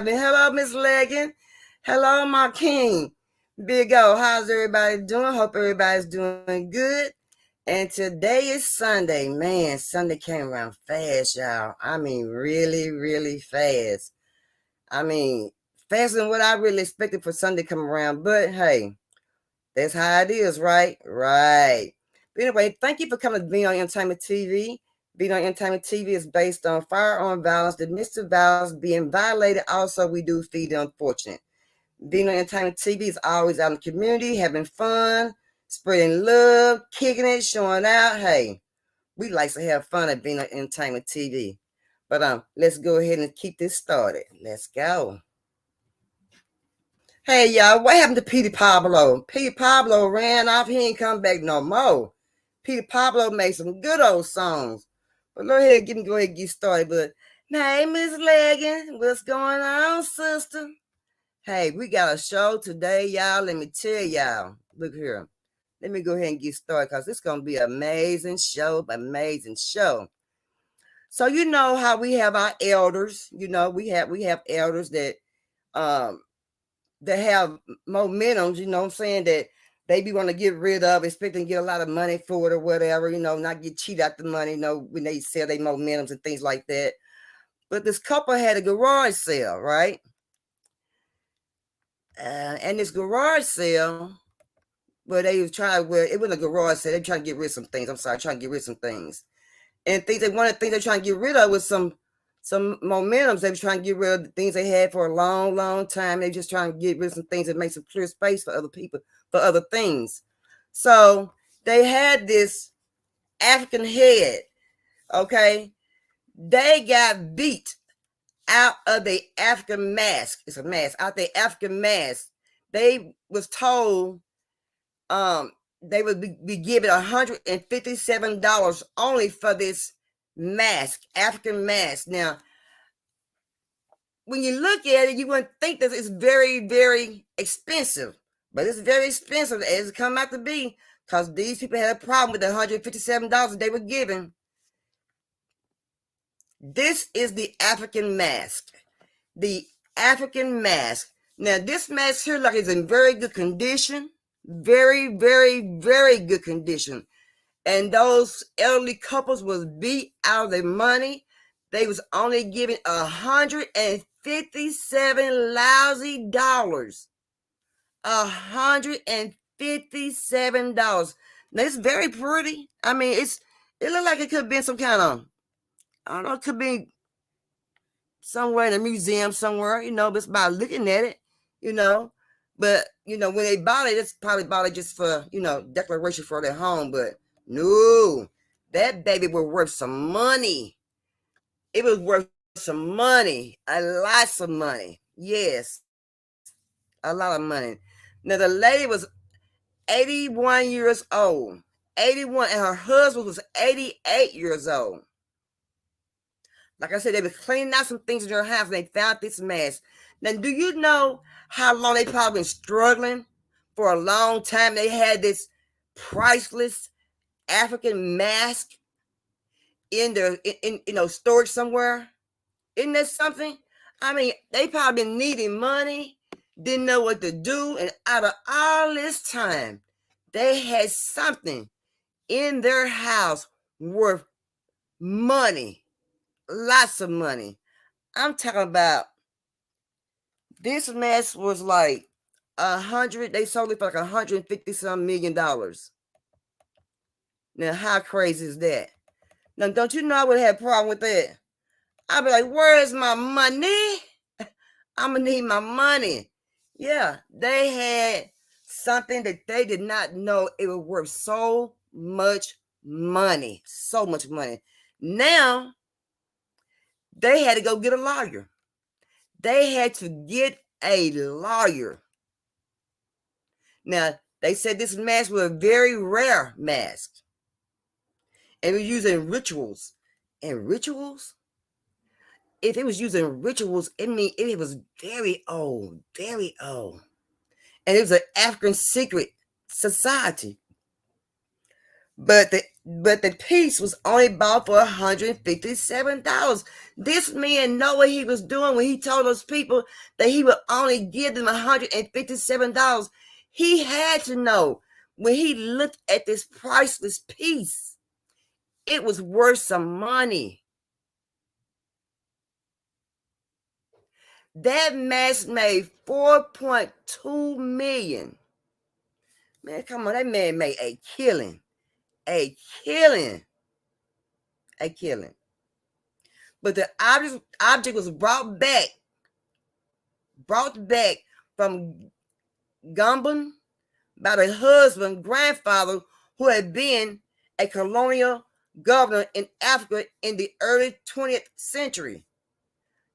Hello, Miss Leggin. Hello, my king. Big O, how's everybody doing? Hope everybody's doing good. And today is Sunday. Man, Sunday came around fast, y'all. I mean, really, really fast. I mean, faster than what I really expected for Sunday to come around. But hey, that's how it is, right? Right. But anyway, thank you for coming to Be on Entertainment TV. Being on Entertainment TV is based on firearm violence, domestic violence, being violated. Also, we do feed the unfortunate. Being on Entertainment TV is always out in the community, having fun, spreading love, kicking it, showing out. Hey, we like to have fun at Being on Entertainment TV. But let's go ahead and keep this started. Let's go. Hey y'all, what happened to Peter Pablo? Peter Pablo ran off. He ain't come back no more. Peter Pablo made some good old songs. But go ahead and get started. But hey, Miss Leggin, what's going on, sister? Hey, we got a show today, y'all. Let me tell y'all. Look here. Let me go ahead and get started because it's gonna be an amazing show, amazing show. So you know how we have our elders. You know, we have elders um that have momentums, you know what I'm saying, that they be want to get rid of, expecting to get a lot of money for it or whatever, you know, not get cheated out the money, you know, when they sell their momentums and things like that. But this couple had a garage sale, right? And this garage sale, well, they was trying, well, it wasn't a garage sale. They were trying to get rid of some things. I'm sorry, trying to get rid of some things. And things one of the things they're trying to get rid of was some momentums. They were trying to get rid of the things they had for a long, long time. They just trying to get rid of some things that make some clear space for other people, for other things. So they had this African head, okay? They got beat out of the African mask. It's a mask, out the African mask. They was told they would be given $157 only for this mask, African mask. Now, when you look at it, you wouldn't think that it's very, very expensive, but it's very expensive as it come out to be, because these people had a problem with the $157 they were given. This is the African mask. The African mask. Now, this mask here, like, is in very good condition. Very, very, very good condition. And those elderly couples was beat out of their money. They was only given $157 lousy dollars. $157. Now, it's very pretty. I mean, it looked like it could have been some kind of, I don't know, it could be somewhere in a museum somewhere, you know, just by looking at it, you know. But, you know, when they bought it, it's probably bought it just for, you know, declaration for their home. But no, that baby was worth some money. It was worth some money, a lot of money. Yes, a lot of money. Now, the lady was 81 years old. 81, and her husband was 88 years old. Like I said, they were cleaning out some things in their house and they found this mask. Now, do you know how long they probably been struggling? For a long time, they had this priceless African mask in their storage somewhere. Isn't that something? I mean, they probably been needing money, didn't know what to do, and out of all this time, they had something in their house worth money, lots of money. I'm talking about, this mask was like they sold it for like $150 million. Now, how crazy is that? Now, don't you know I would have a problem with that? I'd be like, where is my money? I'm gonna need my money. Yeah, they had something that they did not know it was worth so much money, so much money. Now they had to go get a lawyer. They had to get a lawyer. Now they said this mask was a very rare mask, and it was used in rituals. And rituals? If it was used in rituals, it means it was very old, very old. And it was an African secret society. But the piece was only bought for $157. This man know what he was doing when he told those people that he would only give them $157. He had to know when he looked at this priceless piece, it was worth some money. That mask made $4.2 million. Man, come on, that man made a killing. A killing. A killing. But the object was brought back from Gabon by the husband, grandfather, who had been a colonial governor in Africa in the early 20th century.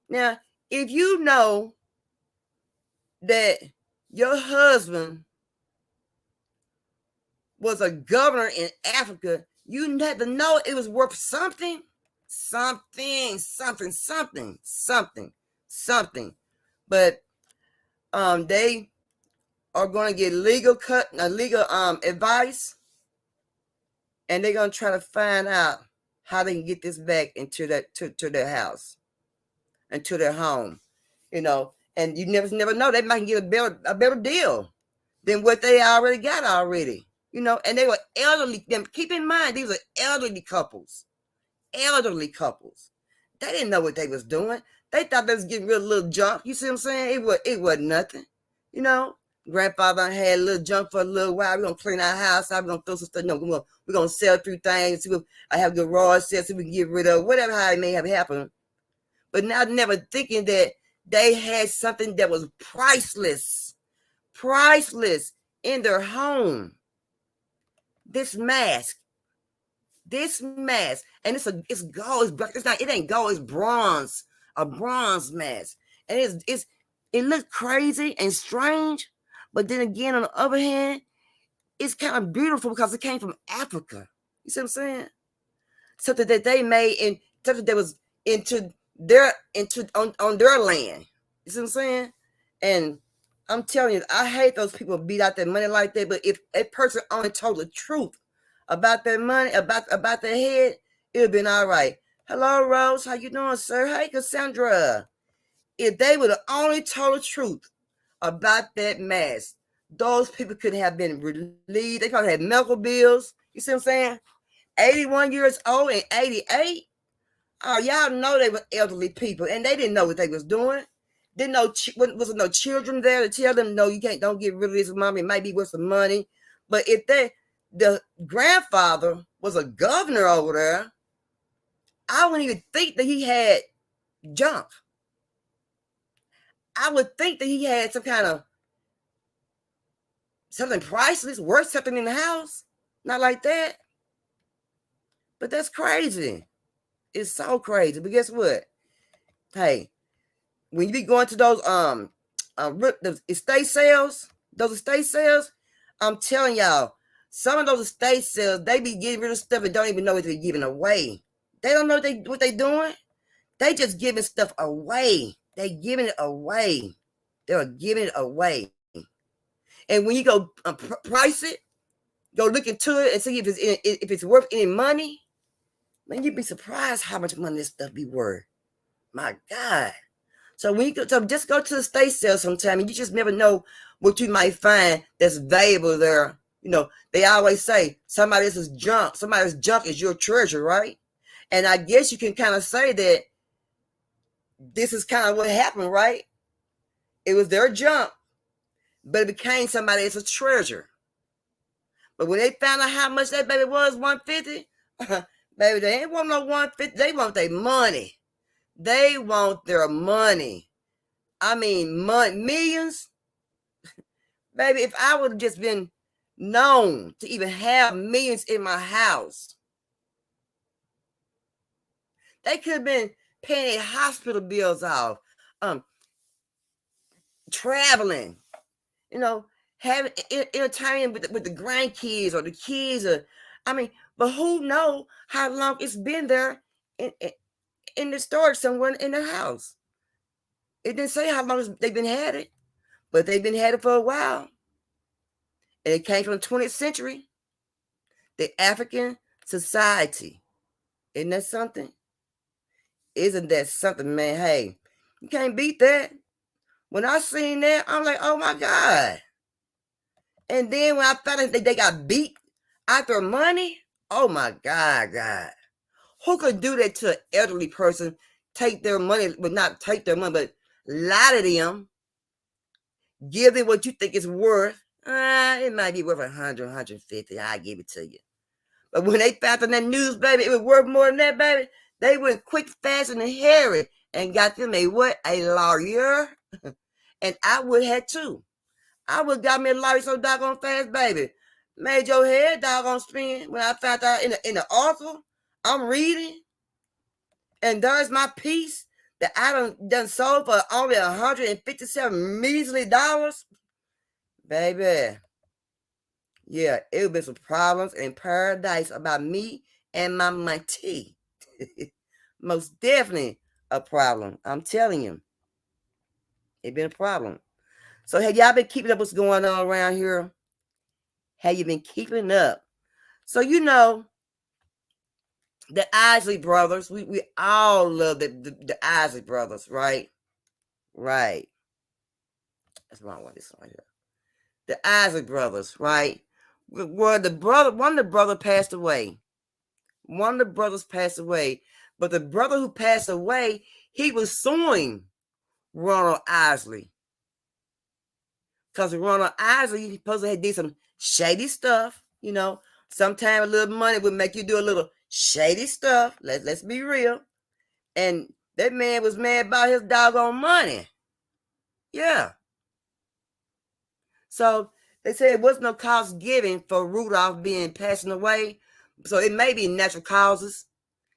Now, if you know that your husband was a governor in Africa, you had to know it was worth something. But they are going to get legal advice, and they're going to try to find out how they can get this back into that to their house and to their home, and you never know, they might get a better deal than what they already got already, and they were elderly. Keep in mind, these are elderly couples. They didn't know what they was doing. They thought they was getting rid of little junk. You see what I'm saying? It wasn't nothing. Grandfather had a little junk for a little while. We're going to clean our house out. We're going to throw some stuff. No, we're going to sell through things. See what I have garage sales so we can get rid of whatever, how it may have happened. But now never thinking that they had something that was priceless in their home. This mask. And it's gold. It ain't gold, it's bronze. A bronze mask. And it looks crazy and strange, but then again, on the other hand, it's kind of beautiful because it came from Africa. You see what I'm saying? Something that they made, and something that was on their land. You see what I'm saying? And I'm telling you, I hate those people beat out their money like that. But if a person only told the truth about their money, about their head, it would have been all right. Hello, Rose. How you doing, sir? Hey, Kassandra. If they would have only told the truth about that mask, those people could have been relieved. They probably had medical bills. You see what I'm saying? 81 years old and 88. Oh, y'all know they were elderly people, and they didn't know what they was doing. Didn't know wasn't no children there to tell them, no, you don't get rid of this money. It might be worth some money. But if the grandfather was a governor over there, I wouldn't even think that he had junk. I would think that he had some kind of something priceless, worth something in the house. Not like that. But that's crazy. It's so crazy. But guess what? Hey, when you be going to those estate sales, I'm telling y'all, some of those estate sales, they be getting rid of stuff and don't even know what they're giving away. They don't know what they doing. They just giving stuff away. They giving it away. They're giving it away. And when you go price it, go look into it and see if it's worth any money, man, you'd be surprised how much money this stuff be worth. My God. So when just go to the estate sale sometime, and you just never know what you might find that's valuable there. They always say somebody else's junk is your treasure, right? And I guess you can kind of say that this is kind of what happened, right? It was their junk, but it became somebody else's treasure. But when they found out how much that baby was, $150, baby, they ain't want no $150. They want their money. They want their money. I mean, millions. Baby, if I would have just been known to even have millions in my house, They could have been paying their hospital bills off, traveling, you know, having entertaining with the grandkids or the kids, or I mean, but who know how long it's been there in the storage somewhere in their house. It didn't say how long they've been had it, but they've been had it for a while. And it came from the 20th century, the African society. Isn't that something? Isn't that something, man? Hey, you can't beat that. When I seen that, I'm like, oh my God. And then when I found out they got beat after money, oh my God. Who could do that to an elderly person? Take their money, but not take their money, but lie to them, give them what you think it's worth. It might be worth 100, 150. I give it to you. But when they found in that news, baby, it was worth more than that, baby. They went quick, fast, and hairy and got them a what? A lawyer. And I would have too. I would got me a lawyer so doggone fast, baby. Made your head doggone spin when I found out in the article. I'm reading, and there's my piece that I done sold for only $157 measly dollars. Baby. Yeah, it would be some problems in paradise about me and my money. Most definitely a problem. I'm telling you. It's been a problem. So have y'all been keeping up what's going on around here? Have you been keeping up? So you know, the Isley brothers, we all love the Isley brothers, right? Right. That's wrong with this one here. The Isley brothers, right? Where one of the brother passed away. One of the brothers passed away. But the brother who passed away, he was suing Ronald Isley. Because Ronald Isley supposedly had did some shady stuff, you know. Sometimes a little money would make you do a little shady stuff. Let's be real. And that man was mad about his doggone money. Yeah. So they said it was no cause given for Rudolph passing away. So it may be natural causes.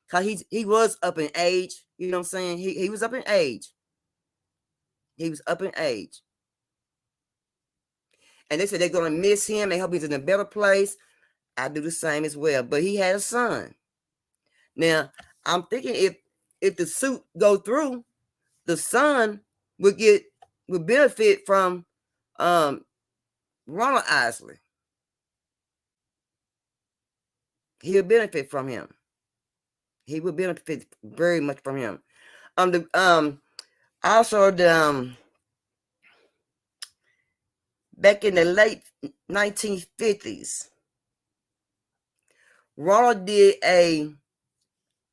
Because he was up in age. You know what I'm saying? He was up in age. He was up in age. And they said they're going to miss him. They hope he's in a better place. I do the same as well. But he had a son. Now, I'm thinking if the suit go through, the son would benefit from Ronald Isley. He'll benefit from him. He would benefit very much from him. Also back in the late 1950s, Ronald did a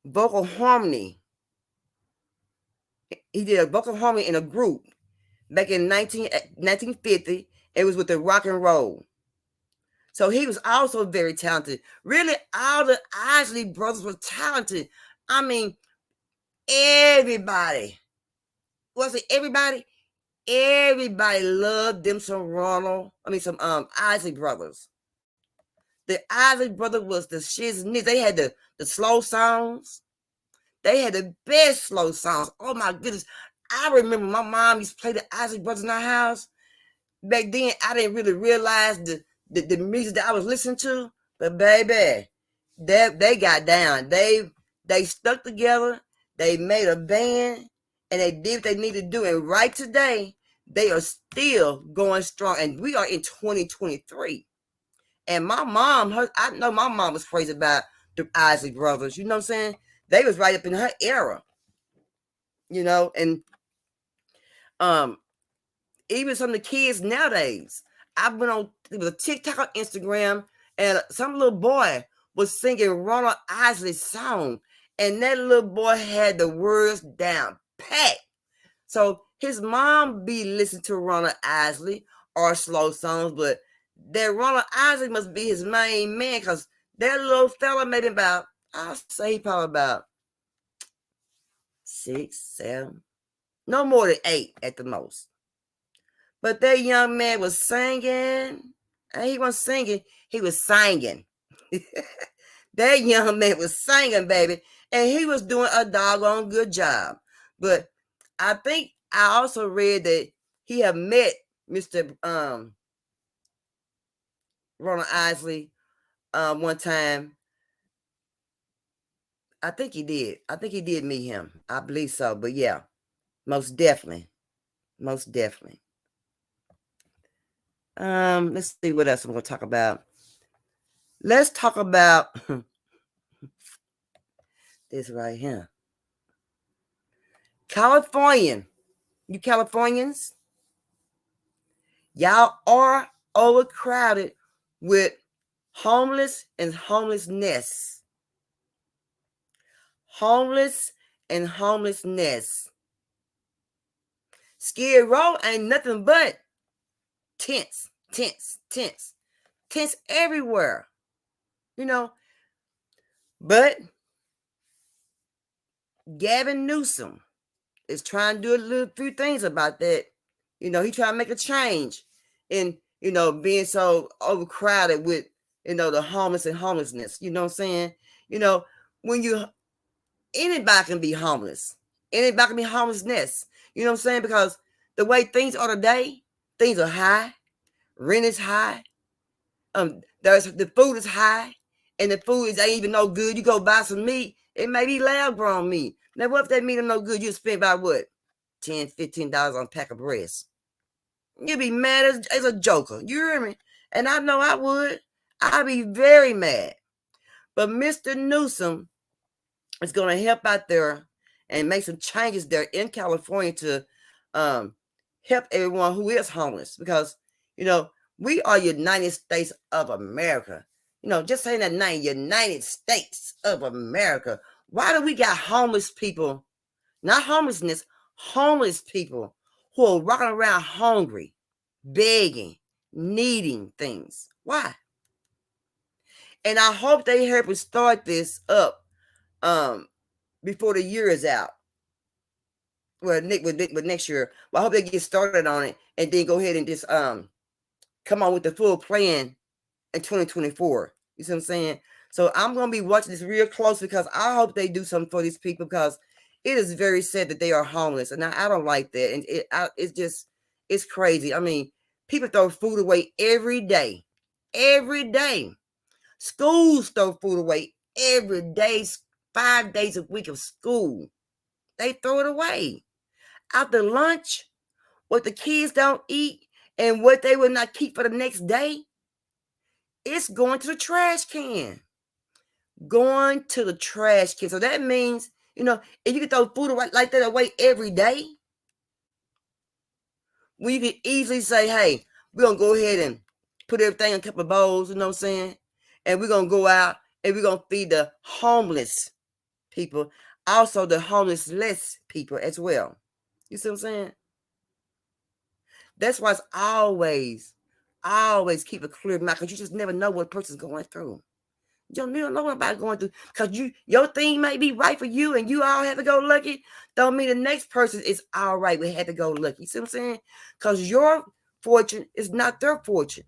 vocal harmony. He did a vocal harmony in a group back in 1950. It was with the rock and roll. So he was also very talented. Really, all the Isley brothers were talented. I mean, everybody. Was it everybody? Everybody loved them some Isley brothers. The Isley brothers was the shiznit. They had the slow songs. They had the best slow songs. Oh my goodness. I remember my mom used to play the Isley brothers in our house. Back then, I didn't really realize the music that I was listening to. But baby, they got down. They stuck together. They made a band. And they did what they needed to do. And right today, they are still going strong. And we are in 2023. And my mom, I know my mom was crazy about the Isley brothers. You know what I'm saying? They was right up in her era. You know, and even some of the kids nowadays. I went on, it was a TikTok on Instagram, and some little boy was singing Ronald Isley's song. And that little boy had the words down pat. So his mom be listening to Ronald Isley or slow songs, but that Ronald Isley must be his main man, because that little fella maybe about, I'll say he probably about 6, 7, no more than 8 at the most. But that young man was singing, and he wasn't singing, he was singing. That young man was singing, baby. And he was doing a doggone good job. But I think I also read that he had met Mr. Ronald Isley one time. I think he did. I think he did meet him. I believe so. But yeah, most definitely. Most definitely. Let's see what else I'm gonna talk about. Let's talk about this right here. Californian. You Californians, y'all are overcrowded with homeless and homelessness. Homeless and homelessness. Skid Row ain't nothing but tents, tents, tents, tents everywhere. You know, but Gavin Newsom is trying to do a little few things about that. You know, he trying to make a change in, being so overcrowded with, the homeless and homelessness. You know what I'm saying? You know, when anybody can be homeless. Anybody can be homelessness. You know what I'm saying? Because the way things are today, things are high. Rent is high. The food is high, and the food ain't even no good. You go buy some meat, it may be lab grown meat. Now, what if that meat is no good? You spend about what? $10, $15 on a pack of breast. You'd be mad as a joker. You hear me? And I know I would. I'd be very mad. But Mr. Newsom is going to help out there and make some changes there in California to help everyone who is homeless. Because, we are United States of America. Just saying that name, United States of America. Why do we got homeless people, not homelessness, homeless people who are walking around hungry, begging, needing things? Why? And I hope they help us start this up before the year is out. Well, next year. Well, I hope they get started on it and then go ahead and just come on with the full plan in 2024. You see what I'm saying? So I'm going to be watching this real close because I hope they do something for these people because it is very sad that they are homeless. And I don't like that. And it's crazy. I mean, people throw food away every day. Every day. Schools throw food away every day. 5 days a week of school. They throw it away. After lunch, what the kids don't eat and what they will not keep for the next day, it's going to the trash can. Going to the trash can. So that means, if you can throw food like that away every day, when you can easily say, hey, we're going to go ahead and put everything in a couple of bowls, you know what I'm saying? And we're going to go out and we're going to feed the homeless people, also the homeless people as well. You see what I'm saying? That's why it's always keep a clear mind because you just never know what a person's going through. You don't know what about going through because your thing may be right for you and you all have to go lucky. Don't mean the next person is all right. We had to go lucky. You see what I'm saying? Because your fortune is not their fortune.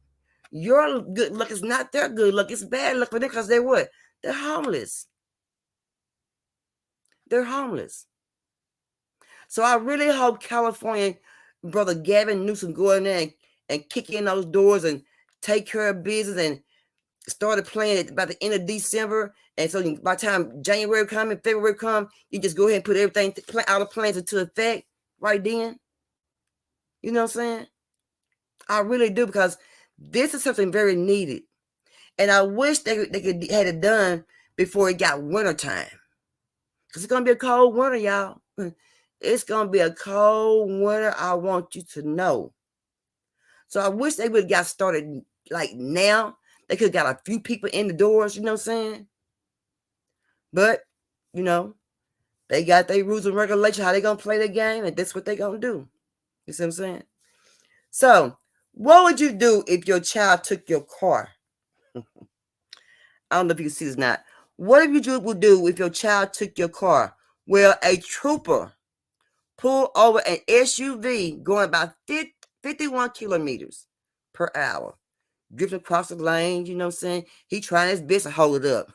Your good luck is not their good luck. It's bad luck for them because they're what? They're homeless. They're homeless. So I really hope California, brother Gavin Newsom, go in there and kick in those doors and take care of business and started playing by the end of December. And so by the time January come and February come, you just go ahead and put everything, all the plans into effect right then. You know what I'm saying? I really do because this is something very needed. And I wish they could had it done before it got wintertime. Because it's going to be a cold winter, y'all. It's going to be a cold winter. I want you to know. So I wish they would have got started like now. They could have got a few people in the doors, you know what I'm saying? But, they got their rules and regulations, how they going to play the game, and that's what they going to do. You see what I'm saying? So, what would you do if your child took your car? I don't know if you can see this or not. What would you do if your child took your car? Well, a trooper pulled over an SUV going about 51 kilometers per hour. drifting across the lane. You know what I'm saying? He trying his best to hold it up.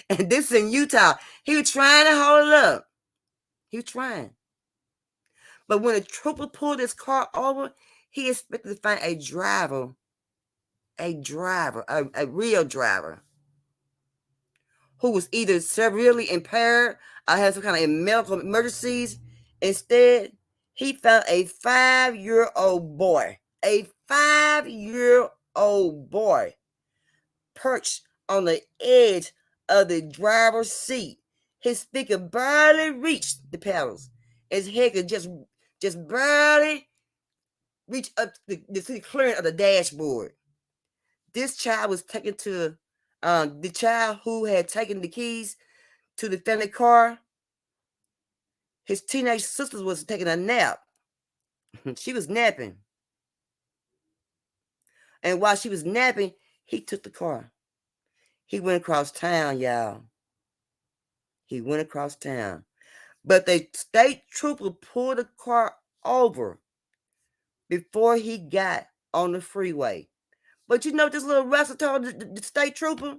And this in Utah. He was trying to hold it up. He was trying. But when a trooper pulled his car over, he expected to find a real driver, who was either severely impaired or had some kind of medical emergencies. Instead, he found a 5-year-old boy, perched on the edge of the driver's seat. His feet could barely reach the pedals. His head could just barely reach up to the clearance of the dashboard. This child was taken to the child who had taken the keys to the family car. His teenage sister was taking a nap. She was napping. And while she was napping, he took the car. He went across town, y'all. He went across town. But the state trooper pulled the car over before he got on the freeway. But you know what this little rascal told the state trooper?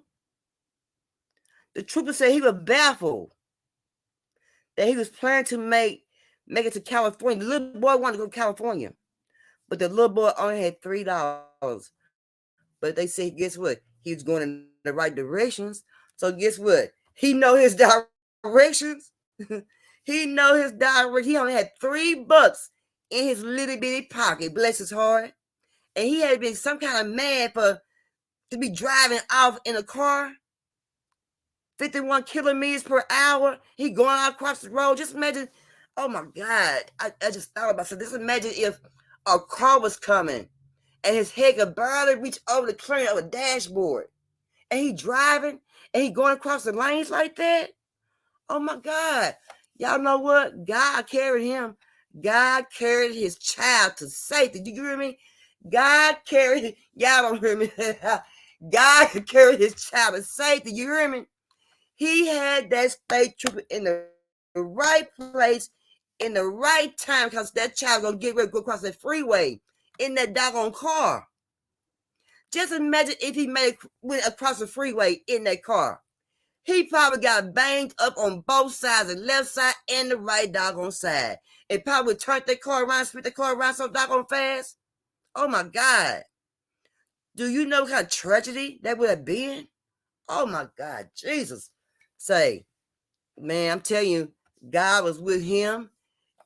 The trooper said he was baffled that he was planning to make it to California. The little boy wanted to go to California, but the little boy only had $3. But they said, guess what? He was going in the right directions. So guess what? He know his directions. He know his directions. He only had $3 in his little bitty pocket. Bless his heart. And he had been some kind of mad to be driving off in a car 51 kilometers per hour. He going out across the road. Just imagine. Oh my God. I just thought about it. Just imagine if a car was coming and his head could barely reach over the clearance of a dashboard. And he driving and he going across the lanes like that. Oh my God. Y'all know what? God carried him. God carried his child to safety. Do you hear me? God carried, y'all don't hear me. God carried his child to safety. You hear me? He had that state trooper in the right place in the right time, because that child gonna get ready to go across the freeway in that doggone car. Just imagine if he went across the freeway in that car. He probably got banged up on both sides, the left side and the right doggone side. It probably turned that car around, spit the car around so doggone fast. Oh my God. Do you know what kind of tragedy that would have been? Oh my God, Jesus. Say, man, I'm telling you, God was with him,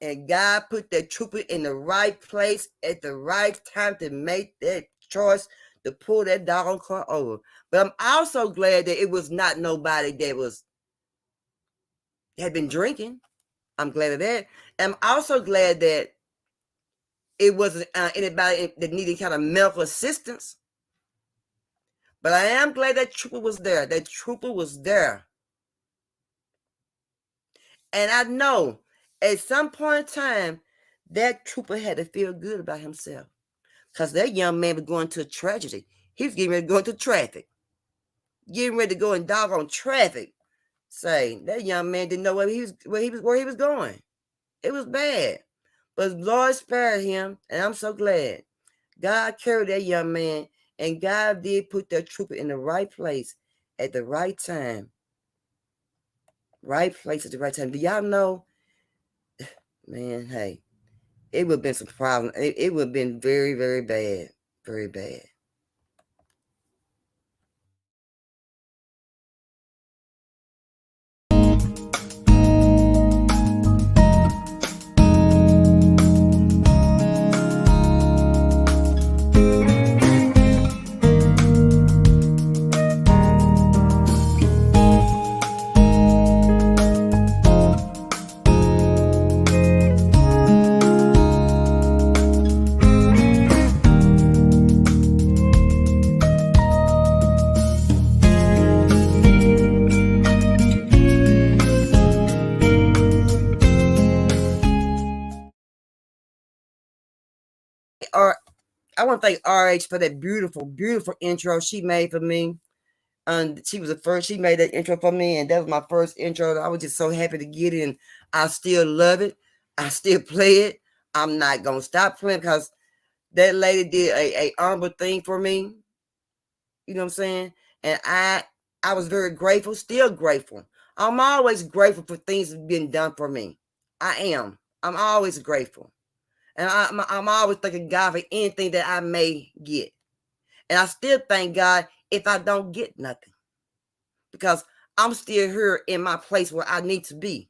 and God put that trooper in the right place at the right time to make that choice to pull that doggone car over. But I'm also glad that it was not nobody that had been drinking. I'm glad of that. And I'm also glad that it wasn't anybody that needed kind of medical assistance. But I am glad that trooper was there. That trooper was there. And I know at some point in time, that trooper had to feel good about himself, because that young man was going to a tragedy. He was getting ready to go into traffic. Getting ready to go in doggone traffic. Say, that young man didn't know where he was going. It was bad. But Lord spared him, and I'm so glad. God carried that young man, and God did put that trooper in the right place at the right time. Right place at the right time. Do y'all know? Man, hey, it would have been some problem. It would have been very, very bad. Very bad. I want to thank RH for that beautiful, beautiful intro she made for me. She was the first. She made that intro for me, and that was my first intro. I was just so happy to get it, and I still love it. I still play it. I'm not gonna stop playing, because that lady did a honorable thing for me. You know what I'm saying? And I was very grateful, still grateful. I'm always grateful for things that have been done for me. I am. I'm always grateful. And I'm always thanking God for anything that I may get. And I still thank God if I don't get nothing. Because I'm still here in my place where I need to be.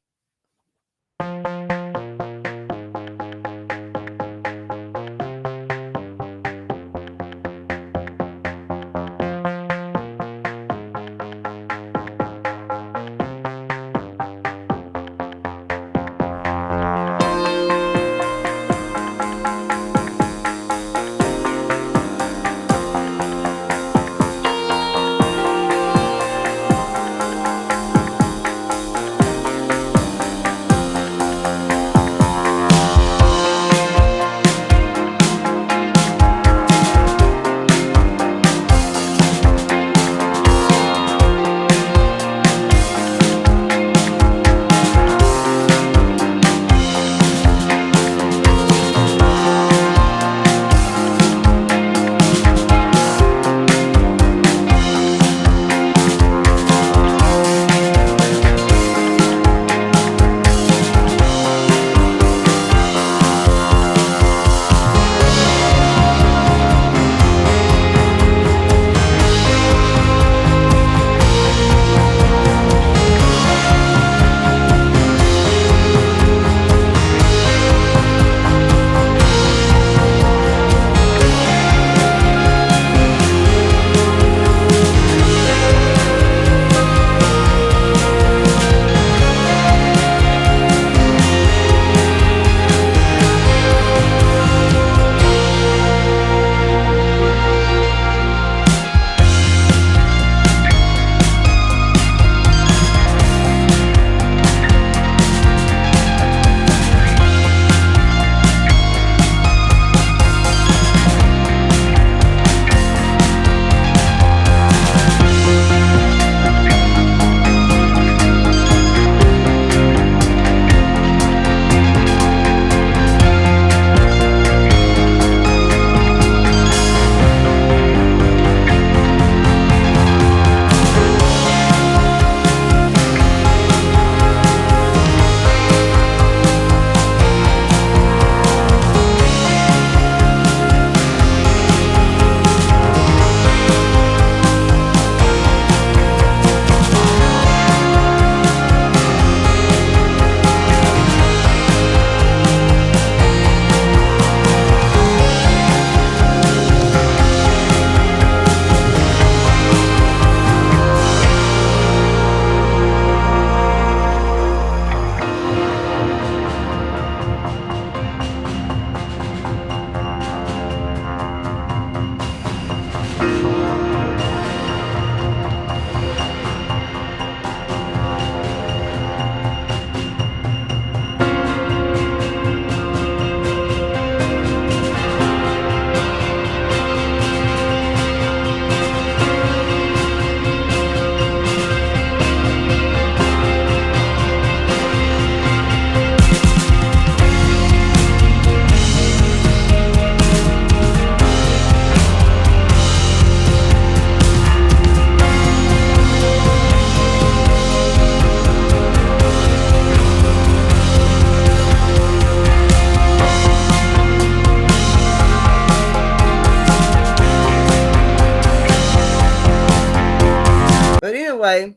But anyway,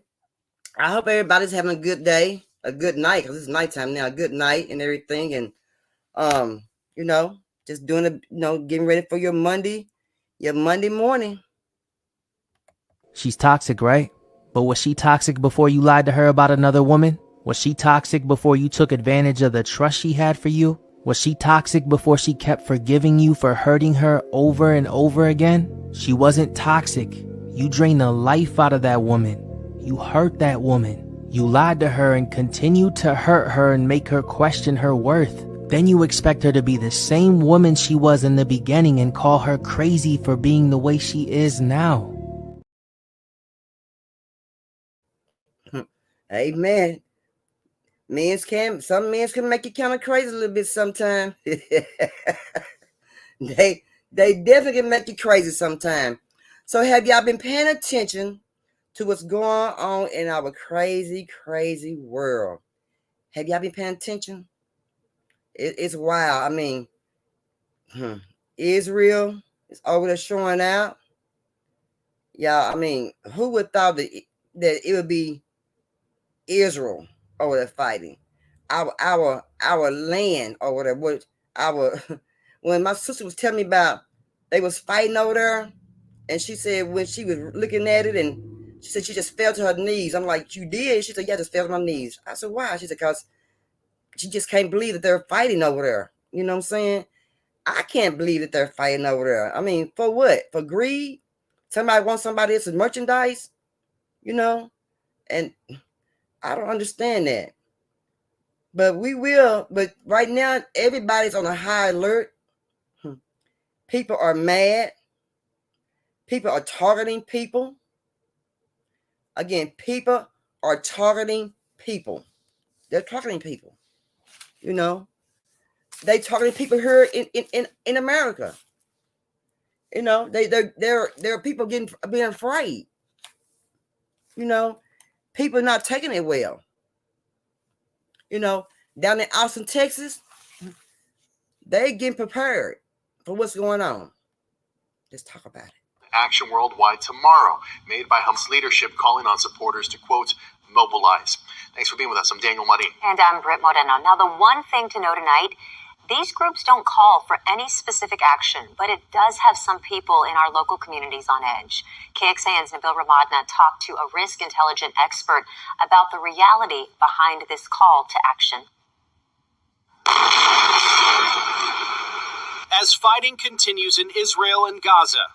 I hope everybody's having a good day, a good night, because it's nighttime now, a good night and everything. And um, you know, just doing getting ready for your Monday morning. She's toxic, right? But was she toxic before you lied to her about another woman? Was she toxic before you took advantage of the trust she had for you? Was she toxic before she kept forgiving you for hurting her over and over again? She wasn't toxic. You drained the life out of that woman. You hurt that woman. You lied to her and continued to hurt her and make her question her worth. Then you expect her to be the same woman she was in the beginning and call her crazy for being the way she is now. Amen. Some men can make you kind of crazy a little bit sometimes. They definitely can make you crazy sometimes. So have y'all been paying attention to what's going on in our crazy, crazy world? Have y'all been paying attention? It's wild. I mean, Israel is over there showing out. Yeah, I mean, who would thought that it would be Israel over there fighting? Our land over there. What our when my sister was telling me about they was fighting over there, and she said when she was looking at it, and she said she just fell to her knees. I'm like, you did? She said, yeah, I just fell to my knees. I said, why? She said, because she just can't believe that they're fighting over there. You know what I'm saying? I can't believe that they're fighting over there. I mean, for what? For greed? Somebody wants somebody else's merchandise? You know? And I don't understand that. But we will. But right now, everybody's on a high alert. People are mad. People are targeting people. Again, people are targeting people. They're targeting people. You know? They targeting people here in America. You know, there are people being afraid. You know, people not taking it well. You know, down in Austin, Texas, they getting prepared for what's going on. Let's talk about it. Action worldwide tomorrow, made by Hamas leadership, calling on supporters to, quote, mobilize. Thanks for being with us. I'm Daniel Marin. And I'm Britt Moreno. Now, the one thing to know tonight, these groups don't call for any specific action, but it does have some people in our local communities on edge. KXAN's Nabil Ramadna talked to a risk intelligence expert about the reality behind this call to action. As fighting continues in Israel and Gaza,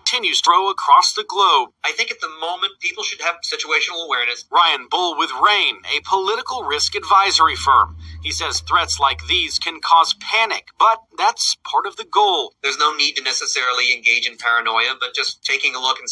continues to grow across the globe. I think at the moment people should have situational awareness. Ryan Bull with RAIN, a political risk advisory firm. He says threats like these can cause panic, but that's part of the goal. There's no need to necessarily engage in paranoia, but just taking a look and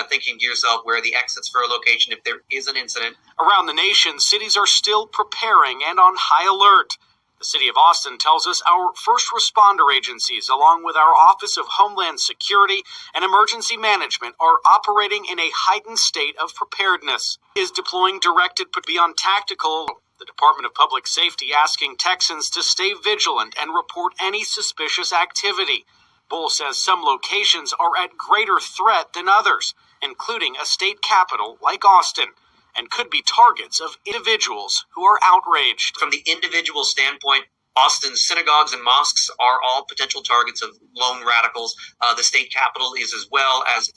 thinking to yourself where are the exits for a location if there is an incident. Around the nation, cities are still preparing and on high alert. The city of Austin tells us our first responder agencies, along with our Office of Homeland Security and Emergency Management, are operating in a heightened state of preparedness. Is deploying directed beyond tactical. The Department of Public Safety asking Texans to stay vigilant and report any suspicious activity. Bull says some locations are at greater threat than others, including a state capital like Austin, and could be targets of individuals who are outraged. From the individual standpoint, Austin's synagogues and mosques are all potential targets of lone radicals. The state capitol is as well as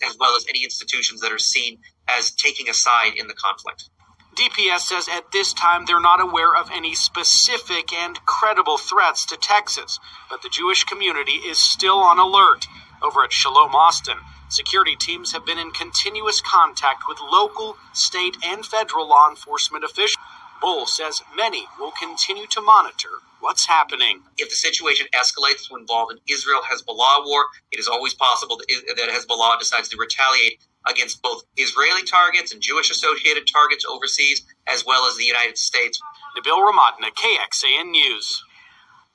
any institutions that are seen as taking a side in the conflict. DPS says at this time they're not aware of any specific and credible threats to Texas, but the Jewish community is still on alert. Over at Shalom Austin, security teams have been in continuous contact with local, state, and federal law enforcement officials. Bull says many will continue to monitor what's happening. If the situation escalates to involve an Israel-Hezbollah war, it is always possible that Hezbollah decides to retaliate against both Israeli targets and Jewish-associated targets overseas, as well as the United States. Nabil Ramadna, KXAN News.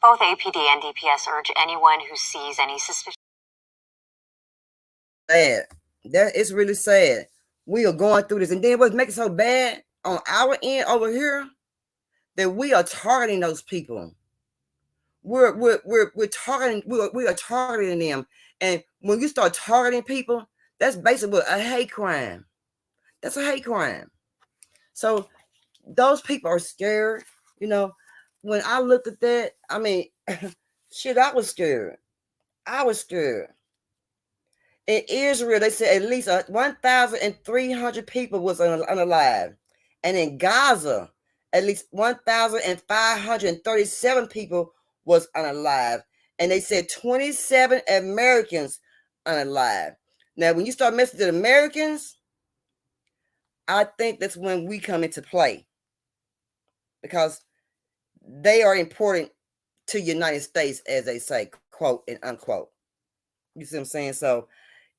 Both APD and DPS urge anyone who sees any suspicious. Sad. It's really sad. We are going through this, and then what's making it so bad on our end over here that we are targeting those people. We're targeting. We are targeting them, and when you start targeting people, that's basically a hate crime. That's a hate crime. So those people are scared. You know, when I looked at that, I mean, shit, I was scared. In Israel, they said at least 1,300 people was unalive. And in Gaza, at least 1,537 people was unalive. And they said 27 Americans unalive. Now, when you start messing with Americans, I think that's when we come into play. Because they are important to the United States, as they say, quote and unquote. You see what I'm saying? So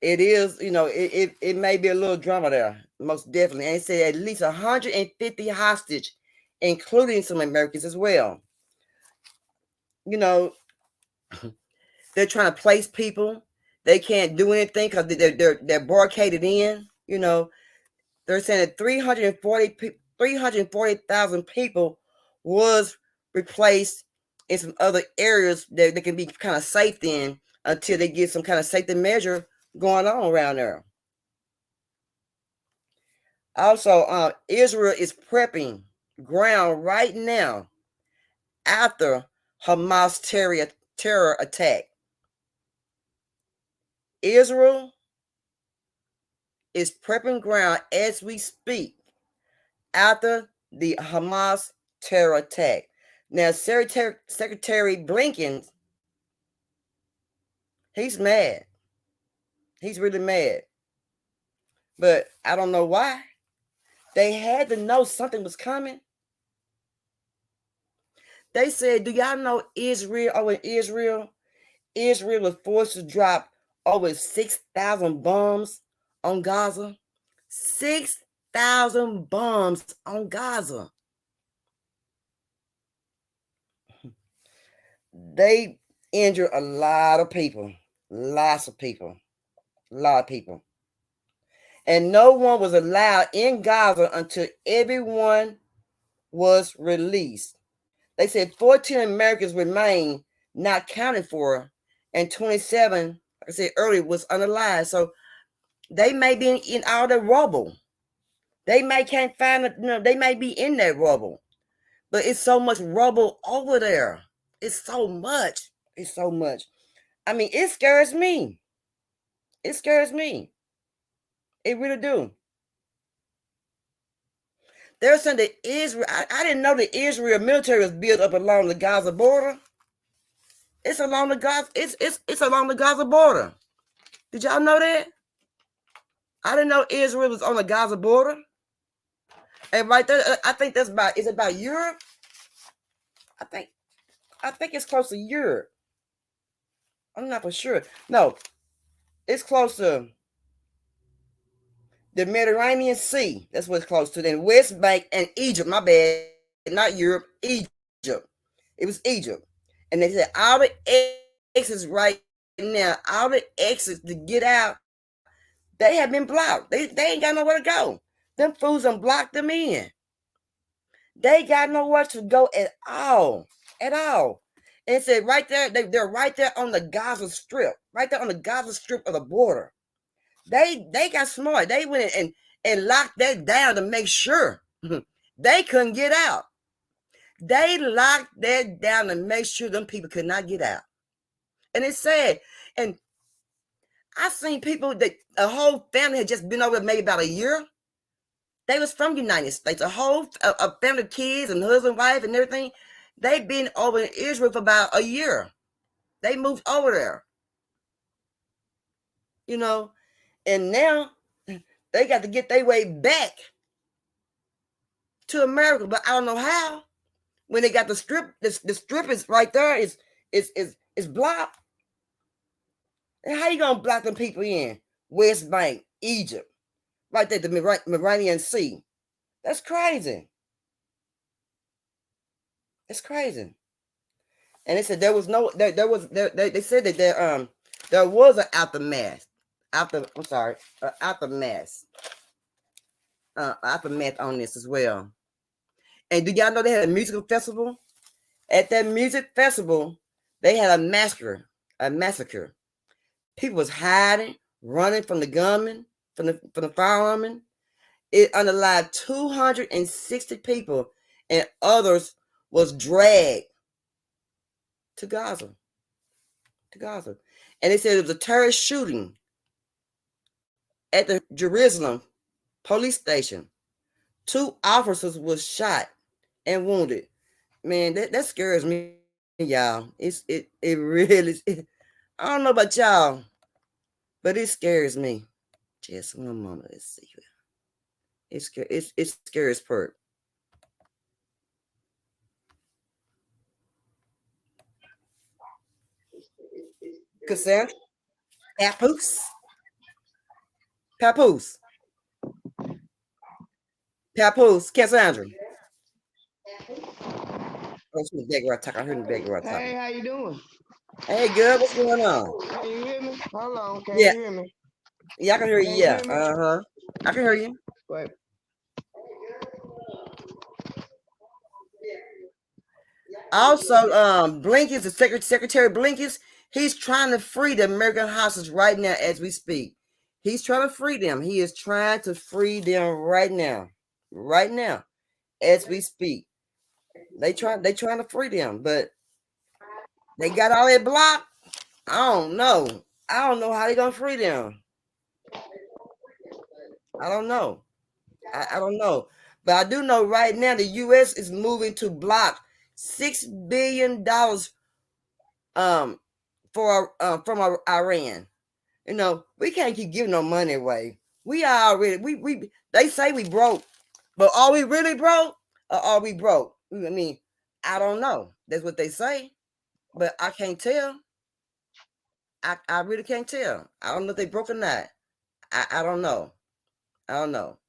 it is, you know, it may be a little drama there, most definitely. And it said at least 150 hostage, including some Americans as well. You know, They're trying to place people. They can't do anything because they're barricaded in. You know, they're saying that 340,000 people was replaced in some other areas that they can be kind of safe in until they get some kind of safety measure going on around there. Also, Israel is prepping ground right now after Hamas terror attack. Israel is prepping ground as we speak after the Hamas terror attack. Now, Secretary Blinken, he's mad. He's really mad. But I don't know why. They had to know something was coming. They said, do y'all know Israel? Oh, in Israel was forced to drop over 6,000 bombs on Gaza. 6,000 bombs on Gaza. They injured a lot of people. Lots of people. A lot of people. And no one was allowed in Gaza until everyone was released. They said 14 Americans remain not counted for, and 27, like I said earlier, was unalive. So they may be in all the rubble. They may can't find it, they may be in that rubble. But it's so much rubble over there. It's so much. It's so much. I mean, it scares me. It scares me. It really do. They're saying that Israel, I didn't know that Israel military was built up along the Gaza border. It's along the Gaza, it's along the Gaza border. Did y'all know that? I didn't know Israel was on the Gaza border. And right there, I think that's about, is it about Europe? I think it's close to Europe. I'm not for sure. No, it's close to the Mediterranean Sea. That's what it's close to. Then West Bank and Egypt. My bad, not Europe. Egypt. It was Egypt. And they said all the exits right now, all the exits to get out, they have been blocked. They ain't got nowhere to go. Them fools done blocked them in. They got nowhere to go at all. At all. And it said right there, they're right there on the Gaza Strip. Right there on the Gaza Strip of the border. They got smart. They went in and locked that down to make sure they couldn't get out. They locked that down to make sure them people could not get out. And it's sad. And I've seen people that a whole family had just been over maybe about a year. They was from the United States. A whole a family of kids and husband, wife, and everything. They've been over in Israel for about a year. They moved over there. You know, and now they got to get their way back to America, but I don't know how. When they got the strip, the strip is right there. Is blocked. And how you gonna block them people in? West Bank, Egypt, right there, the Mediterranean Sea. That's crazy. It's crazy. And they said there was no, they said that there was an aftermath. Aftermath on this as well. And do y'all know they had a musical festival? At that music festival, they had a massacre. People was hiding, running from the gunmen, from the firearmen. It unalived 260 people, and others was dragged to Gaza. And they said it was a terrorist shooting at the Jerusalem police station. 2 officers was shot and wounded. Man, that scares me, y'all. It really, I don't know about y'all, but it scares me. Just one moment, let's see. It scares Purp. Cassandra, Papoose, Cassandra. Oh, she was back where I talk. I heard the back where I talk. Hey, how you doing? Hey, good. What's going on? Can you hear me? Hold on. Can Yeah, you hear me? yeah, I can hear you. Can you Yeah, hear me? I can hear you. Wait. Also, Blinkens, the Secretary Blinkens, he's trying to free the American hostages right now as we speak. He's trying to free them. He is trying to free them right now, as we speak. They trying to free them, but they got all that blocked. I don't know. I don't know how they gonna free them. I don't know. I don't know. But I do know right now the U.S. is moving to block $6 billion from Iran. You know, we can't keep giving no money away. We are already we they say we broke, but are we really broke or are we broke? I mean, I don't know. That's what they say, but I can't tell. I really can't tell. I don't know if they broke or not. I don't know. I don't know.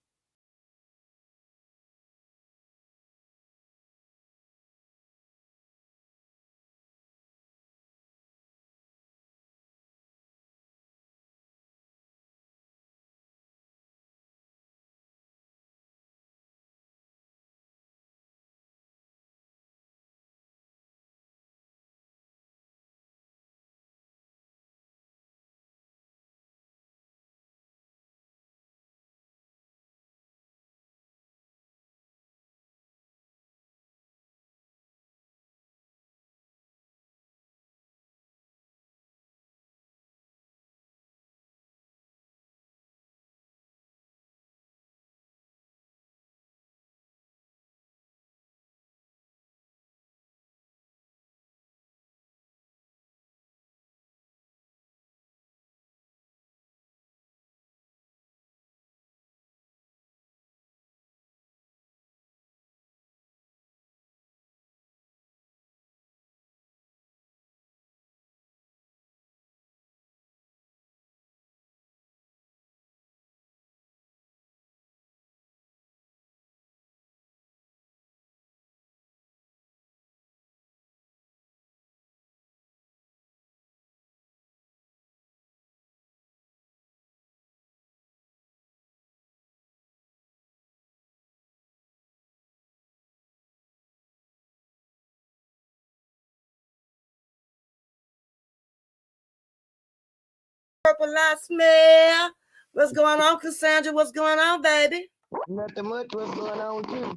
Purple light smell. What's going on, Cassandra? What's going on, baby? Nothing much. What's going on with you?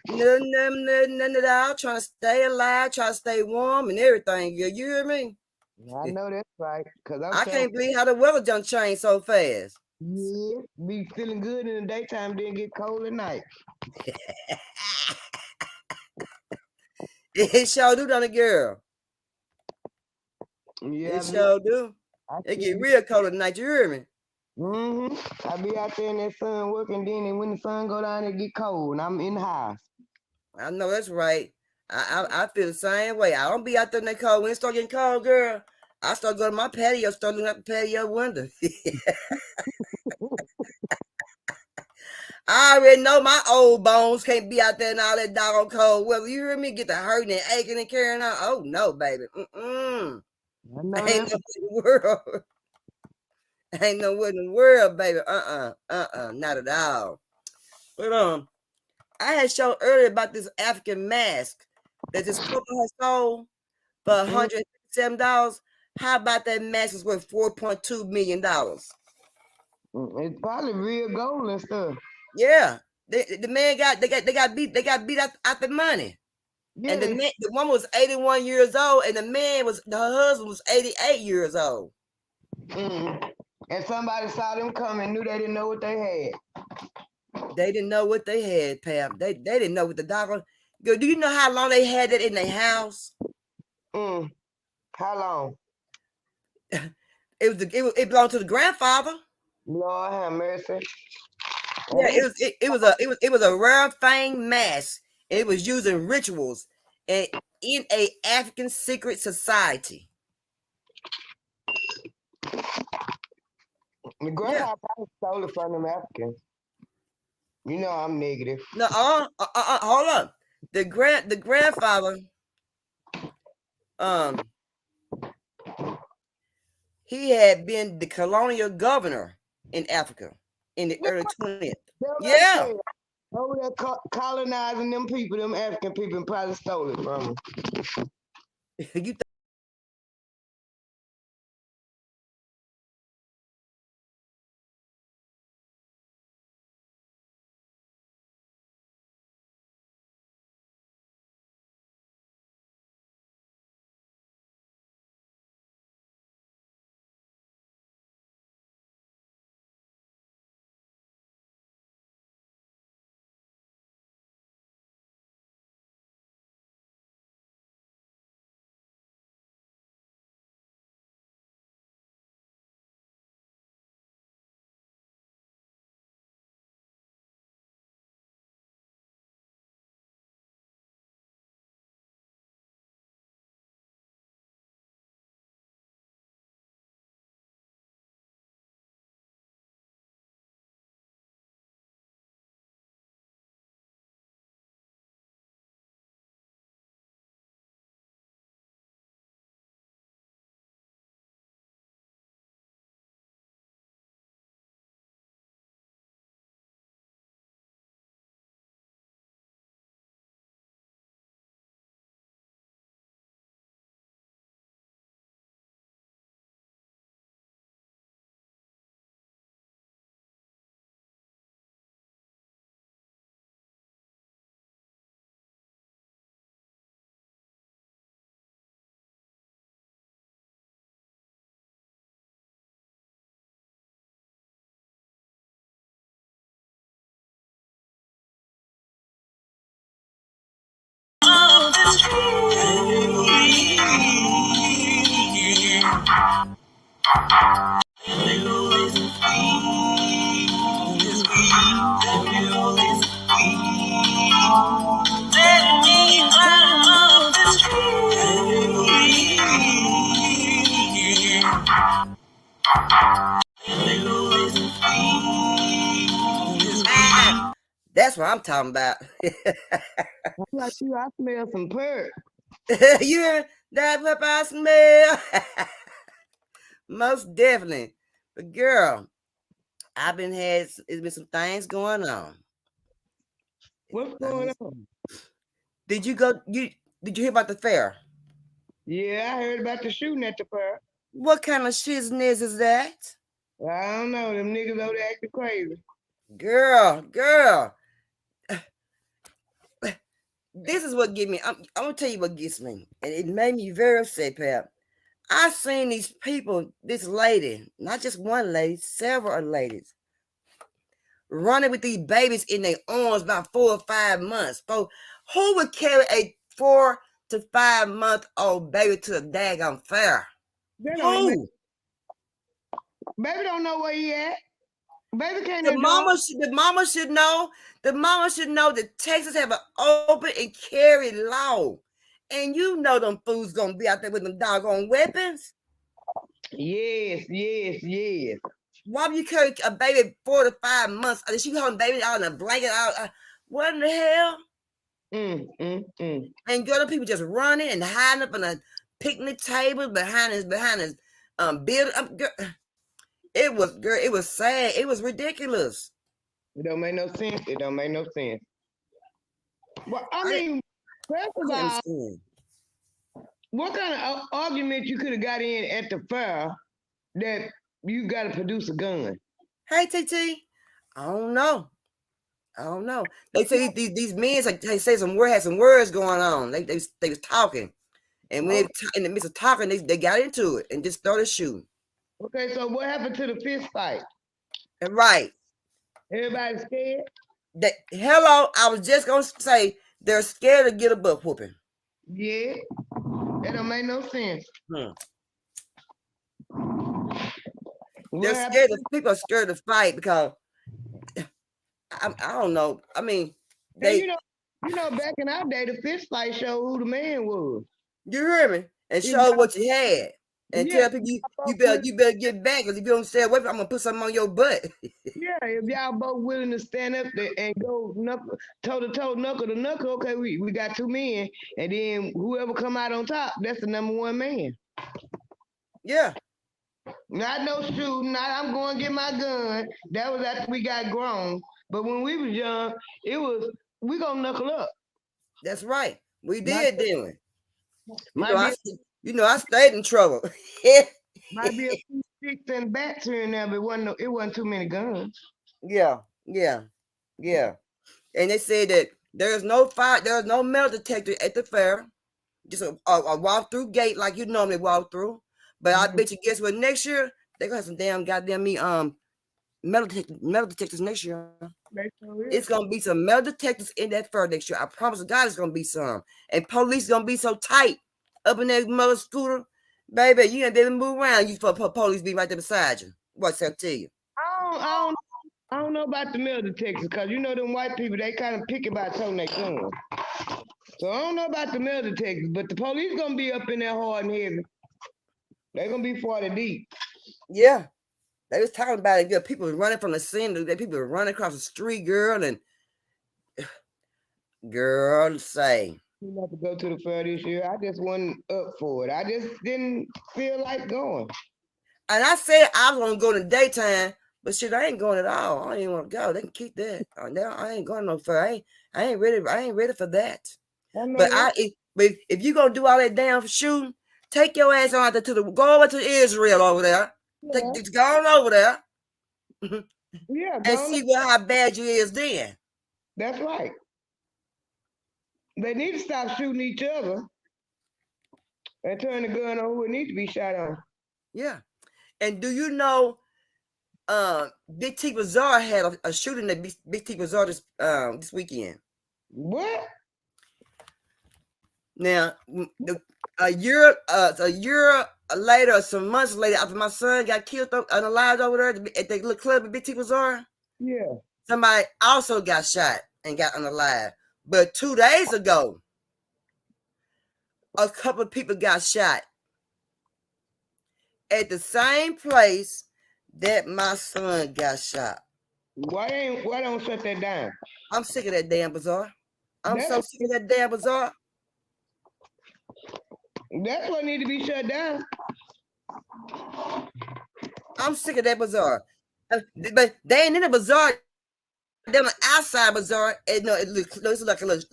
None at all. Trying to stay alive, trying to stay warm and everything. You hear me? I know that's right. Cause I'm I so can't believe how the weather done changed so fast. yeah, be feeling good in the daytime, then get cold at night. It sure do, done a girl. Yeah, It sure do. I It see. get real cold at night. You hear me? I be out there in that sun working, then and when the sun go down, it get cold, and I'm in the house. I know that's right. I feel the same way. I don't be out there in that cold. When it start getting cold, girl, I start going to my patio, start looking out the patio window. I already know my old bones can't be out there in all that doggone cold weather. You hear me? Get the hurting and aching and carrying on. Oh no, baby. I know Ain't that's no way in the world. Ain't no way in the world, baby. Not at all. But I had showed earlier about this African mask that this couple has sold for $157. How about that mask is worth $4.2 million? it's probably real gold and stuff. Yeah. The man got beat out the money. And Yeah, the woman was 81 years old, and her husband was 88 years old. and somebody saw them coming, knew they didn't know what they had. They didn't know what they had, Pam. They didn't know what the dog. Do you know how long they had that in their house? How long? It belonged to the grandfather. Lord have mercy. Yeah, it was a rare thing mask. It was used in rituals and in a African secret society. The Yeah. grandpa probably stole it from them Africans. You know I'm negative. No, hold on. The grandfather, um, he had been the colonial governor in Africa in the early 20th. Yeah. Over there colonizing them people, them African people, and probably stole it from them. You that's what I'm talking about. I'm like you, I smell some Purp. You hear that what I smell? Most definitely. But girl, it's been some things going on. What's going on? Did you hear about the fair? Yeah, I heard about the shooting at the Purp. What kind of shizness is that? I don't know. Them niggas over there acting crazy. Girl. This is what get me. I'm gonna tell you what gets me. And it made me very upset, Pap. I seen these people, this lady, not just one lady, several ladies, running with these babies in their arms about 4 or 5 months. So who would carry a 4 to 5 month old baby to a daggone fair? Who? Baby don't know where he at. Baby can't The mama should know. The mama should know that Texas have an open and carry law. And you know them fools gonna be out there with them doggone weapons. Yes. Why would you carry a baby 4 to 5 months? She holding baby out in a blanket out. What in the hell? And girl, people just running and hiding up on a picnic table behind his building. It was sad. It was ridiculous. It don't make no sense. Well, I mean, first of all, what kind of argument you could have got in at the fair that you got to produce a gun? Hey, TT, I don't know. They say these men they say had some words going on. They was talking, and when in the midst of talking, they got into it and just started shooting. Okay, so what happened to the fist fight? Right. Everybody scared? Hello, I was just gonna say they're scared to get a butt whooping. Yeah, that don't make no sense. They're scared. People are scared to fight because I don't know. I mean, you know, back in our day, the fist fight showed who the man was. You hear me? And show what you had. And tell people you better get back, because if you don't stay away from, I'm gonna put something on your butt. Yeah, if y'all both willing to stand up there and go toe to toe, knuckle to knuckle, okay, we got 2 men, and then whoever come out on top, that's the number 1 man. Yeah. Not no shooting. Not I'm going to get my gun. That was after we got grown. But when we was young, it was we gonna knuckle up. That's right. We Might, did, didn't we? might be I stayed in trouble. might be a few sticks and bats here and there, but it wasn't too many guns. Yeah, yeah, yeah. And they said that there's no metal detector at the fair. Just a walk through gate like you normally walk through. But I bet you guess what? Next year they gonna have some damn goddamn metal detectors next year. It's gonna be some metal detectors in that fair next year. I promise God it's gonna be some. And police gonna be so tight up in that mother scooter, baby. You ain't be able to move around. You for police be right there beside you. What's that to you? I don't know about the metal detectors because you know them white people they kind of picky about toting their guns. So I don't know about the metal detectors, but the police gonna be up in there hard and heavy. They're gonna be 40 deep. Yeah. They was talking about it. Good people running from the scene. People were running across the street, girl, and girl say. We have to go to the fair this year. I just wasn't up for it. I just didn't feel like going. And I said I was gonna go in the daytime, but shit, I ain't going at all. I ain't want to go. They can keep that. No, I ain't going no fair. I ain't ready. I ain't ready for that. But if you gonna do all that damn shooting, take your ass on out to go over to Israel over there. Just go on over there. Yeah, and see how bad you is then. That's right. They need to stop shooting each other and turn the gun on who it needs to be shot on. Yeah. And do you know Big T Bazaar had a shooting at Big T Bazaar this weekend? What? Now, a year later, or some months later, after my son got killed unalive over there at the little club at Big T Bazaar, yeah, somebody also got shot and got unalive. But 2 days ago, a couple of people got shot at the same place that my son got shot. Why don't shut that down? I'm sick of that damn bazaar. I'm so sick of that damn bazaar. That's what need to be shut down. I'm sick of that bazaar. But they ain't in the bazaar. They're on the outside bazaar. And no, it looks like a little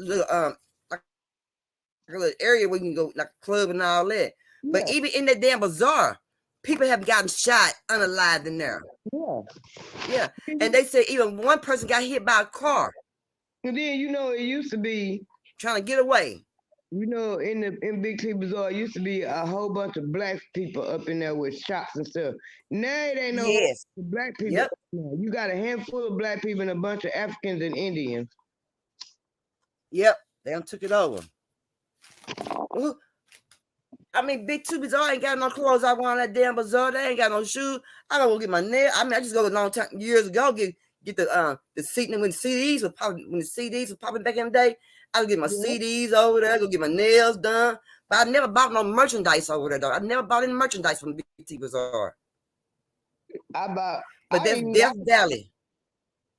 area where you can go, like a club and all that. Yeah. But even in that damn bazaar, people have gotten shot unalived in there. Yeah. Yeah. And they say even one person got hit by a car. And then it used to be trying to get away. In Big T Bazaar, it used to be a whole bunch of black people up in there with shots and stuff. Now it ain't no black people. Yep. You got a handful of black people and a bunch of Africans and Indians. Yep, they done took it over. Ooh. I mean, Big T Bazaar ain't got no clothes I want that damn bazaar. They ain't got no shoes. I don't go get my nail. I mean, I just go a long time years ago get the seat when the CDs were popping back in the day. I would get my CDs over there, go get my nails done. But I never bought no merchandise over there, though. I never bought any merchandise from Big T Bazaar. But that's Death Valley.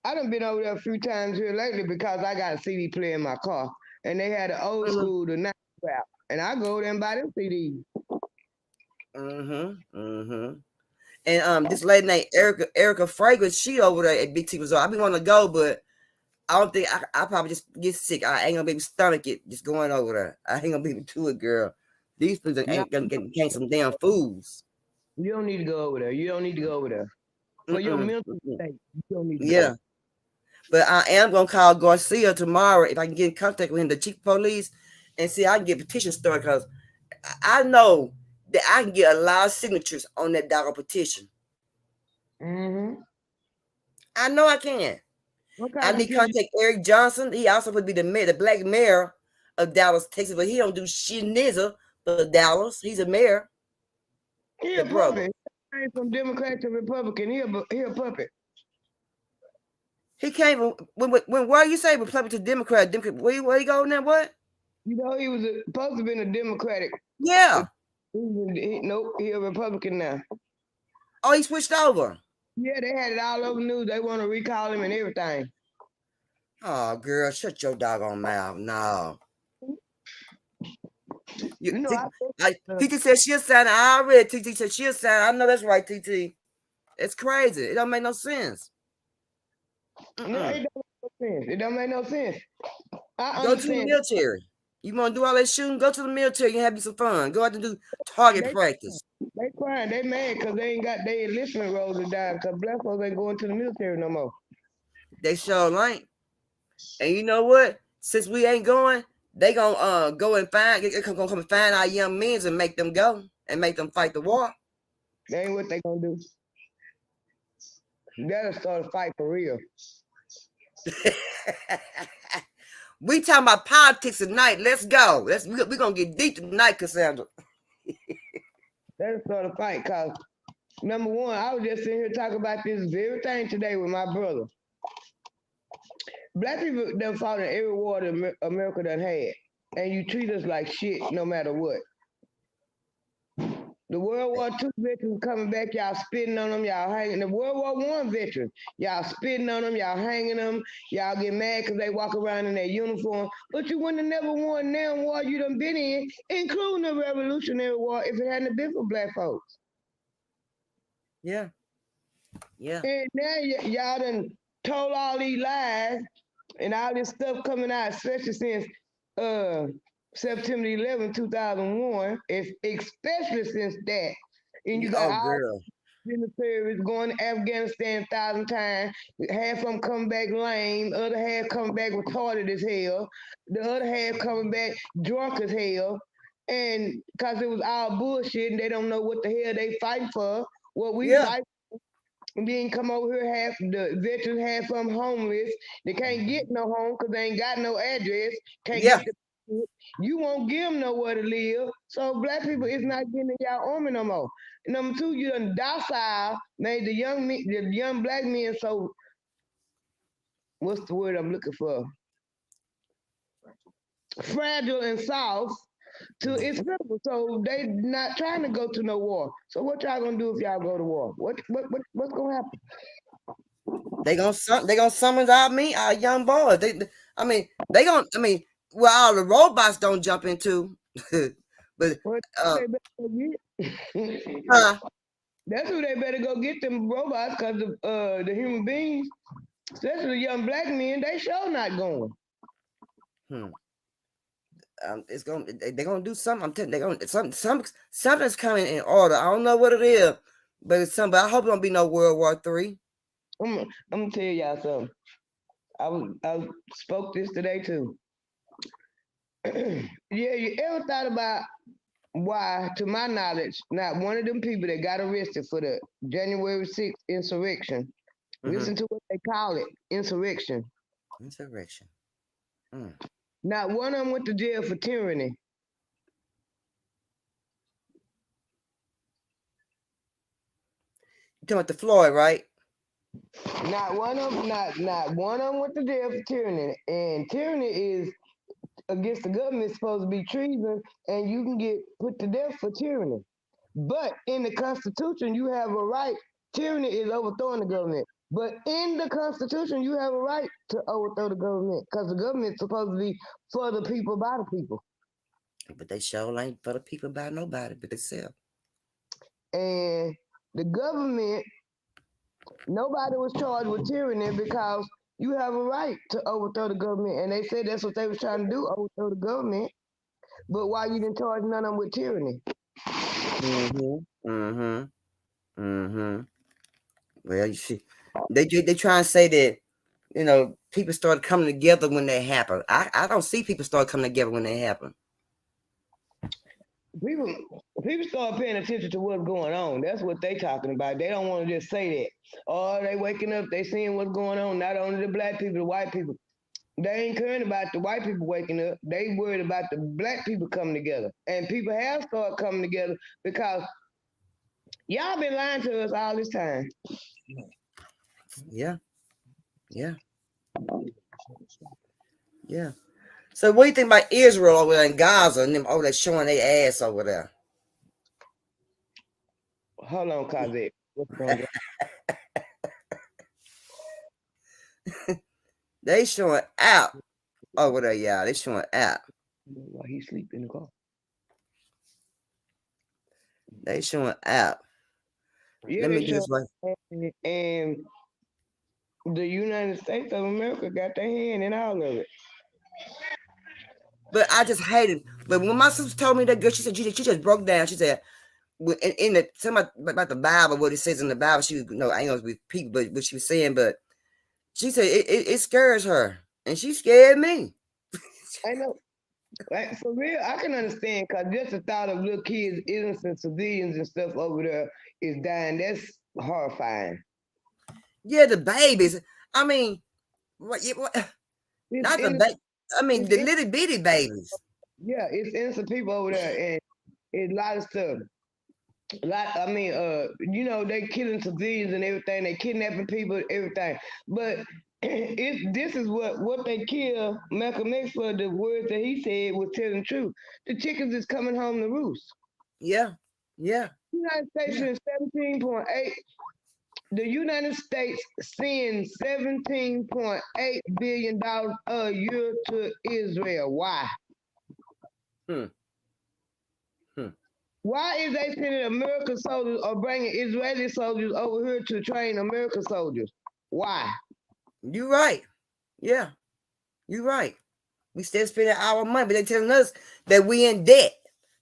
I done been over there a few times here lately because I got a CD player in my car. And they had an old school, the 90s rap. And I go there and buy them CDs. And this lady named Erica Fragrance, she over there at Big T Bazaar. I've been wanting to go, but I don't think I probably just get sick. I ain't gonna be able to stomach it just going over there. I ain't gonna be able to do it, girl. These people ain't gonna get some damn fools. You don't need to go over there. For your mental state, you don't need to go. But I am gonna call Garcia tomorrow if I can get in contact with him, the chief of police, and see I can get a petition started because I know that I can get a lot of signatures on that dollar petition. I know I can. I need to contact Eric Johnson. He also would be the mayor, the black mayor of Dallas, Texas, but he don't do shit nizza for Dallas. He's a mayor. He a puppet. He came from Democrat to Republican. He a puppet. He came from when where you say Republican to Democrat? Where he go now? What? He was supposed to be a Democratic. Yeah. Nope, he a Republican now. Oh, he switched over. Yeah, they had it all over the news. They want to recall him and everything. Oh, girl, shut your doggone mouth. No. You know, TT said she'll sign it. I read TT said she'll sign it. I know that's right, TT. It's crazy. It don't make no sense. no, it don't make no sense. It don't make no sense. I Go to the understand. military. You want to do all that shooting? Go to the military and have you some fun. Go out and do target practice. They crying. They mad because they ain't got their enlistment rolls to die because black folks ain't going to the military no more. They sure ain't. And you know what? Since we ain't going, they gonna go and find. They gonna come and find our young men and make them go and make them fight the war. That ain't what they gonna do. That'll start a fight for real. We talking about politics tonight. Let's go. We gonna get deep tonight, Kassandra. That'll start a fight because number one, I was just sitting here talking about this very thing today with my brother. Black people done fought in every war that America done had, and you treat us like shit no matter what. The World War II veterans coming back, y'all spitting on them, y'all hanging. The World War I veterans, y'all spitting on them, y'all hanging them, y'all get mad because they walk around in their uniform. But you wouldn't have never won damn war you done been in, including the Revolutionary War, if it hadn't been for black folks. Yeah. And now y'all done told all these lies and all this stuff coming out, especially since September 11, 2001, especially since that. And you got all militaries going to Afghanistan 1,000 times. Half of them coming back lame, the other half coming back retarded as hell, the other half coming back drunk as hell. And because it was all bullshit and they don't know what the hell they fighting for, what we fight. And then come over here, half the veterans, half of them homeless. They can't get no home because they ain't got no address. Can't get the, you won't give them nowhere to live. So black people is not getting in y'all army no more. And number two, you done docile, made the young black men so, what's the word I'm looking for? Fragile and soft to it's simple. So they not trying to go to no war. So what y'all gonna do if y'all go to war? What's gonna happen? They gonna summon our young boys. Well, all the robots don't jump into, but that's who they better go get, them robots, because the human beings, especially the young black men, they sure not going. They're gonna do something. I'm telling you, something's coming in order. I don't know what it is, but it's something. I hope it don't be no World War III. I'm gonna tell y'all something. I spoke this today too. Yeah, you ever thought about why, to my knowledge, not one of them people that got arrested for the January 6th insurrection, listen to what they call it, insurrection. Insurrection. Not one of them went to jail for tyranny. You talking about the Floyd, right? Not one of them went to jail for tyranny. And tyranny is against the government, it's supposed to be treason, and you can get put to death for tyranny. But in the Constitution, you have a right. Tyranny is overthrowing the government. But in the Constitution, you have a right to overthrow the government, because the government's supposed to be for the people, by the people. But they sure ain't for the people, by nobody but themselves. And the government, nobody was charged with tyranny because you have a right to overthrow the government. And they said that's what they was trying to do, overthrow the government. But why you didn't charge none of them with tyranny? Well, you see, they try and say that, you know, people started coming together when that happened. I don't see people start coming together when that happened. People start paying attention to what's going on. That's what they talking about. They don't want to just say that. Oh, they waking up, they seeing what's going on. Not only the black people, the white people. They ain't caring about the white people waking up. They worried about the black people coming together. And people have started coming together because y'all been lying to us all this time. Yeah. So what do you think about Israel over there in Gaza and them over there showing their ass over there? Hold on, Kazette. What's going on? They showing out over there, y'all. They showing out. Why he sleep in the car? They showing out. Yeah, Let they me do show. this right. And the United States of America got their hand in all of it. But I just hate it. But when my sister told me that girl, she said she just broke down. She said in the something about the Bible, what it says in the Bible. She was, I ain't gonna repeat, but what she was saying. But she said it scares her, and she scared me. I know. Like for real, I can understand because just the thought of little kids, innocent civilians and stuff over there is dying. That's horrifying. Yeah, the babies. I mean, what? It's Not the innocent. baby. I mean, It's the in, little bitty babies. yeah, it's innocent people over there, and it's a lot of stuff. They killing civilians and everything. They kidnapping people, everything. But this is what they kill Malcolm X for. The words that he said was telling the truth. The chickens is coming home to roost. Yeah, yeah, United States yeah. in 17.8. The United States sends $17.8 billion a year to Israel. Why? Hmm. Hmm. Why is they sending American soldiers or bringing Israeli soldiers over here to train American soldiers? Why? You right. Yeah, you right. We still spending our money, but they telling us that we in debt.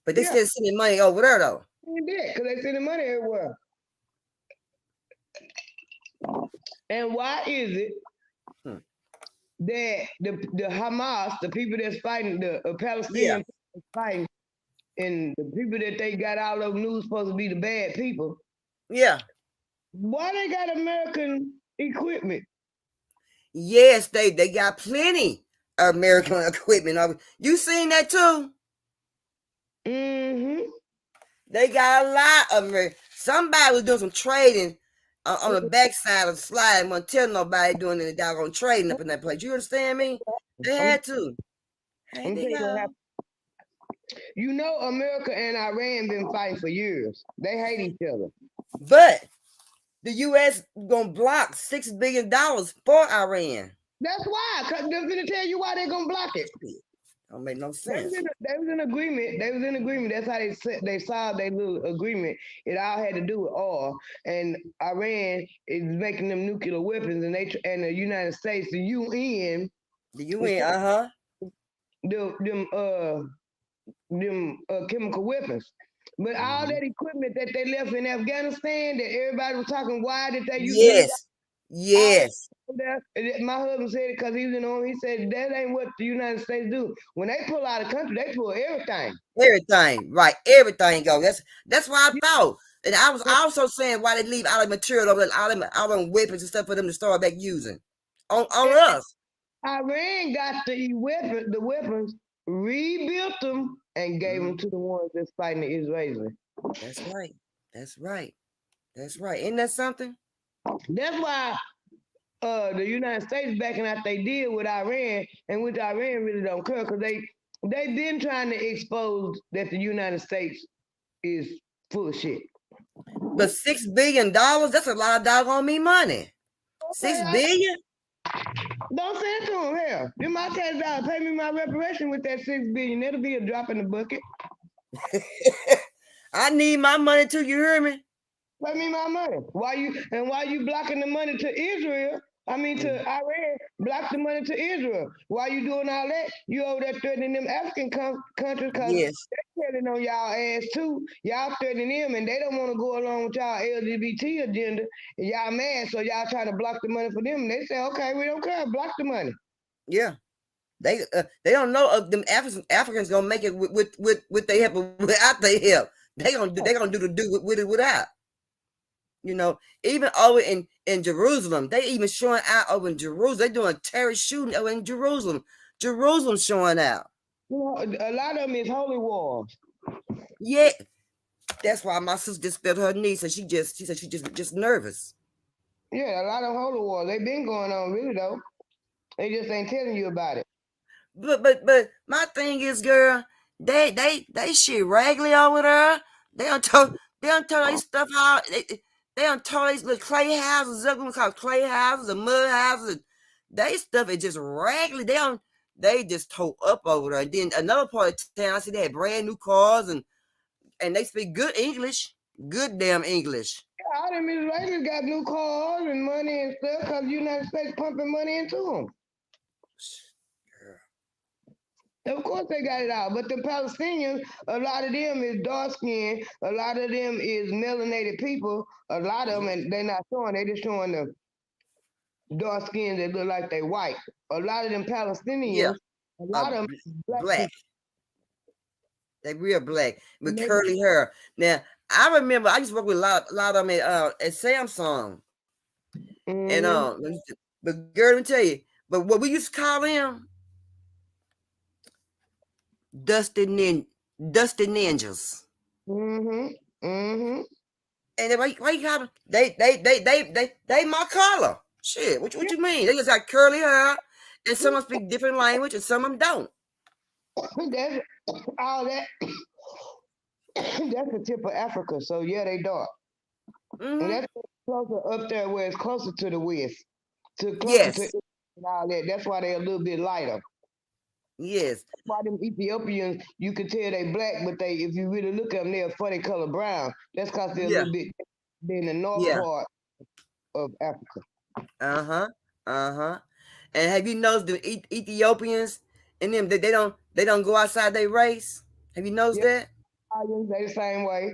But they Yeah, still sending money over there though. because they sending money everywhere. And why is it Hmm. that the Hamas, the people that's fighting, the Yeah, Palestinian people fighting, and the people that they got all over news supposed to be the bad people, yeah. why they got American equipment? Yes, they got plenty of American equipment. You seen that too? Mm-hmm. They got a lot of American. Somebody was doing some trading on the backside of the slide. Wasn't telling nobody doing any doggone trading up in that place. You understand me? They I'm, had to. Hey, I'm they telling you what go. happened. You know, America and Iran been fighting for years. They hate each other. But the U.S. gonna block $6 billion for Iran. That's why. Cause they're gonna tell you why they're gonna block it. Don't make no They was, sense. in, they was in agreement. They was in agreement. That's how they solved their little agreement. It all had to do with oil. And Iran is making them nuclear weapons, and the United States, the UN, The is UN, uh-huh. them chemical weapons. But all that equipment that they left in Afghanistan, that everybody was talking, why did they leave Yes. all Yes. that? My husband said it because he was in the army. He said that ain't what the United States do. When they pull out of the country, they pull everything. Everything. Right. Everything go. That's why I thought. And I was also saying why they leave all the material over there, all them weapons and stuff for them to start back using. On us. Iran got the weapons, rebuilt them, and gave them to the ones that's fighting the Israelis. That's right. That's right. That's right. Isn't that something? That's why the United States backing out they deal with Iran, and which Iran really don't care because they've been trying to expose that the United States is full of shit. But $6 billion, that's a lot of doggone me money. Okay, 6 billion? don't say it to them. Hell, them my tax dollars. Pay me my reparation with that $6 billion. That'll be a drop in the bucket. I need my money too, you hear me? Pay me my money. Why you blocking the money to Israel? I mean to Iran, block the money to Israel. Why you doing all that? You over there threatening them African countries because Yes. they're telling on y'all ass too. Y'all threatening them and they don't want to go along with y'all LGBT agenda. And y'all mad, so y'all trying to block the money for them. And they say, okay, we don't care, block the money. Yeah. They don't know of them Africans gonna make it with their help or without their help. They gonna do with it without. Even over in Jerusalem, they even showing out over in Jerusalem. They doing terrorist shooting over in Jerusalem. Jerusalem showing out. You know, a lot of them is holy wars. Yeah, that's why my sister just felt her knee. So she said she just nervous. Yeah, a lot of holy wars. They been going on really though. They just ain't telling you about it. But my thing is, girl, they shit raggedy over there. They don't tell they stuff out. They don't tell these little clay houses up. We call clay houses and mud houses. They stuff is just raggedy. They just tore up over there. And then another part of town, I see they had brand new cars and and they speak good English, good damn English. All them Israelis got new cars and money and stuff because the United States pumping money into them. Of course they got it out, but the Palestinians, a lot of them is dark skinned, a lot of them is melanated people, a lot of them, and they're not showing, they just showing the dark skin that look like they white. A lot of them Palestinians, a lot of them black black. people. They real black with curly hair. Now I remember I used to work with a lot of them at Samsung, and but girl, let me tell you, but what we used to call them dusty ninjas. And why you call them? They my color. Shit, what you mean? They just got curly hair, and some of them speak different language, and some of them don't. That's all that. That's the tip of Africa. So yeah, they dark. And that's closer up there where it's closer to the west, to closer to and all that. That's why they're a little bit lighter. Yes. Why them Ethiopians, you can tell they black, but they, if you really look at them, they're funny color brown. That's because they're a little bit in the north part of Africa. And have you noticed the Ethiopians and them that they don't go outside their race? Have you noticed that? They the same way.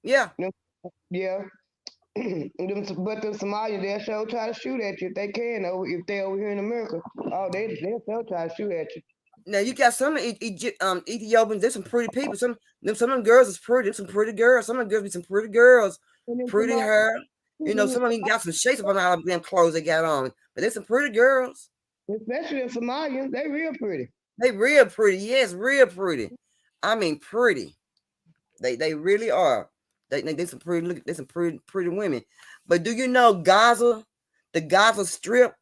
Yeah. Yeah. But the Somalians, they'll sure try to shoot at you if they can. If they're over here in America, they'll sure try to shoot at you. Now you got some Ethiopians. There's some pretty people. Some of them girls is pretty. There's some pretty girls. Some of them girls be some pretty girls, pretty hair. You know, some of them got some shapes upon all them clothes they got on. But there's some pretty girls. Especially the Somalians, they real pretty. They real pretty. Yes, real pretty. I mean, pretty. They really are. They some pretty. They some pretty women. But do you know Gaza, the Gaza Strip,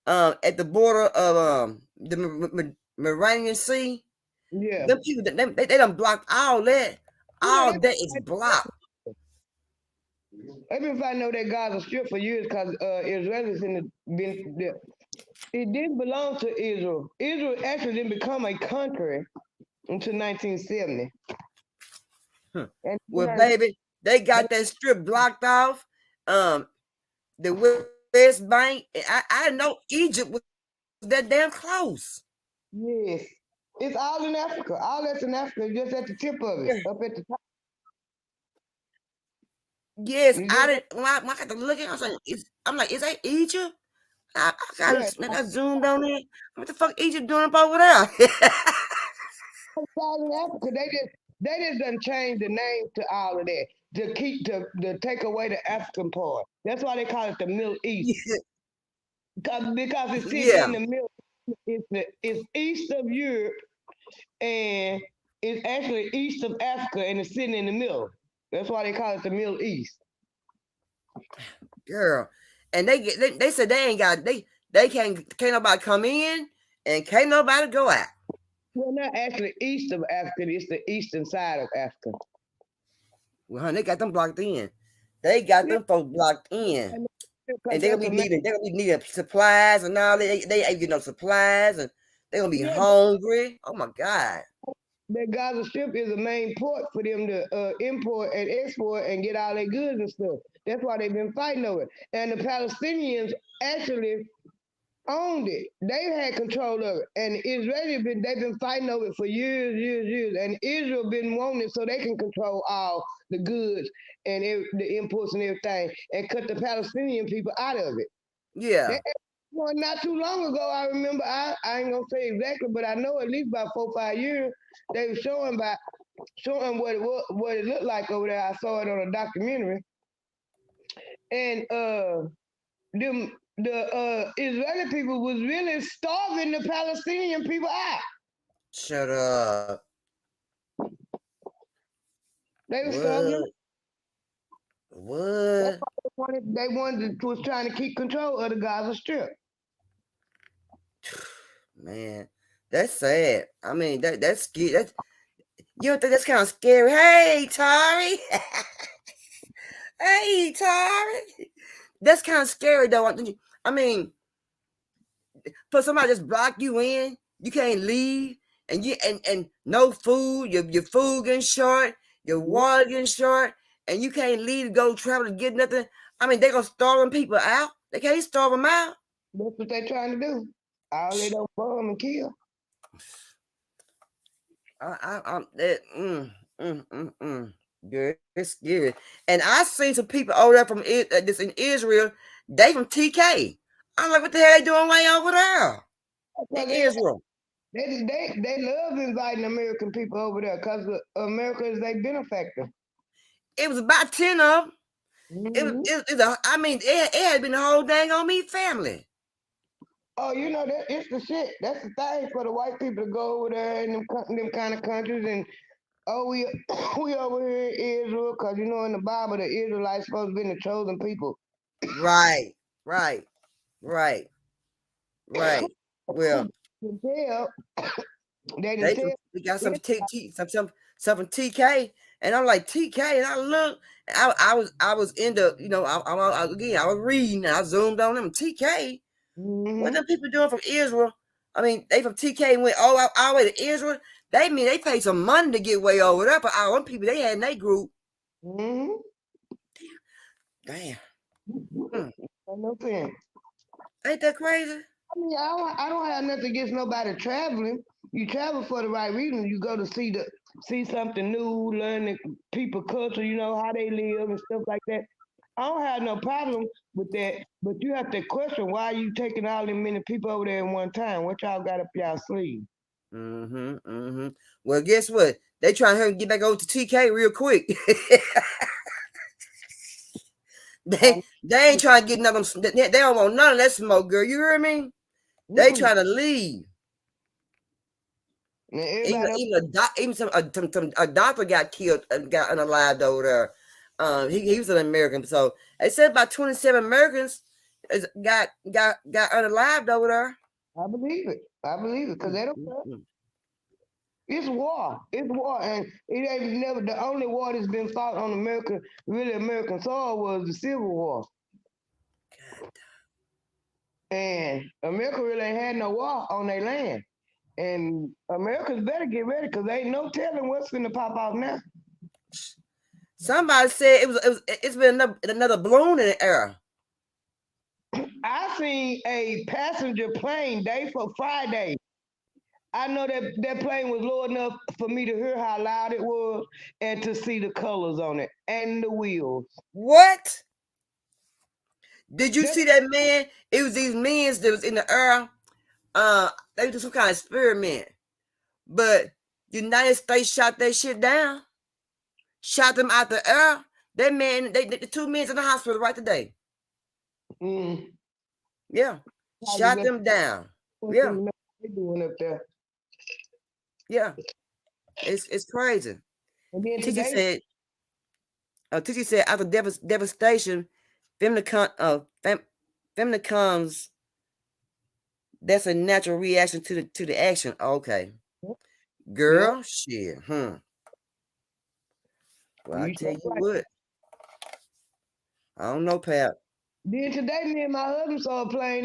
at the border of the Mediterranean Sea? Yeah. Them people, they done blocked all that. All that is blocked. I've been finding out that Gaza Strip for years because Israelis been there. It didn't belong to Israel. Israel actually didn't become a country until 1970. Well, baby, they got that strip blocked off. The West Bank. I know Egypt was that damn close. Yes. It's all in Africa. All that's in Africa, just at the tip of it, up at the top. Yes, I didn't. When I got to look at it, I'm like, is that Egypt? I got zoomed on it. What the fuck Egypt doing up over there? It's all in Africa. They just done changed the name to all of that to take away the African part. That's why they call it the Middle East. Because it's sitting in the middle. It's east of Europe, and it's actually east of Africa, and it's sitting in the middle. That's why they call it the Middle East. Girl, and they said they ain't got they can't nobody come in and can't nobody go out. Well, not actually east of Africa. It's the eastern side of Africa. Well, honey, they got them blocked in. They got them folks blocked in. And they're gonna be needing supplies and all that. They ain't getting no supplies, and they're gonna be hungry. Oh my God. The Gaza Strip is a main port for them to import and export and get all their goods and stuff. That's why they've been fighting over it. And the Palestinians actually owned it. They had control of it. And Israelis they've been fighting over it for years. And Israel been wanting it so they can control all the goods and the imports and everything and cut the Palestinian people out of it. Yeah. Well, not too long ago, I remember, I ain't gonna say exactly, but I know at least about 4 or 5 years, they were showing what it looked like over there. I saw it on a documentary. And the Israeli people was really starving the Palestinian people out. Shut up. They were starving. What? They was trying to keep control of the Gaza Strip. Man, that's sad. I mean, that's scary. You don't think that's kind of scary? Hey, Tari. Hey, Tari. That's kind of scary, though. I mean, for somebody just block you in, you can't leave. and no food, your food getting short, your water getting short, and you can't leave to go travel to get nothing. I mean, they gonna starve them people out. They can't starve them out. That's what they trying to do. All they don't bomb and kill. Girl, it's scary. And I seen some people over there from this in Israel. They from TK. I'm like, what the hell they doing way over there in Israel? They love inviting American people over there because America is their benefactor. It was about 10 of them. Mm-hmm. It had been the whole dang on me family. Oh, you know that it's the shit. That's the thing for the white people to go over there in them kind of countries and we we over here in Israel because you know in the Bible the Israelites supposed to be the chosen people. Right. Well, they got some some TK, and I'm like TK, and I look, I was in the I was reading, and I zoomed on them TK. Mm-hmm. What them people doing from Israel? I mean, they from TK and went all the way to Israel. They mean they paid some money to get way over there, but all them people they had in their group. Mm-hmm. Damn. No sense. Ain't that crazy? I mean, I don't have nothing against nobody traveling. You travel for the right reason. You go to see something new, learn the people culture, you know, how they live and stuff like that. I don't have no problem with that, but you have to question why you taking all them many people over there at one time. What y'all got up y'all sleeve? Well, guess what? They trying to get back over to TK real quick. they ain't trying to get none of them. They don't want none of that smoke, girl. You hear me? They trying to leave. Even a doctor got killed, got unalived over there. He was an American, so they said about 27 Americans got unalived over there. I believe it because they don't. It's war, and it ain't never the only war that's been fought on American soil was the Civil War. And America really ain't had no war on their land. And Americans better get ready because ain't no telling what's going to pop off now. Somebody said it's been another balloon in the air. I seen a passenger plane day for Friday. I know that plane was low enough for me to hear how loud it was and to see the colors on it and the wheels. What? Did you see that man? It was these men that was in the air. They did some kind of experiment. But United States shot that shit down. Shot them out the air. That man, the two men in the hospital right today. Yeah. Shot them down. Yeah. They doing up there. Yeah. It's crazy. And then Titi said after devastation, family comes. That's a natural reaction to the action. Okay. Girl, shit. Well, I tell you what. I don't know, Pat. Then today, me and my husband saw a plane.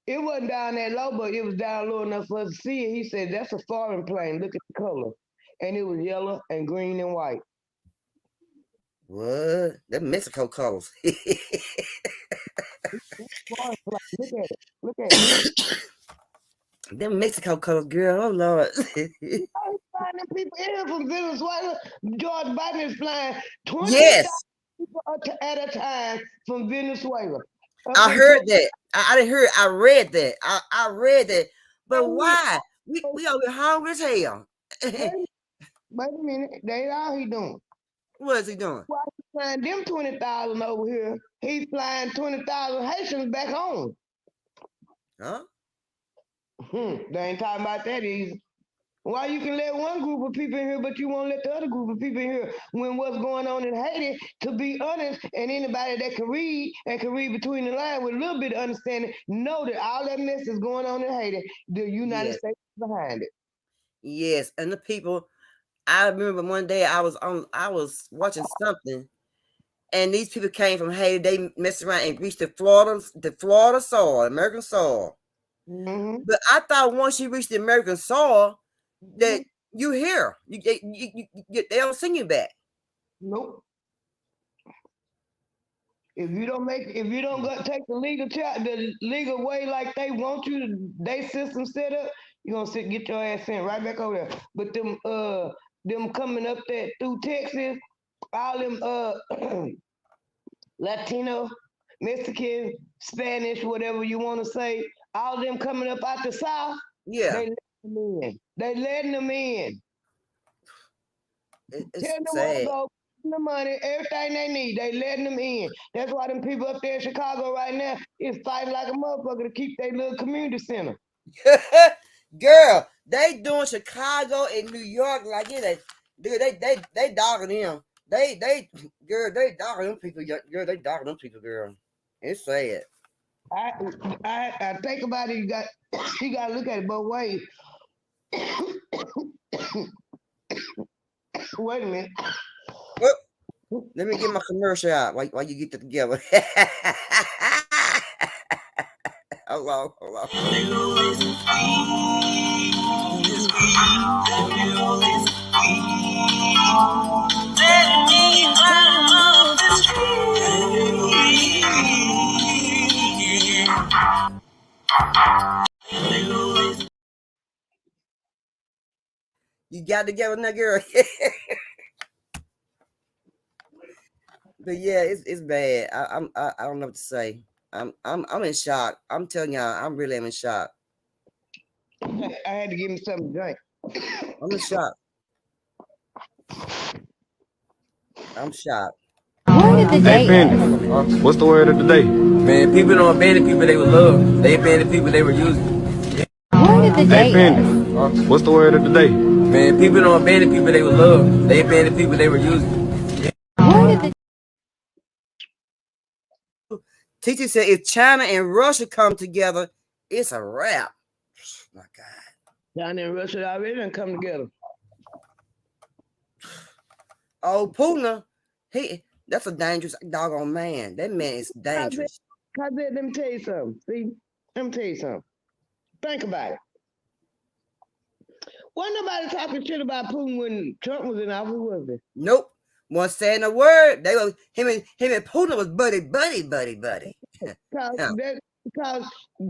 It wasn't down that low, but it was down low enough for us to see it. He said, "That's a foreign plane. Look at the color," and it was yellow and green and white. What? They're Mexico colors. Look at it. Look at it. Them Mexico colors, girl. Oh Lord. People here from Venezuela. George Biden is flying 20,000 people at a time from Venezuela. I heard that. I didn't hear it. I read that. I read that. But why? We over here hungry as hell. Wait a minute. That ain't all he doing. What is he doing? Why he flying them 20,000 over here? He's flying 20,000 Haitians back home. Huh? They ain't talking about that either. Why you can let one group of people in here, but you won't let the other group of people in here when what's going on in Haiti, to be honest, and anybody that can read and can read between the lines with a little bit of understanding, know that all that mess is going on in Haiti, the United States is behind it. Yes, and the people, I remember one day I was watching something, and these people came from Haiti. They messed around and reached the Florida soil, American soil. But I thought once you reach the American soil, that you hear. They don't send you back. Nope. If you don't go take the legal way like they want you to, they system set up, you're gonna get your ass sent right back over there. But them coming up there through Texas, all them Latino, Mexican, Spanish, whatever you want to say, all them coming up out the South, Yeah, they letting them in. They letting them in. it's Tell them what to sad. go, the money, everything they need. They letting them in. That's why them people up there in Chicago right now is fighting like a motherfucker to keep their little community center. Girl, they doing Chicago and New York like it ain't. Dude, they dogging them. Girl, they dogging them people. Girl, they dogging them people, girl. It's sad. I think about it. You got to look at it both ways. Wait a minute. Well, let me get my commercial out while you get that together. Hold on. You got together now, girl. But yeah, it's bad. I don't know what to say. I'm in shock. I'm telling y'all, I'm really in shock. I had to give me something to drink. I'm in shock. I'm shocked. Hey, Penny, what's the word of the day? Man, people don't abandon people they would love. They abandon people they were using. Hey, Penny, what's the word of the day? Man, people don't abandon people they would love. They abandon people they were using. TT said if China and Russia come together, it's a wrap. My God. China and Russia already done come together. Oh, Putin, that's a dangerous doggone man. That man is dangerous. Let me tell you something. See, let me tell you something. Think about it. Wasn't nobody talking shit about Putin when Trump was in office, was there? Nope. Wasn't saying a word. They were him and Putin was buddy. Because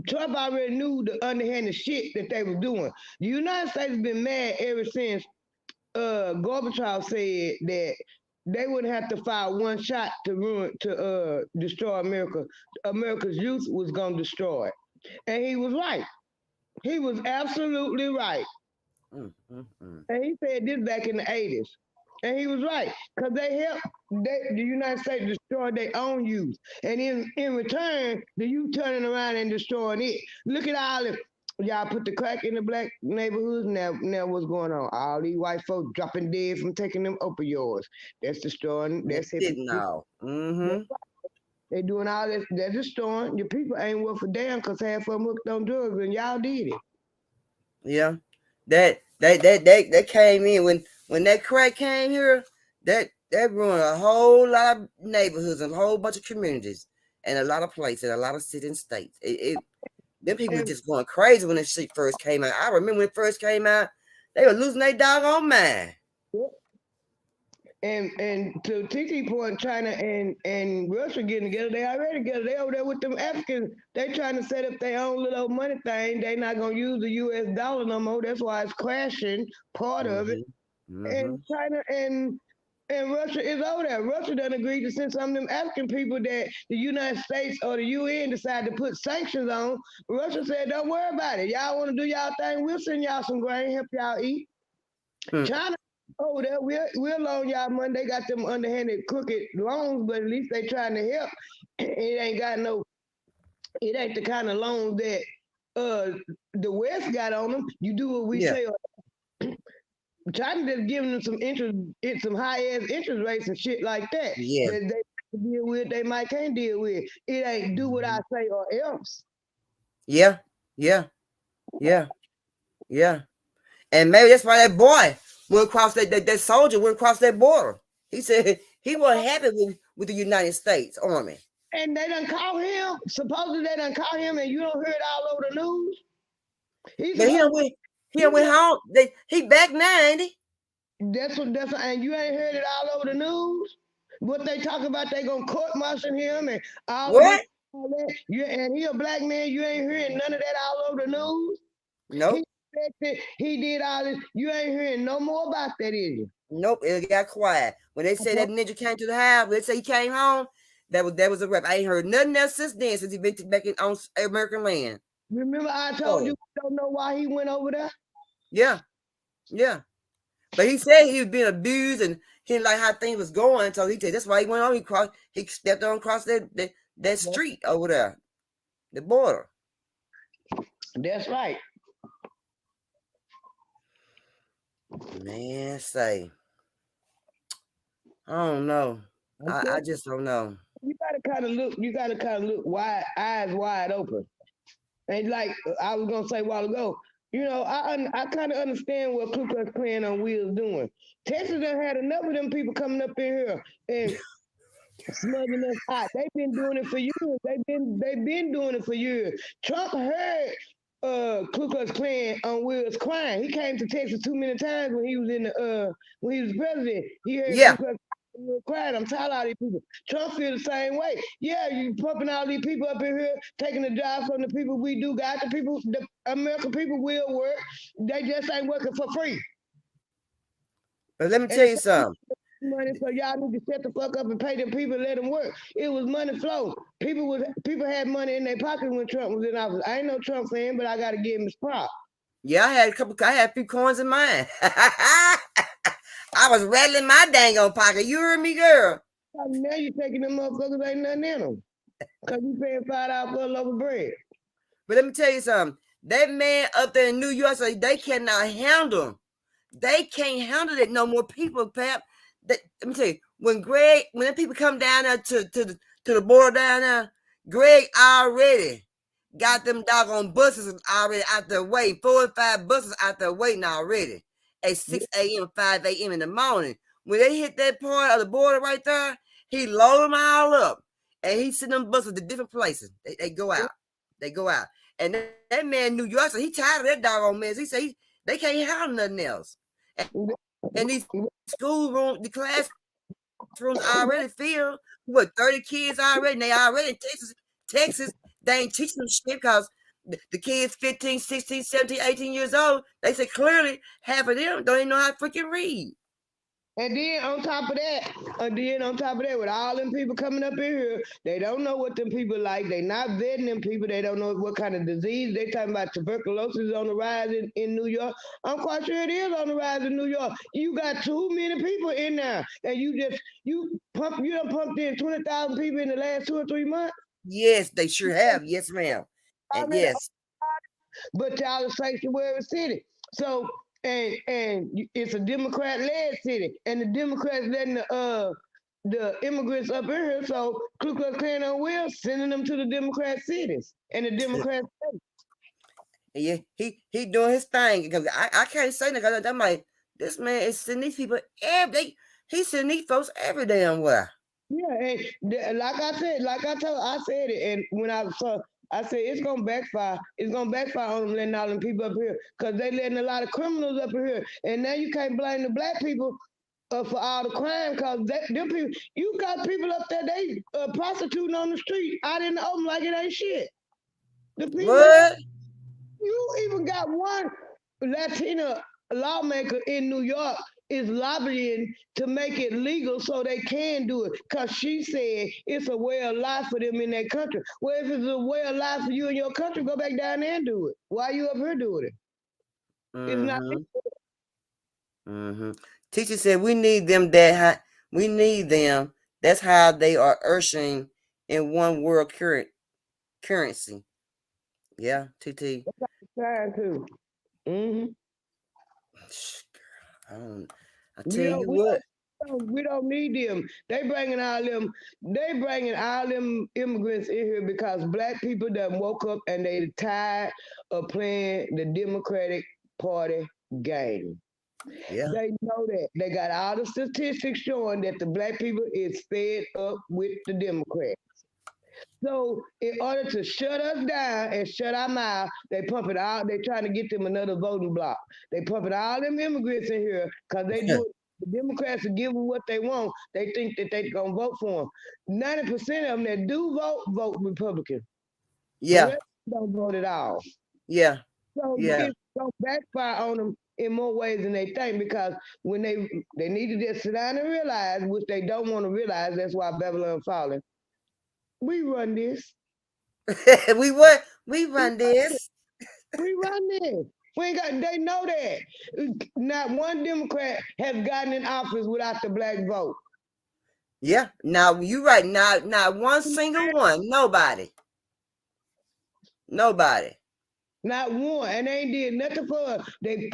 Trump already knew the underhanded shit that they were doing. The United States has been mad ever since Gorbachev said that they wouldn't have to fire one shot to destroy America. America's youth was gonna destroy it. And he was right. He was absolutely right. And he said this back in the 80s. And he was right, because they helped the United States destroy their own youth. And in return, the youth turning around and destroying it. Look at all the, y'all put the crack in the black neighborhoods. Now what's going on? All these white folks dropping dead from taking them opioids. That's destroying. That's it. No. They doing all this. They're destroying. Your people ain't worth a damn because half of them hooked on drugs, and y'all did it. Yeah. That came in when that crack came here, that ruined a whole lot of neighborhoods and a whole bunch of communities and a lot of places, a lot of cities and states. Them people were just going crazy when this shit first came out. I remember when it first came out, they were losing their doggone mind. And to TT point, China and Russia getting together, they already together. They over there with them Africans. They trying to set up their own little money thing. They not gonna use the US dollar no more. That's why it's crashing, part of it. And China and Russia is over there. Russia done agreed to send some of them African people that the United States or the UN decided to put sanctions on. Russia said, don't worry about it. Y'all want to do y'all thing, we'll send y'all some grain, help y'all eat. China over there, we'll loan y'all money. They got them underhanded, crooked loans, but at least they trying to help. It ain't the kind of loans that the West got on them. You do what we say. China just giving them some interest, some high ass interest rates and shit like that. Yeah. That they can deal with, they might can't deal with. It ain't do what I say or else. Yeah. And maybe that's why that boy went across that soldier went across that border. He said he wasn't happy with the United States Army. And they done call him. Supposedly they done call him, and you don't hear it all over the news. But he done He went home. He back now, ain't he? That's and you ain't heard it all over the news. What they talk about, they gonna court martial him and all of this. What? All that. And he a black man. You ain't hearing none of that all over the news. Nope. He did all this. You ain't hearing no more about that, is you? Nope. It got quiet when they said that ninja came to the house. They say he came home. That was a rep. I ain't heard nothing else since then. Since he been back on American land. Remember, I told you we don't know why he went over there. Yeah, yeah. But he said he was being abused and he didn't like how things was going. So he said that's why he went on. He stepped on across that street over there, the border. That's right. Man, say, I don't know. I just don't know. You gotta kind of look. You gotta kind of look eyes wide open. And like I was gonna say a while ago, you know, I kind of understand what Ku Klux Klan on Wheels doing. Texas done had enough of them people coming up in here and smuggling us out. They've been doing it for years. They've been doing it for years. Trump heard Ku Klux Klan on Wheels crying. He came to Texas too many times when he was when he was president. He heard Ku Klux crying. I'm tired of all these people. Trump feel the same way. Yeah, you pumping all these people up in here, taking the jobs from the people we do got. The American people will work. They just ain't working for free. But let me tell you something. Money, so y'all need to shut the fuck up and pay them people, let them work. It was money flow. People had money in their pocket when Trump was in office. I ain't no Trump fan, but I gotta give him his props. Yeah, I had a few coins in mine. I was rattling my dang on pocket. You heard me, girl. Now you taking them motherfuckers ain't nothing in them. Cause you paying $5 for a loaf of bread. But let me tell you something. That man up there in New York, so they cannot handle. They can't handle it no more people, Pap. Let me tell you, when the people come down there to the border down there, Greg already got them doggone buses already out their way. 4 and 5 buses out there waiting already at 6 a.m., 5 a.m. in the morning. When they hit that part of the border right there, he load them all up. And he send them buses to different places. They go out. They go out. And that man in New York, so he tired of that doggone mess. He say they can't handle nothing else. And these schoolrooms, the classrooms already filled. 30 kids already? And they already in Texas, they ain't teaching them shit because the kids 15, 16, 17, 18 years old, they say clearly half of them don't even know how to freaking read. And then on top of that, with all them people coming up in here, they don't know what them people like. They not vetting them people. They don't know what kind of disease. They talking about tuberculosis on the rise in New York. I'm quite sure it is on the rise in New York. You got too many people in there, and you done pumped in 20,000 people in the last 2 or 3 months. Yes, they sure have. Yes, ma'am. And yes. But y'all are sanctuary city. So and it's a Democrat-led city, and the Democrats letting the immigrants up in here. So Ku Klux Klan on wheels sending them to the Democrat cities and the Democrat states. Yeah, he doing his thing because I can't say that because I'm like, this man is sending these people he's sending these folks every damn where. Yeah, and like I said it, and when I said it's gonna backfire. It's gonna backfire on them letting all them people up here because they letting a lot of criminals up here, and now you can't blame the black people for all the crime because them people. You got people up there they prostituting on the street out in the open like it ain't shit. The people. What? You even got one Latina lawmaker in New York is lobbying to make it legal so they can do it because she said it's a way of life for them in their country. Well, if it's a way of life for you in your country, go back down there and do it. Why are you up here doing it? It's not. Teacher said we need them we need them. That's how they are ushering in one world currency. Yeah, TT. Trying to. I tell you what. We don't need them. They bringing all them immigrants in here because black people done woke up and they tired of playing the Democratic Party game. Yeah. They know that. They got all the statistics showing that the black people is fed up with the Democrats. So in order to shut us down and shut our mouth, they pump it out. They trying to get them another voting block. They pumping all them immigrants in here because they do it. The Democrats will give them what they want. They think that they gonna vote for them. 90% of them that do vote Republican. The Yeah. rest don't vote at all. Yeah. So Yeah. it's gonna backfire on them in more ways than they think because when they need to just sit down and realize, which they don't want to realize, that's why Babylon falling. We run this. we what? We run this. We run this. We ain't got. They know that. Not one Democrat has gotten in office without the black vote. Yeah. Now you right. Not one single one. Nobody. Nobody. Not one, and they ain't did nothing for us. They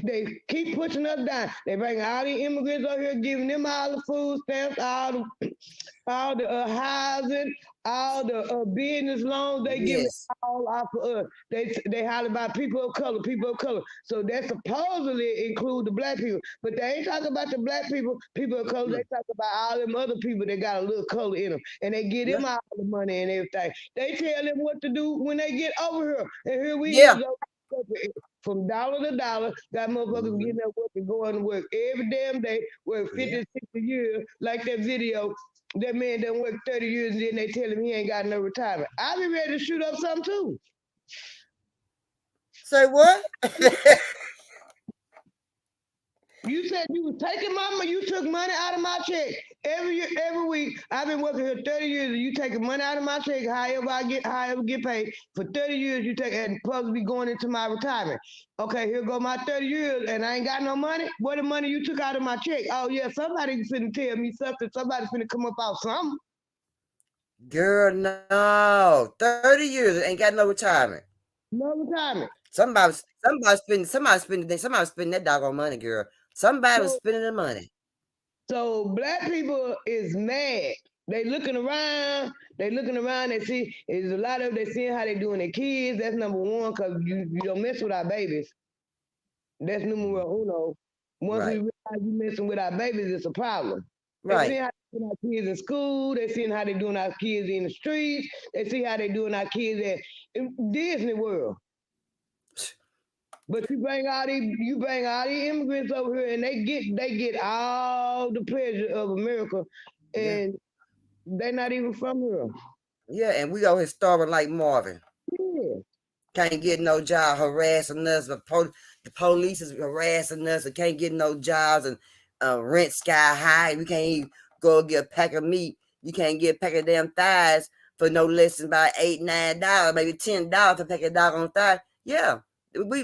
keep pushing us down. They bring all the immigrants over here, giving them all the food stamps, all the housing, all the business loans. They give it Yes. all off of us. They holler about people of color, people of color. So that supposedly include the black people, but they ain't talking about the black people, people of color. They talk about all them other people that got a little color in them, and they give them all the money and everything. They tell them what to do when they get over here, and here we is from dollar to dollar, got motherfuckers getting up work and going to work every damn day, work 50, 60 years, like that video. That man done work 30 years and then they tell him he ain't got no retirement. I be ready to shoot up something too. Say what? You said you was taking my money. You took money out of my check every week. I've been working here 30 years, and you taking money out of my check. However get paid for 30 years. You take and supposed to be going into my retirement. Okay, here go my 30 years, and I ain't got no money. What the money you took out of my check? Oh yeah, somebody's finna tell me something. Somebody's finna come up out something. Girl, no. 30 years ain't got no retirement. No retirement. Somebody spending that doggone money, girl. Somebody was spending the money. So black people is mad. They looking around. They see there's a lot of they seeing how they doing their kids. That's number one, because you don't mess with our babies. That's numero uno. Once we realize you messing with our babies, it's a problem. They see how they doing our kids in school. They seeing how they doing our kids in the streets. They see how they doing our kids at Disney World. But you bring all these immigrants over here, and they get all the pleasure of America, and they're not even from here. Yeah, and we over here starving like Marvin. Yeah. Can't get no job, harassing us. The police is harassing us and can't get no jobs, and rent sky high. We can't even go get a pack of meat. You can't get a pack of damn thighs for no less than about $8, $9, maybe $10 to pack a doggone thigh. Yeah. We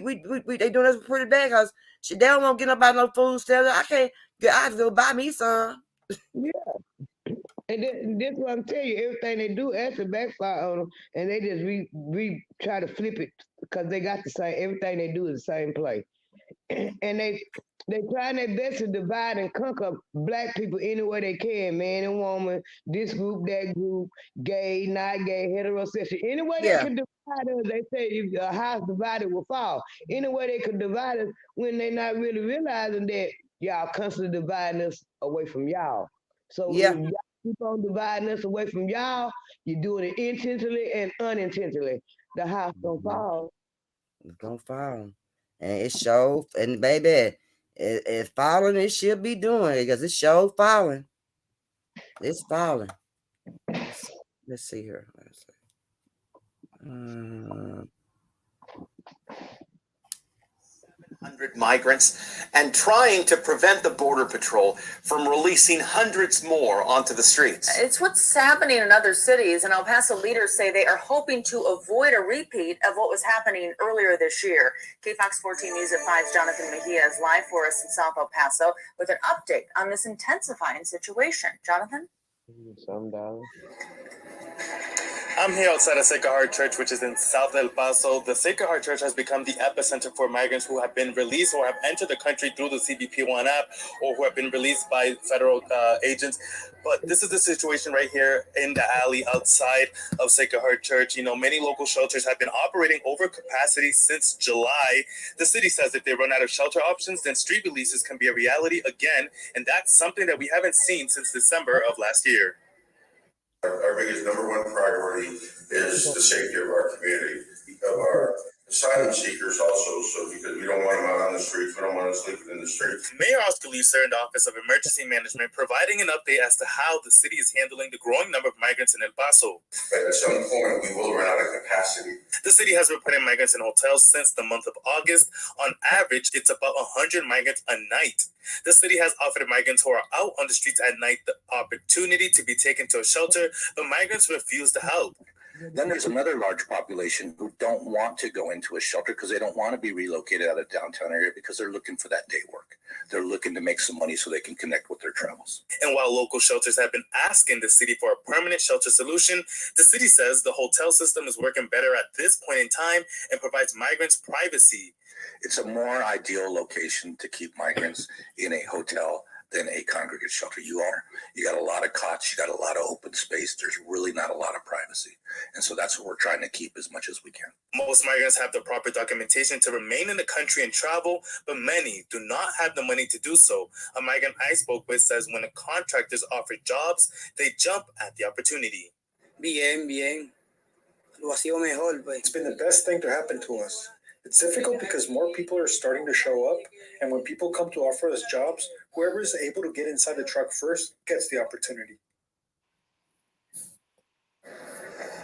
they doing us pretty bad because they don't want to get nobody no food stamps. I have to go buy me some. Yeah. And this what I'm telling you, everything they do actually backfire on them, and they just try to flip it because they got the same, everything they do is the same play. And they trying their best to divide and conquer black people any way they can, man and woman, this group, that group, gay, not gay, heterosexual. Any way they can divide us, they say if a house divided will fall. Any way they could divide us when they not really realizing that y'all constantly dividing us away from y'all. So if y'all keep on dividing us away from y'all, you're doing it intentionally and unintentionally. The house gonna fall. It's gonna fall. And it show, and baby, it's falling. It should be doing it because it's show falling. It's falling. Let's see here. Let's see. 700 migrants and trying to prevent the Border Patrol from releasing hundreds more onto the streets. It's what's happening in other cities, and El Paso leaders say they are hoping to avoid a repeat of what was happening earlier this year. KFOX 14 News at 5's Jonathan Mejia is live for us in South El Paso with an update on this intensifying situation. Jonathan? I'm here outside of Sacred Heart Church, which is in South El Paso. The Sacred Heart Church has become the epicenter for migrants who have been released or have entered the country through the CBP1 app or who have been released by federal agents. But this is the situation right here in the alley outside of Sacred Heart Church. You know, many local shelters have been operating over capacity since July. The city says if they run out of shelter options, then street releases can be a reality again. And that's something that we haven't seen since December of last year. Our biggest number one priority is the safety of our community, of our asylum seekers also, so because we don't want them out on the streets, we don't want them sleeping in the streets. Mayor Oscar Leeser in the Office of Emergency Management providing an update as to how the city is handling the growing number of migrants in El Paso. But at some point, we will run out of capacity. The city has been putting migrants in hotels since the month of August. On average, it's about 100 migrants a night. The city has offered migrants who are out on the streets at night the opportunity to be taken to a shelter, but migrants refuse to help. Then there's another large population who don't want to go into a shelter because they don't want to be relocated out of downtown area because they're looking for that day work. They're looking to make some money so they can connect with their travels. And while local shelters have been asking the city for a permanent shelter solution, the city says the hotel system is working better at this point in time and provides migrants privacy. It's a more ideal location to keep migrants in a hotel than a congregate shelter. You got a lot of cots, you got a lot of open space. There's really not a lot of privacy. And so that's what we're trying to keep as much as we can. Most migrants have the proper documentation to remain in the country and travel, but many do not have the money to do so. A migrant I spoke with says when the contractors offer jobs, they jump at the opportunity. Bien. Lo ha sido mejor, pues. It's been the best thing to happen to us. It's difficult because more people are starting to show up, and when people come to offer us jobs, whoever is able to get inside the truck first gets the opportunity.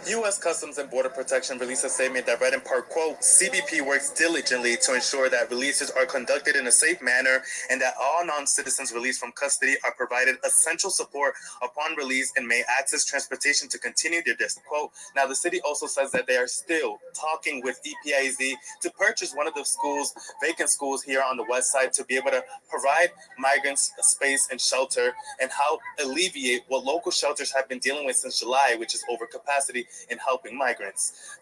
U.S. Customs and Border Protection released a statement that read in part, quote, CBP works diligently to ensure that releases are conducted in a safe manner and that all non-citizens released from custody are provided essential support upon release and may access transportation to continue their distance. Quote, now the city also says that they are still talking with EPIZ to purchase one of the schools, vacant schools here on the west side to be able to provide migrants space and shelter and help alleviate what local shelters have been dealing with since July, which is overcapacity in helping migrants.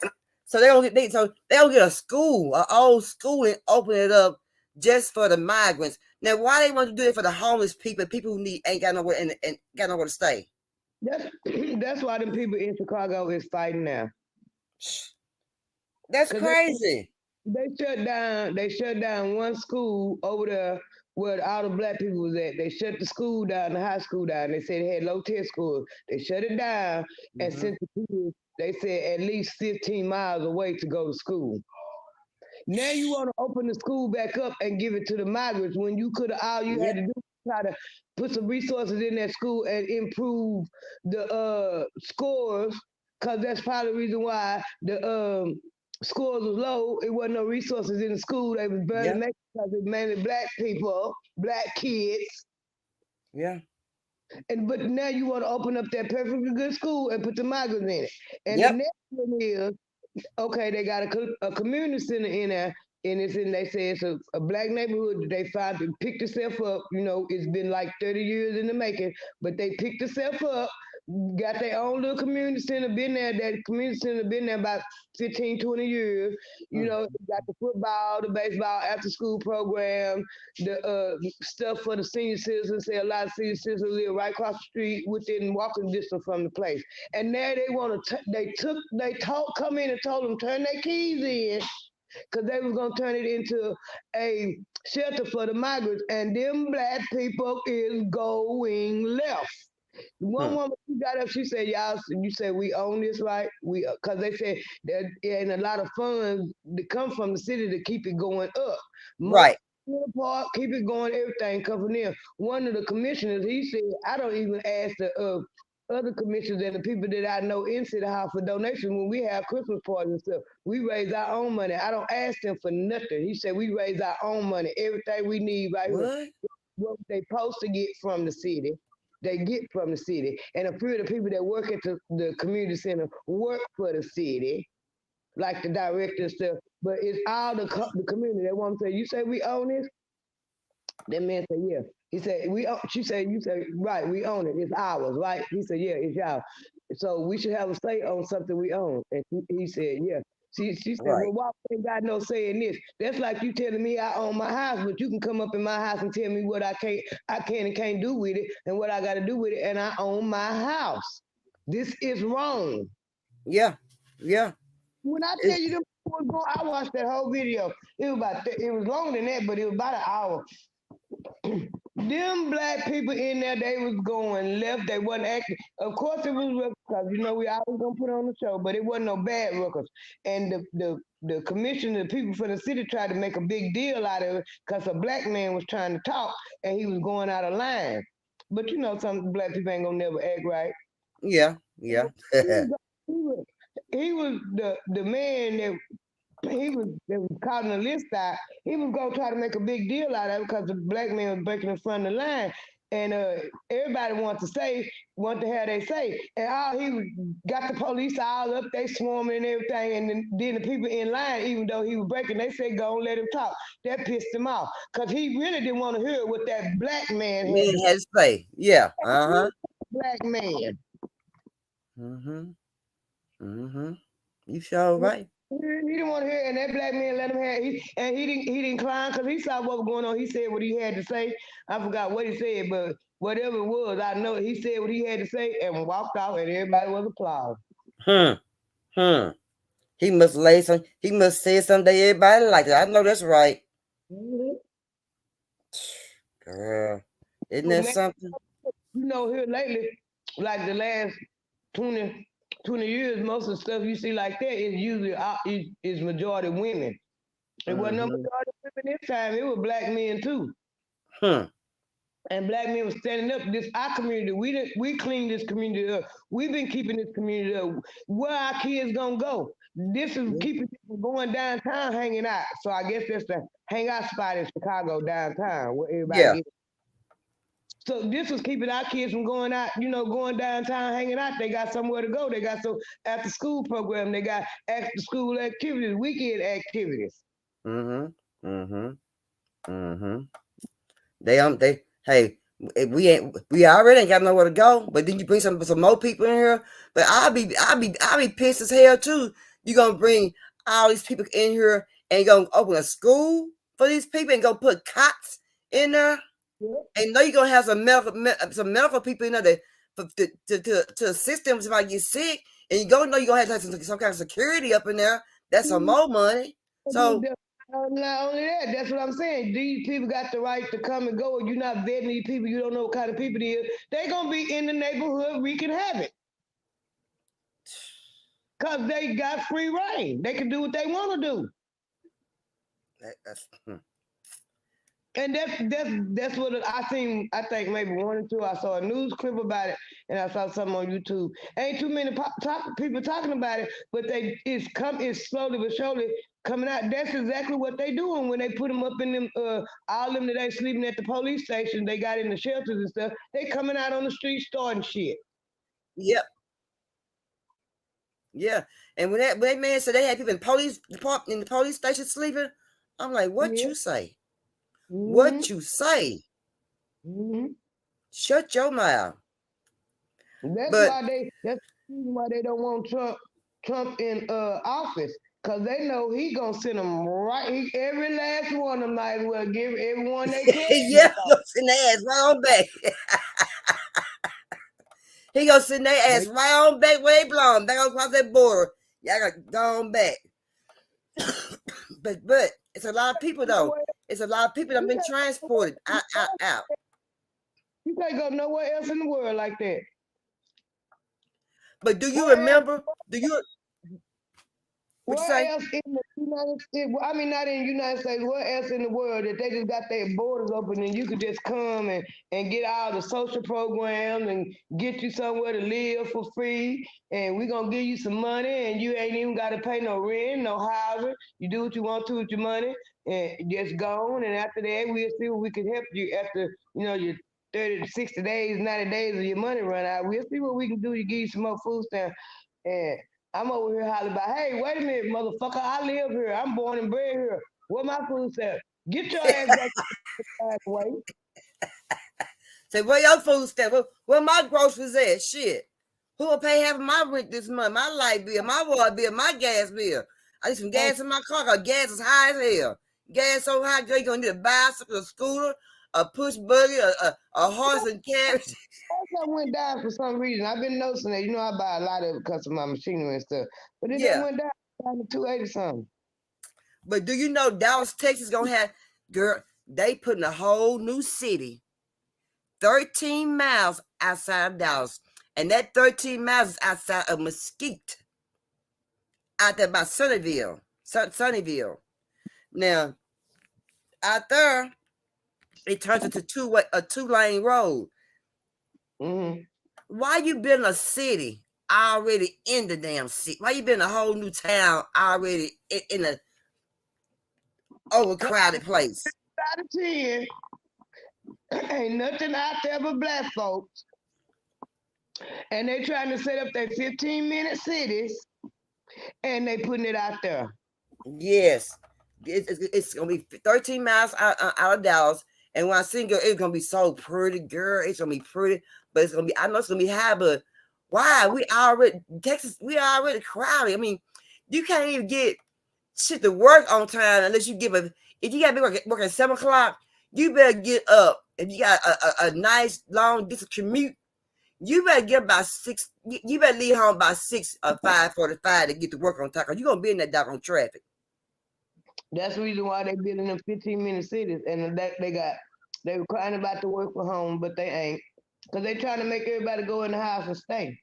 So they'll get a school, an old school, and open it up just for the migrants. Now, why they want to do it for the homeless people who ain't got nowhere and got nowhere to stay? That's why them people in Chicago is fighting now. That's crazy. They shut down one school over there where all the black people was at. They shut the school down, the high school down. They said they had low test scores. They shut it down and sent the people, they said, at least 15 miles away to go to school. Now you want to open the school back up and give it to the migrants when you could have, all you had to do was try to put some resources in that school and improve the scores, because that's probably the reason why the scores was low. It wasn't no resources in the school. They was barely making because it mainly black people, black kids. Yeah. But now you want to open up that perfectly good school and put the migrants in it. And the next one is, okay, they got a community center in there, and they say it's a black neighborhood that they found to pick themselves up. You know, it's been like 30 years in the making, but they picked themselves up, got their own little community center, been there. That community center been there about 15, 20 years. You know, got the football, the baseball, after school program, the stuff for the senior citizens. Say a lot of senior citizens live right across the street within walking distance from the place. And now they want to, come in and told them, turn their keys in, because they was going to turn it into a shelter for the migrants. And them black people is going left. One woman, she got up, she said, y'all, you said we own this, right? Because they said there ain't a lot of funds that come from the city to keep it going up. Right. Park, keep it going, everything coming in. One of the commissioners, he said, I don't even ask the other commissioners and the people that I know in City Hall for donations when we have Christmas parties and stuff. We raise our own money. I don't ask them for nothing. He said, we raise our own money. Everything we need right here. What they supposed to get from the city, they get from the city. And a few of the people that work at the community center work for the city, like the director and stuff. But it's all the community. They want to say, you say we own this? That man said, yeah. He said, she said, you said, right, we own it. It's ours, right? He said, yeah, it's y'all. So we should have a say on something we own. And he said, yeah. She said, well, why ain't got no say in this? That's like you telling me I own my house, but you can come up in my house and tell me what I can and can't do with it and what I got to do with it, and I own my house. This is wrong. Yeah. When I tell you I watched that whole video. It was longer than that, but it was about an hour. Them black people in there, they was going left. They wasn't acting. Of course, it was because we always gonna put on the show, but it wasn't no bad records. And the commissioner, the people for the city tried to make a big deal out of it because a black man was trying to talk and he was going out of line. But some black people ain't gonna never act right. Yeah. He was the man that he was calling the list out. He was gonna try to make a big deal out of it because the black man was breaking in front of the line, and everybody wanted to have they say, and all got the police all up, they swarming and everything, and then the people in line, even though he was breaking, they said go and let him talk. That pissed him off because he really didn't want to hear what that black man had to say. Yeah. Black man. You sure right. He didn't want to hear, and that black man let him have. He didn't climb because he saw what was going on. He said what he had to say. I forgot what he said, but whatever it was, I know he said what he had to say and walked out, and everybody was applauding. He must He must say something everybody like that. I know that's right. Girl, isn't that something? Here lately, like the last 20 years, most of the stuff you see like that is usually is majority women. It wasn't no majority women this time. It was black men too. And black men was standing up. This our community. We clean this community up. We've been keeping this community up. Where our kids gonna go? This is keeping people going downtown hanging out. So I guess that's the hangout spot in Chicago downtown where everybody gets. So this was keeping our kids from going out, going downtown, hanging out. They got somewhere to go. They got some after school program. They got after school activities, weekend activities. We already ain't got nowhere to go. But then you bring some more people in here. But I'll be pissed as hell too. You gonna bring all these people in here and you gonna open a school for these people and go put cots in there. And know you're gonna have some medical people in there to assist them if somebody gets sick, and you're gonna have some kind of security up in there. That's some more money. So not only that, that's what I'm saying. These people got the right to come and go. You're not vetting these people. You don't know what kind of people it is. They're gonna be in the neighborhood wreaking havoc. Cause they got free reign. They can do what they want to do. And that's what I think maybe 1 or 2. I saw a news clip about it, and I saw something on YouTube. Ain't too many people talking about it, but it's slowly but surely coming out. That's exactly what they doing when they put them up in them. All them that they sleeping at the police station, they got in the shelters and stuff. They coming out on the street starting shit. Yep. Yeah, and when that man said they had people in the police station sleeping, I'm like, what you say? What you say? Shut your mouth. That's why they don't want Trump in office, because they know he gonna send them right. Every last one of them might as well give everyone they can. Yeah, gonna send their ass right on back. He gonna send their ass right on back where they belong. They gonna cross that border. Y'all gotta go on back. But it's a lot of people though. It's a lot of people that have been transported out. You can't go nowhere else in the world like that. But do you remember? Where else in the United States? I mean, not in the United States. Where else in the world that they just got their borders open and you could just come and get all the social programs and get you somewhere to live for free, and we're gonna give you some money and you ain't even got to pay no rent, no housing. You do what you want to with your money and just gone. And after that, we'll see what we can help you after your 30 to 60 days, 90 days of your money run out. We'll see what we can do to give you some more food stamps. And I'm over here hollering about, hey, wait a minute, motherfucker, I live here. I'm born and bred here. Where my food stamp? Get your ass back away. Say, where your food stamp? Where my groceries at? Shit. Who will pay half of my rent this month? My light bill, my water bill, my gas bill. I need some gas in my car because gas is high as hell. Gas so high, girl, you're going to need a bicycle, a scooter, a push buggy, a horse and carriage. That went down for some reason. I've been noticing that. I buy a lot of it because of my machinery and stuff. But it went down to 280 something. But do you know Dallas, Texas gonna have, girl, they putting a whole new city 13 miles outside of Dallas. And that 13 miles is outside of Mesquite. Out there by Sunnyvale. Sunnyvale. Now, out there, it turns into a two-lane road. Mm-hmm. Why you building a city already in the damn city? Why you building a whole new town already in a overcrowded place? Out of 10, ain't nothing out there but black folks. And they trying to set up their 15-minute cities, and they putting it out there. Yes. It's going to be 13 miles out of Dallas. And when I see girl, it's going to be so pretty, girl. It's going to be pretty. But it's going to be, I know it's going to be high, but why? Texas, we already crowded. I mean, you can't even get shit to work on time unless you if you got to be working at 7 o'clock, you better get up. If you got a nice long distance commute, you better get about 6. You better leave home by 6 or 5:45 to get to work on time, because you're going to be in that doggone traffic. That's the reason why they building them 15-minute cities, and they were crying about to work from home, but they ain't, because they trying to make everybody go in the house and stay.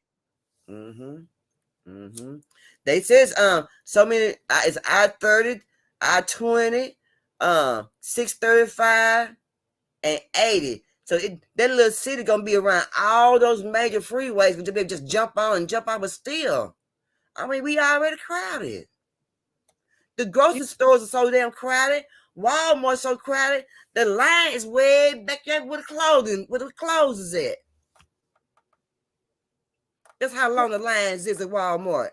They says so many. It's I-30, I-20, 635, and 80. So that little city gonna be around all those major freeways, but you better just jump on and jump off. But still, I mean, we already crowded. The grocery stores are so damn crowded. Walmart's so crowded. The line is way back there where the clothes is at. That's how long the lines is at Walmart.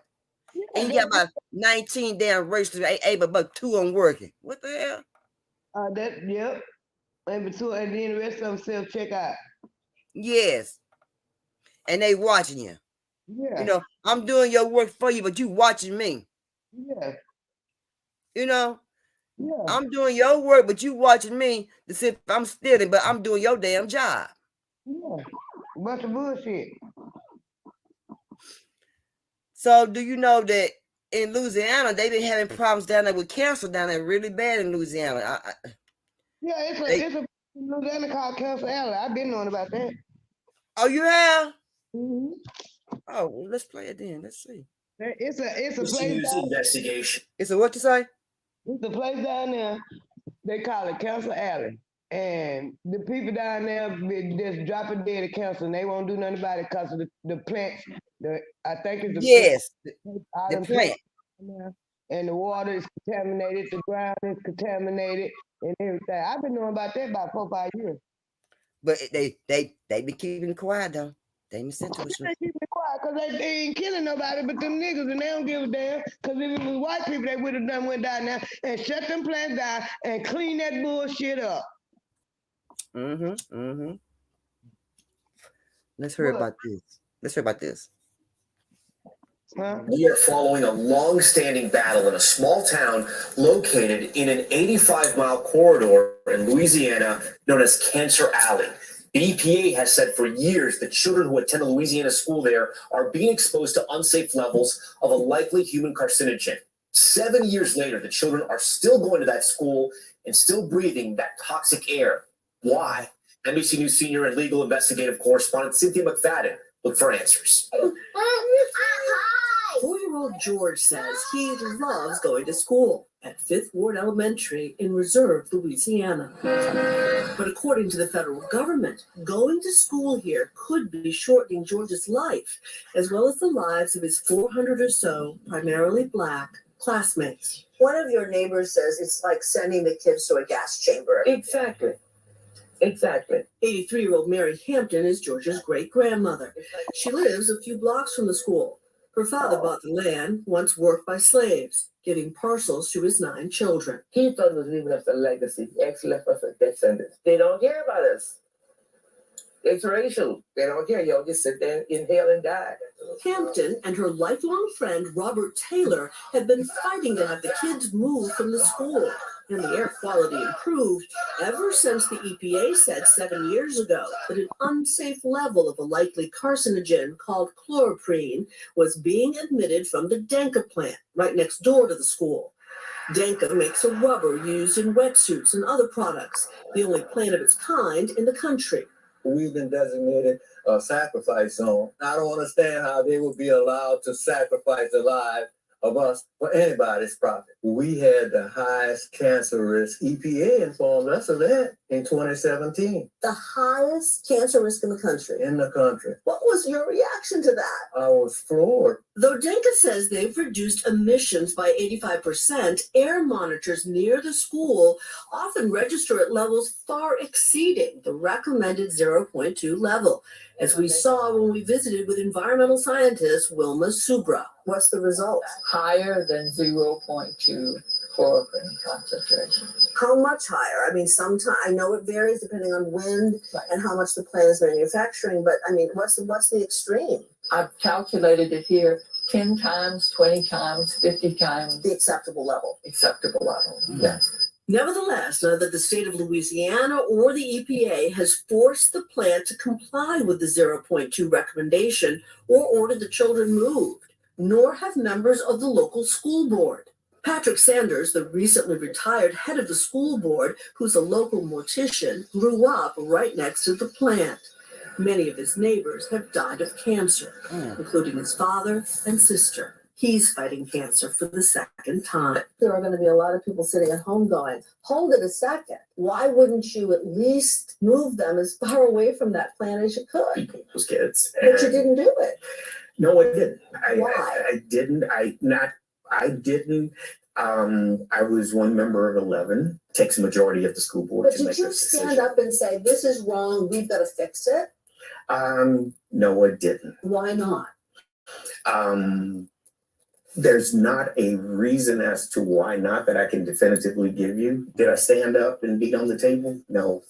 Yeah, and you got about 19 damn registers, but 2 on working. What the hell? Yep. And then the rest of them self-checkout. Yes. And they watching you. Yeah. You know, I'm doing your work for you, but you watching me. Yeah. You know? Yeah. I'm doing your work, but you watching me to see if I'm stealing, but I'm doing your damn job. Yeah. Bunch of bullshit. So do you know that in Louisiana, they've been having problems down there with cancer down there really bad in Louisiana? Yeah, it's a Louisiana called Cancer Alley. I've been knowing about that. Oh, you have? Mm-hmm. Oh, well, let's play it then. Let's see. It's a place investigation. It's a what you say? It's a place down there. They call it Cancer Alley. And the people down there be just dropping dead of cancer, and they won't do nothing about it because of the plants. I think it's the plant. And the water is contaminated, the ground is contaminated, and everything. I've been knowing about that about 4 or 5 years. But they been keeping it quiet though. They been saying too much. They keep it quiet because they ain't killing nobody but them niggas, and they don't give a damn. Because if it was white people, they would have went down there and shut them plants down and clean that bullshit up. Let's hear about this. Huh? We are following a long-standing battle in a small town located in an 85-mile corridor in Louisiana known as Cancer Alley. The EPA has said for years that children who attend a Louisiana school there are being exposed to unsafe levels of a likely human carcinogen. 7 years later, the children are still going to that school and still breathing that toxic air. Why? NBC News senior and legal investigative correspondent Cynthia McFadden looked for answers. 4-year-old George says he loves going to school at 5th Ward Elementary in Reserve, Louisiana. But according to the federal government, going to school here could be shortening George's life, as well as the lives of his 400 or so, primarily Black, classmates. One of your neighbors says it's like sending the kids to a gas chamber. Exactly. 83-year-old Mary Hampton is George's great-grandmother. She lives a few blocks from the school. Her father bought the land, once worked by slaves, giving parcels to his 9 children. He thought he was leaving us a legacy. He actually left us a descendant. They don't care about us. It's racial. They don't care. Y'all just sit there, inhale, and die. Hampton and her lifelong friend Robert Taylor have been fighting to have the kids move from the school, and the air quality improved ever since the EPA said 7 years ago that an unsafe level of a likely carcinogen called chloroprene was being emitted from the Denka plant right next door to the school. Denka makes a rubber used in wetsuits and other products, the only plant of its kind in the country. we've been designated a sacrifice zone. I don't understand how they would be allowed to sacrifice the lives of us for anybody's profit. We had the highest cancer risk. EPA informed us of that in 2017. The highest cancer risk in the country. In the country. What was your reaction to that? I was floored. Though Denka says they've reduced emissions by 85%, air monitors near the school often register at levels far exceeding the recommended 0.2 level, as we saw when we visited with environmental scientist Wilma Subra. What's the result? Higher than 0.2 for concentration. How much higher? I mean, sometimes I know it varies depending on wind and how much the plant is manufacturing, but I mean, what's the extreme? I've calculated it here 10 times, 20 times, 50 times. The acceptable level. Acceptable level, yes. Nevertheless, neither the state of Louisiana or the EPA has forced the plant to comply with the 0.2 recommendation or ordered the children moved, nor have members of the local school board. Patrick Sanders, the recently retired head of the school board, who's a local mortician, grew up right next to the plant. Many of his neighbors have died of cancer, including his father and sister. He's fighting cancer for the second time. There are going to be a lot of people sitting at home going, hold it a second. Why wouldn't you at least move them as far away from that plant as you could? Those kids. But you didn't do it. No, I didn't. Why? I didn't. I was one member of 11. Takes a majority of the school board But to make did you this stand decision. up and say, this is wrong, we've got to fix it? No, I didn't. Why not? There's not a reason as to why not that I can definitively give you. Did I stand up and beat on the table? No.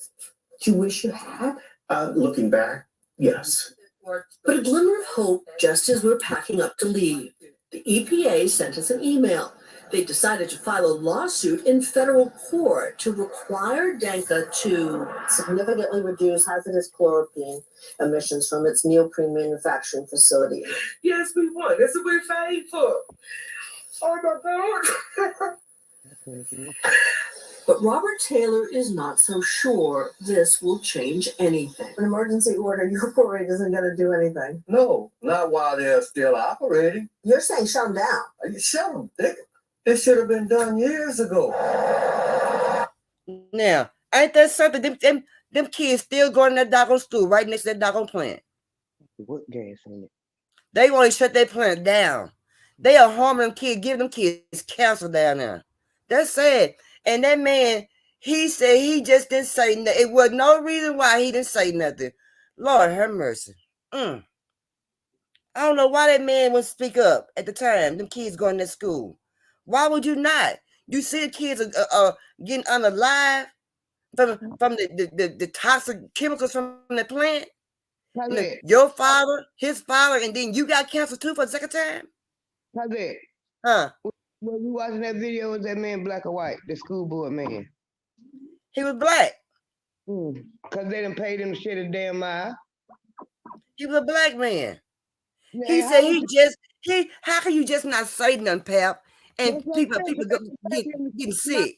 Do you wish you had? Looking back, yes. But a glimmer of hope just as we're packing up to leave. The EPA sent us an email. They decided to file a lawsuit in federal court to require Denka to significantly reduce hazardous chloroquine emissions from its neoprene manufacturing facility. Yes, we won. That's what we're fighting for. Oh my God. But Robert Taylor is not so sure this will change anything. An emergency order you operate isn't going to do anything. No, not while they're still operating. You're saying shut them down. You shut them. It should have been done years ago. Now, ain't that something? Them kids still going to that doggone school right next to that doggone plant. What gas in it? They want to shut their plant down. They are harming them kids, giving them kids cancer down there. That's sad. And that man, he said he just didn't say nothing. It was no reason why he didn't say nothing. Lord have mercy. I don't know why that man wouldn't speak up at the time. Them kids going to school. Why would you not? You see the kids are getting unalive from the toxic chemicals from the plant. Your father, his father, and then you got cancer too for the second time? How's that? Huh? When you watching that video, was that man black or white? The school board man. He was black. Because they done paid him to shit a damn mile. He was a black man. Yeah, he said how can you just not say nothing, Pap? And people getting sick.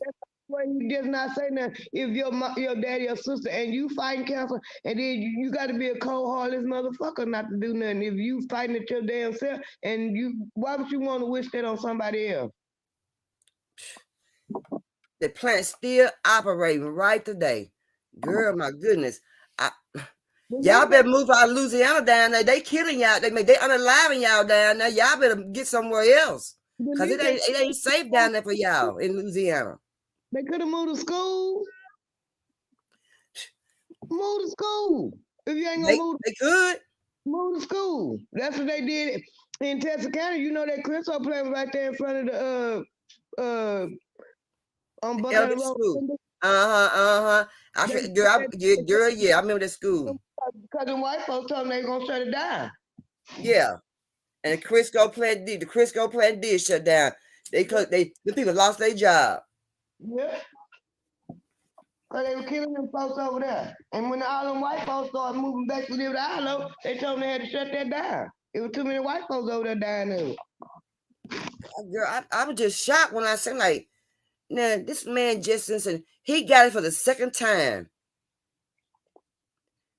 Well, you just not say nothing. If your daddy or sister and you fighting cancer, and then you got to be a cold-hearted motherfucker not to do nothing. If you fighting it your damn self, and why would you want to wish that on somebody else? The plant's still operating right today. Girl, my goodness. Y'all better move out of Louisiana down there. They killing y'all. They unaliving y'all down there. Y'all better get somewhere else. Because it ain't safe down there for y'all in Louisiana. They could have moved to school. Move to school. If you ain't gonna move, they could move to school. That's what they did in Texarkana. You know that Crystal plant right there in front of the on Buckhead Road. I remember that school. Because the white folks told them they gonna shut it down. Yeah. And the Crisco plant did shut down. The people lost their job. Yeah. Because they were killing them folks over there. And when all them white folks started moving back to live in Ilo, they told them they had to shut that down. It was too many white folks over there dying there. Girl, I was just shocked when I said, like, nah, this man just said he got it for the second time.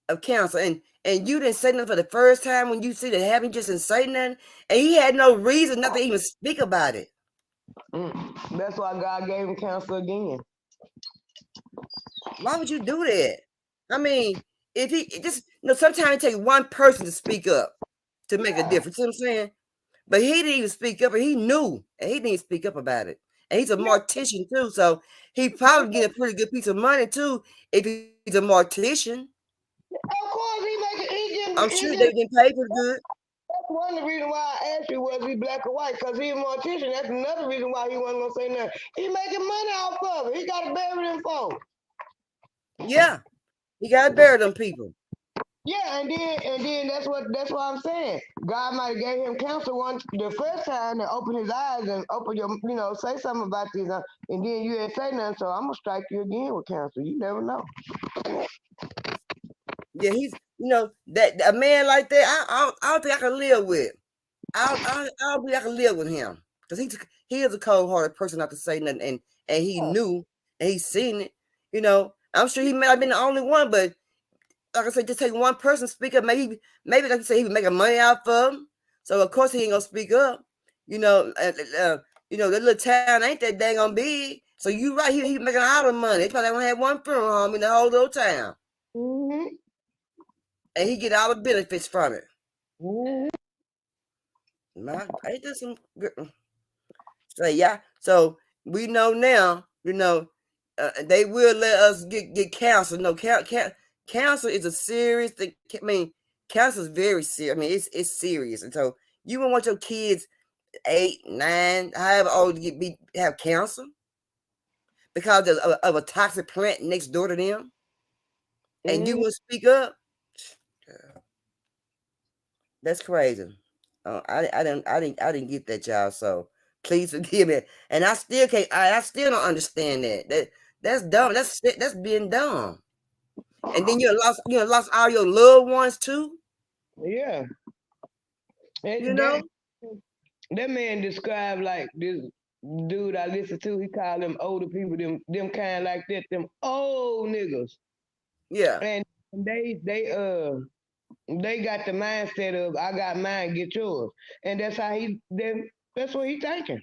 of counsel, and you didn't say nothing for the first time when you see that happen, just didn't say nothing, and he had no reason not to even speak about it. That's why God gave him counsel again. Why would you do that? I mean, if he just, sometimes it takes one person to speak up to make a difference. You know what I'm saying? But he didn't even speak up, and he knew, and he didn't speak up about it. And he's a mortician too, so he probably get a pretty good piece of money too if he's a mortician. Of course, I'm sure they get paid pretty good. That's one of the reasons why I asked you was he black or white, because he's a mortician. That's another reason why he wasn't gonna say nothing. He making money off of it. He got to bury them folks. Yeah, he got to bury them people. Yeah, and then that's what I'm saying. God might have gave him counsel the first time to open his eyes and open your, say something about this, and then you ain't say nothing. So I'm gonna strike you again with counsel. You never know. Yeah, he's that a man like that. I don't think I can live with. I don't think I can live with him because he is a cold-hearted person not to say nothing, and he knew and he seen it. I'm sure he might have been the only one, but like I said, just take one person speak up. Maybe like you say, he was making money out of him. So of course he ain't gonna speak up. The little town ain't that dang on big. So you right, he making a lot of money. They probably only had one funeral home in the whole little town. Mm-hmm. And he get all the benefits from it. Mm-hmm. Ain't this some good? So yeah, so we know now. They will let us get cancer. No, cancer is a serious thing. I mean, cancer is very serious. I mean, it's serious, and so you won't want your kids 8, 9, however old to have cancer because of a toxic plant next door to them, and you will speak up. That's crazy. I didn't get that, y'all. So please forgive me. And I still can't. I still don't understand that. That's dumb. That's being dumb. And then you lost all your loved ones too. Yeah. That man described like this dude I listen to. He called them older people, them kind like that, them old niggas. Yeah. And they got the mindset of I got mine, get yours, and that's how that's what he thinking.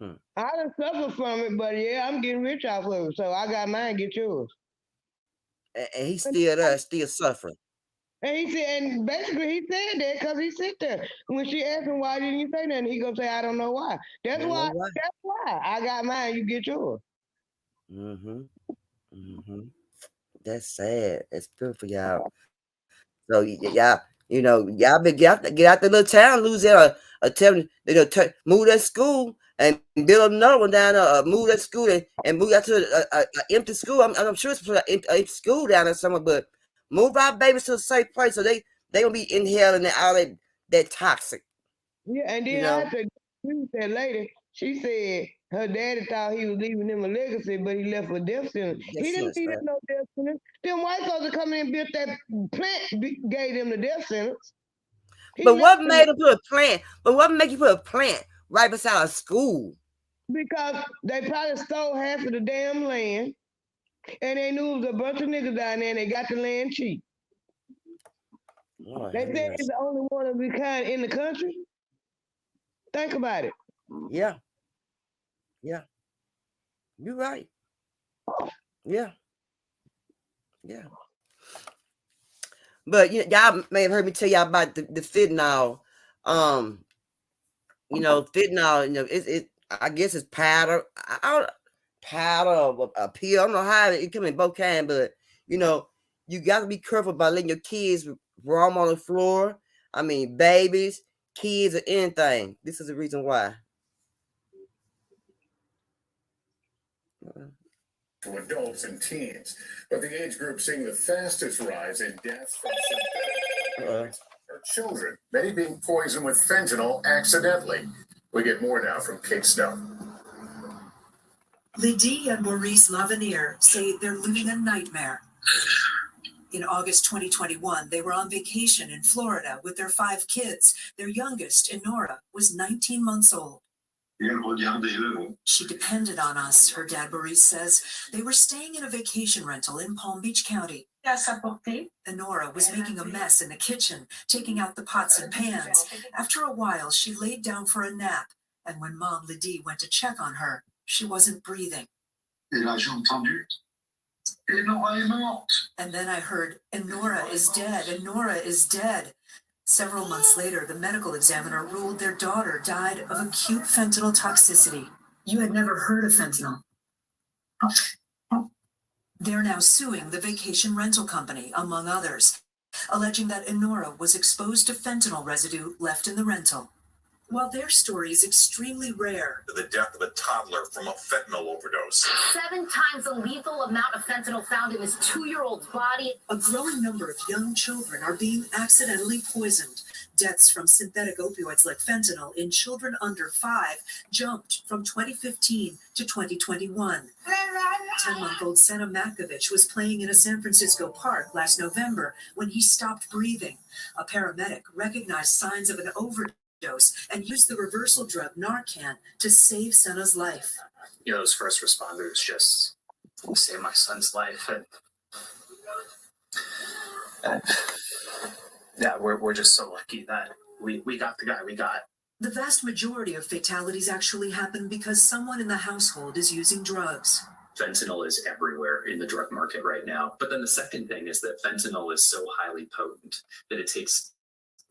I done suffer from it, but yeah, I'm getting rich off of it, so I got mine, get yours. And he's still there, still suffering. And he said, and basically he said that because he sit there. When she asked him why didn't you say nothing, he gonna say I don't know why. That's why. That's why I got mine, you get yours. That's sad. It's good for y'all. So y'all, y'all been get out the little town, Louisiana, tell them move that school and build another one down there, move that school and move out to an empty school. I'm sure it's an empty school down there somewhere, but move our babies to a safe place so they gonna be inhaling all that toxic. Yeah, and then I said, that lady, she said her daddy thought he was leaving them a legacy, but he left a death sentence. He didn't leave them no death sentence. Them white folks that come in and built that plant gave them the death sentence. But what made him put a plant? But what make you put a plant right beside a school? Because they probably stole half of the damn land, and they knew it was a bunch of niggas down there, and they got the land cheap. They said it's the only one of its kind in the country. Think about it. Yeah. Yeah. You're right. Yeah. Yeah. But y'all may have heard me tell y'all about the fentanyl. Fentanyl, it I guess it's powder. Powder or a pill. I don't know how it come in both kinds, but you got to be careful about letting your kids roam on the floor. I mean, babies, kids, or anything. This is the reason why. To adults and teens, but the age group seeing the fastest rise in deaths from synthetic are children, many being poisoned with fentanyl accidentally. We get more now from Kate Snow. Lydie and Maurice Lavenier say they're living a nightmare. In August 2021, they were on vacation in Florida with their 5 kids. Their youngest, Enora, was 19 months old. She depended on us, her dad Maurice says. They were staying in a vacation rental in Palm Beach County. Enora was making a mess in the kitchen, taking out the pots and pans. After a while, she laid down for a nap, and when Mom Lydie went to check on her, she wasn't breathing. And then I heard, Enora is dead, Enora is dead. Several months later, the medical examiner ruled their daughter died of acute fentanyl toxicity. You had never heard of fentanyl. They're now suing the vacation rental company, among others, alleging that Enora was exposed to fentanyl residue left in the rental. While their story is extremely rare, The death of a toddler from a fentanyl overdose. 7 times the lethal amount of fentanyl found in this 2-year-old's body. a growing number of young children are being accidentally poisoned. Deaths from synthetic opioids like fentanyl in children under 5 jumped from 2015 to 2021. 10-month-old Senna Matkovich was playing in a San Francisco park last November when he stopped breathing. A paramedic recognized signs of an overdose and used the reversal drug Narcan to save Senna's life. Those first responders just saved my son's life. And yeah, we're just so lucky that we got the guy we got. The vast majority of fatalities actually happen because someone in the household is using drugs. Fentanyl is everywhere in the drug market right now. But then the second thing is that fentanyl is so highly potent that it takes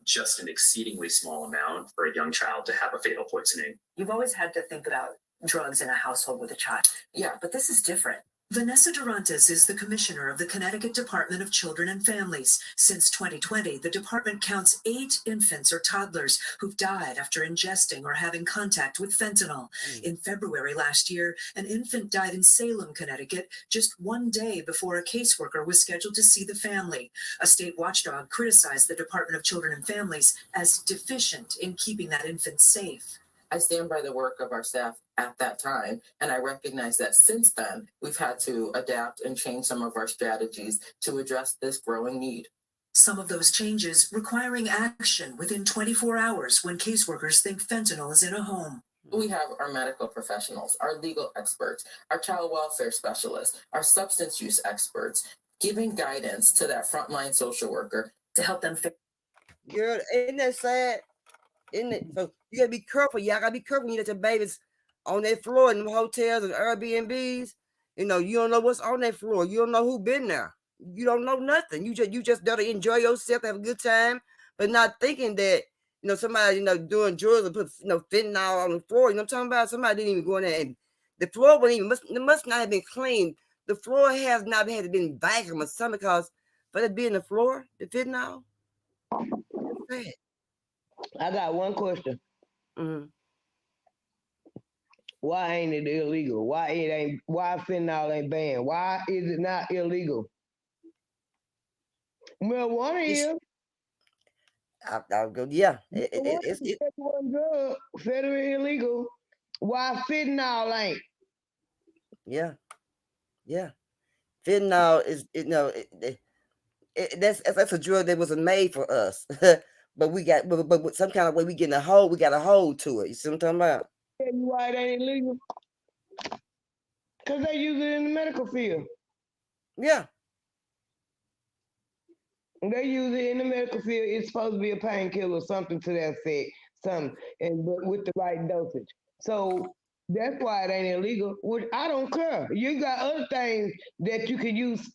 just an exceedingly small amount for a young child to have a fatal poisoning. You've always had to think about drugs in a household with a child. Yeah, but this is different. Vanessa Durantes is the commissioner of the Connecticut Department of Children and Families. Since 2020, the department counts 8 infants or toddlers who've died after ingesting or having contact with fentanyl. In February last year, an infant died in Salem, Connecticut, just one day before a caseworker was scheduled to see the family. A state watchdog criticized the Department of Children and Families as deficient in keeping that infant safe. I stand by the work of our staff at that time, and I recognize that since then, we've had to adapt and change some of our strategies to address this growing need. Some of those changes requiring action within 24 hours when caseworkers think fentanyl is in a home. We have our medical professionals, our legal experts, our child welfare specialists, our substance use experts, giving guidance to that frontline social worker to help them fix. Girl, isn't that sad? Isn't it? So you gotta be careful. Y'all gotta be careful when you let your babies on that floor in them hotels and Airbnbs. You don't know what's on that floor. You don't know who been there. You don't know nothing. You just gotta enjoy yourself, have a good time, but not thinking that somebody doing drugs and put fentanyl on the floor. You know what I'm talking about? Somebody didn't even go in there, and the floor must not have been cleaned. The floor has not had to been vacuumed or something, because for it being the floor, the fentanyl. That's sad. I got one question. Why ain't it illegal? Why fentanyl ain't banned? Why is it not illegal? Marijuana is. I'll go. Yeah, It's one drug, federally illegal. Why fentanyl ain't? Yeah. Fentanyl is that's a drug that wasn't made for us. But we got, but some kind of way we got a hold to it. You see what I'm talking about? Tell you why it ain't illegal? Because they use it in the medical field. Yeah. They use it in the medical field. It's supposed to be a painkiller, something to that effect, but with the right dosage. So that's why it ain't illegal. Which I don't care. You got other things that you can use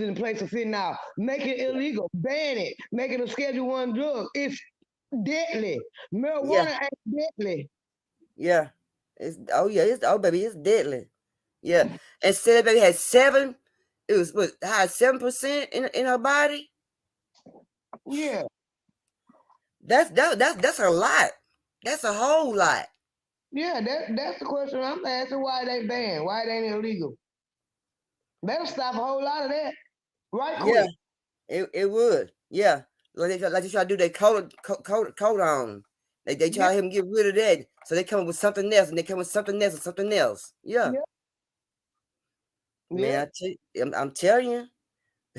in place of fentanyl. Make it illegal. Ban it. Make it a Schedule 1 drug. It's deadly. Marijuana ain't deadly. Yeah. It's baby, it's deadly. Yeah. And said baby had 7%. It was 7% in her body. Yeah. That's a lot. That's a whole lot. Yeah, that's the question I'm asking. Why they banned? Why it ain't illegal? That'll stop a whole lot of that. Right quick. Yeah, it would. Yeah. Like they try to do their codone. They try to get rid of that. So they come up with something else, and they come with something else and something else. Yeah. Man, I'm telling you.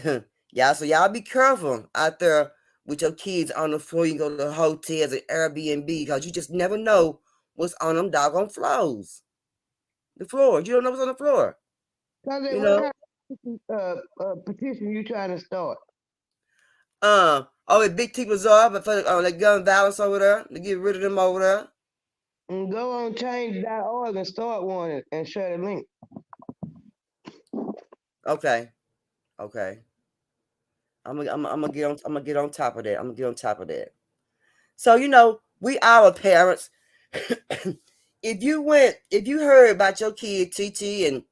So y'all be careful out there with your kids on the floor. You go to the hotels and Airbnb, because you just never know what's on them doggone floors. The floor. You don't know what's on the floor. petition you trying to start? The big people's are, but for like gun violence over there, to get rid of them over there. And go on change.org and start one and share the link. Okay. I'm gonna get on top of that. I'm gonna get on top of that. So we our parents. if you heard about your kid TT and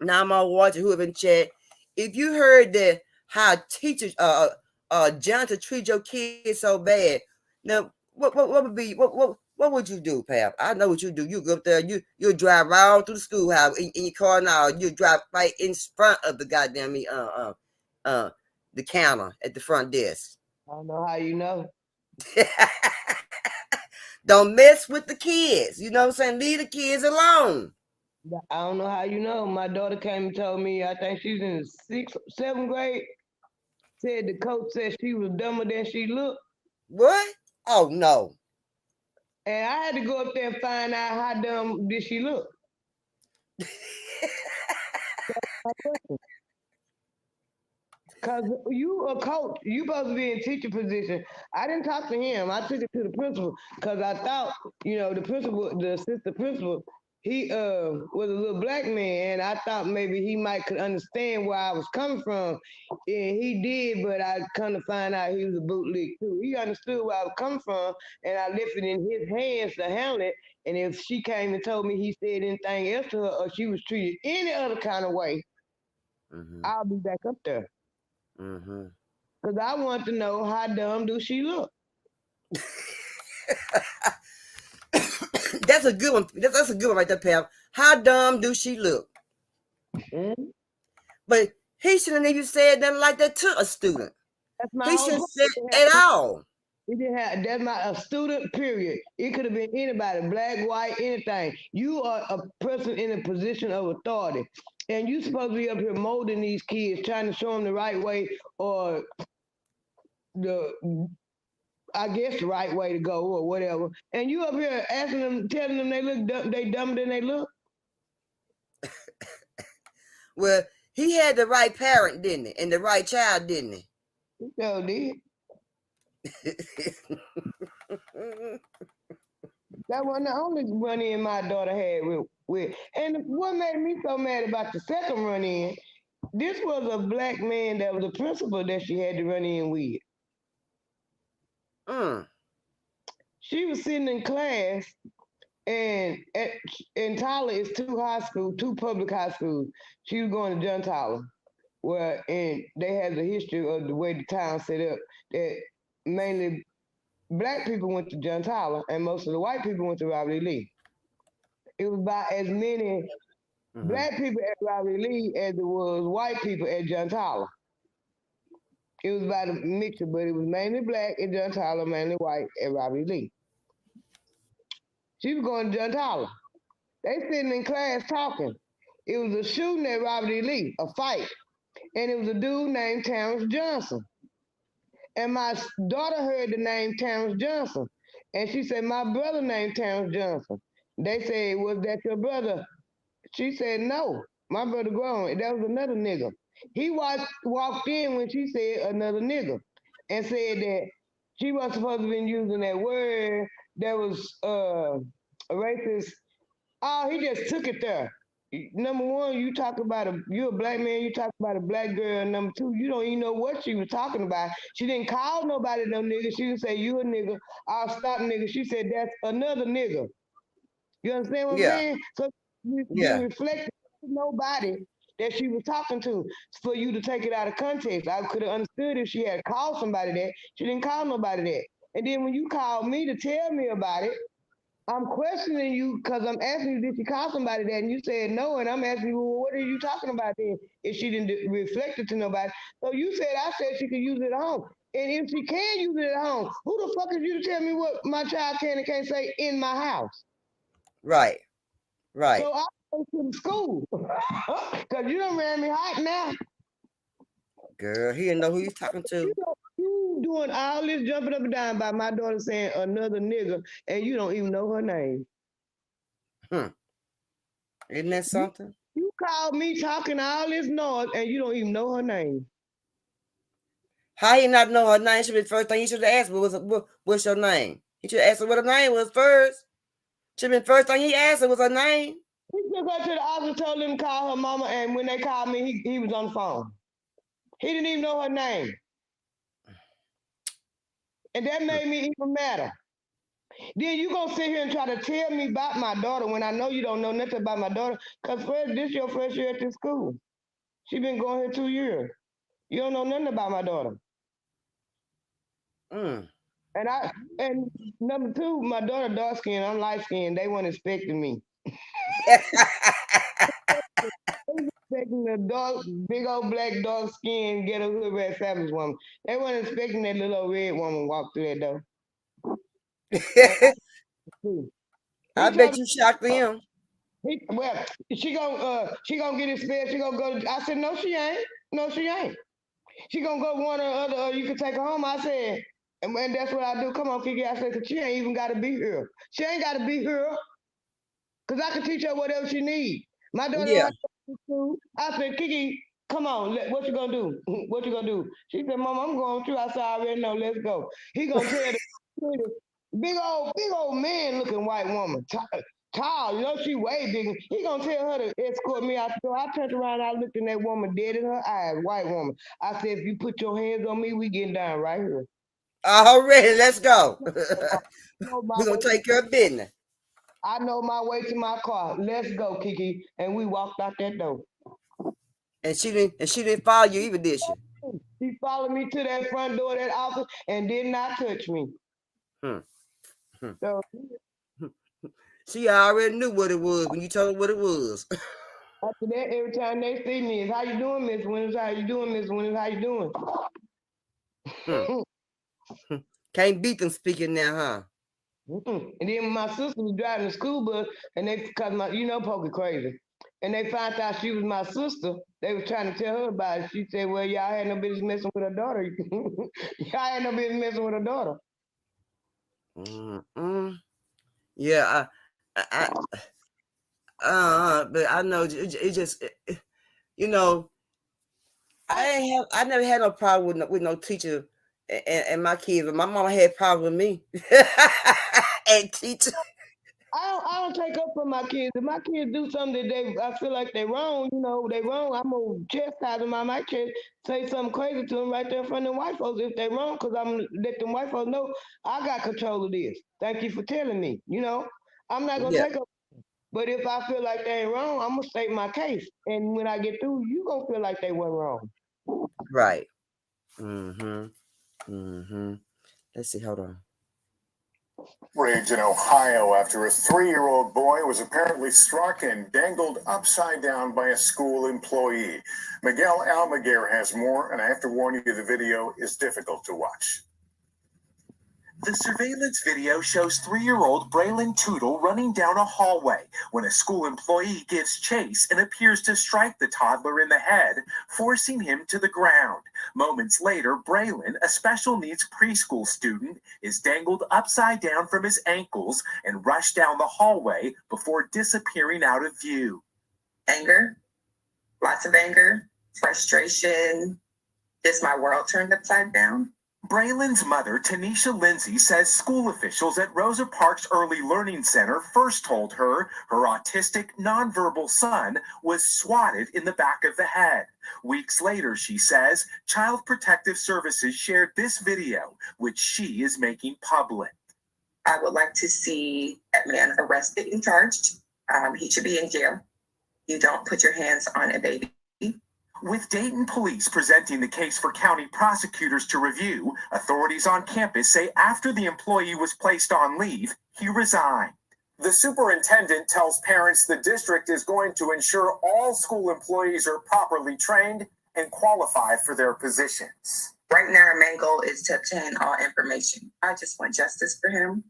Nama Watcher who have been chat, if you heard that how teachers janitor treat your kids so bad, now what would be what would you do, Pap? I know what you do. You go up there, you'll drive right through the schoolhouse in your car now. You drive right in front of the goddamn the counter at the front desk. I don't know how you know. Don't mess with the kids. You know what I'm saying? Leave the kids alone. I don't know how you know. My daughter came and told me, I think she's in the 7th grade, said the coach said she was dumber than she looked. What? Oh, no. And I had to go up there and find out how dumb did she look. Because you a coach, you supposed to be in teacher position. I didn't talk to him. I took it to the principal because I thought, the principal, the assistant principal, he was a little black man, and I thought maybe he might could understand where I was coming from. And he did, but I come to find out he was a bootleg too. He understood where I was coming from, and I left it in his hands to handle it. And if she came and told me he said anything else to her or she was treated any other kind of way, I'll be back up there. Because I want to know how dumb do she look. That's a good one. That's a good one right there, Pam. How dumb do she look? But he shouldn't even said nothing like that to a student. He shouldn't say it at all. He didn't have a student, period. It could have been anybody, black, white, anything. You are a person in a position of authority. And you're supposed to be up here molding these kids, trying to show them the right way or the right way to go or whatever. And you up here asking them, telling them they look dumb, they dumber than they look. Well, he had the right parent, didn't he? And the right child, didn't he? He sure did. That wasn't the only run-in my daughter had with. And what made me so mad about the second run-in, this was a black man that was a principal that she had to run in with. She was sitting in class, and in Tyler is two public high schools. She was going to John Tyler, and they have the history of the way the town set up that mainly black people went to John Tyler and most of the white people went to Robert E. Lee. It was about as many black people at Robert E. Lee as there was white people at John Tyler. It was about a mixture, but it was mainly black at John Tyler, mainly white at Robert E. Lee. She was going to John Tyler. They sitting in class talking. It was a shooting at Robert E. Lee, a fight. And it was a dude named Terrence Johnson. And my daughter heard the name Terrence Johnson. And she said, my brother named Terrence Johnson. They said, was that your brother? She said, no, my brother grown. That was another nigga. He walked in when she said another nigga and said that she wasn't supposed to have been using that word that was a racist. Oh, he just took it there. Number one, you're a black man, you talk about a black girl. Number two, you don't even know what she was talking about. She didn't call nobody no nigga. She didn't say, you a nigga, I'll stop nigga. She said, that's another nigga. You understand what I'm saying? So you didn't reflect nobody that she was talking to for you to take it out of context. I could have understood if she had called somebody that. She didn't call nobody that. And then when you called me to tell me about it, I'm questioning you because I'm asking you, did she call somebody that? And you said no, and I'm asking you, well, what are you talking about then if she didn't reflect it to nobody? So you said, I said she could use it at home. And if she can use it at home, who the fuck is you to tell me what my child can and can't say in my house? Right. So I go to the school because you done ran me hot now. Girl, he didn't know who he's talking to. You doing all this jumping up and down by my daughter saying another nigga, and you don't even know her name. Isn't that something? You called me talking all this noise and you don't even know her name. How he not know her name? Should be the first thing he should have asked me what's your name? He should ask her what her name was first. Should be the first thing he asked her was her name. He took her to the office, told him to call her mama, and when they called me, he was on the phone. He didn't even know her name. And that made me even madder. Then you gonna sit here and try to tell me about my daughter when I know you don't know nothing about my daughter, because this your first year at this school. She been going here 2 years. You don't know nothing about my daughter. And number two, my daughter dark skinned, I'm light skinned. They weren't expecting me. Expecting a dark, big old black dark skin, get a hood rat fabulous woman. They weren't expecting that little old red woman walk through that door. I bet you shocked him. Well, she gonna get expelled. She gonna go. I said, no, she ain't. No, she ain't. She gonna go one or other. Or you can take her home. I said, and that's what I do. Come on, Kiki. I said, 'cause she ain't even got to be here. She ain't got to be here. 'Cause I can teach her whatever she needs. My daughter don't have to go to school. I said, Kiki, come on. What you gonna do? What you gonna do? She said, Mom, I'm going through. I said, I already know. Let's go. He gonna tell the big old man looking white woman. Tall, you know, she way bigger. He gonna tell her to escort me out the door. I turned around, I looked in that woman dead in her eyes, white woman. I said, if you put your hands on me, we getting down right here. Already, let's go. We're gonna take care of business. I know my way to my car. Let's go, Kiki. And we walked out that door. And she didn't follow you either, did she? She followed me to that front door of that office and did not touch me. So she already knew what it was when you told her what it was. After that, every time they see me, it's how you doing, Miss Winters? How you doing, Miss Winters? How you doing? Can't beat them speaking now, huh? And then my sister was driving the school bus, and cause Pokey crazy, and they found out she was my sister. They was trying to tell her about it. She said, "Well, y'all had no business messing with her daughter. Y'all had no business messing with her daughter." Yeah, but I know it just, I never had no problem with no teacher and my kids, but my mama had problems with me and teacher. I don't take up for my kids. If my kids do something that I feel like they're wrong, they wrong, I'm gonna chastise them. I might say something crazy to them right there in front of them white folks if they're wrong, because I'm let them white folks know I got control of this. Thank you for telling me. I'm not gonna take up. But if I feel like they ain't wrong, I'm gonna state my case. And when I get through, you gonna feel like they weren't wrong. Right. Let's see. Hold on. Rage in Ohio after a 3-year-old boy was apparently struck and dangled upside down by a school employee. Miguel Almaguer has more, and I have to warn you, the video is difficult to watch. The surveillance video shows 3-year-old Braylon Tootle running down a hallway when a school employee gives chase and appears to strike the toddler in the head, forcing him to the ground. Moments later, Braylon, a special needs preschool student, is dangled upside down from his ankles and rushed down the hallway before disappearing out of view. Anger, lots of anger, frustration. Is my world turned upside down? Braylon's mother, Tanisha Lindsay, says school officials at Rosa Parks Early Learning Center first told her her autistic, nonverbal son was swatted in the back of the head. Weeks later, she says, Child Protective Services shared this video, which she is making public. I would like to see that man arrested and charged. He should be in jail. You don't put your hands on a baby. With Dayton police presenting the case for county prosecutors to review, authorities on campus say after the employee was placed on leave, he resigned. The superintendent tells parents the district is going to ensure all school employees are properly trained and qualified for their positions. Right now, our main goal is to obtain all information. I just want justice for him.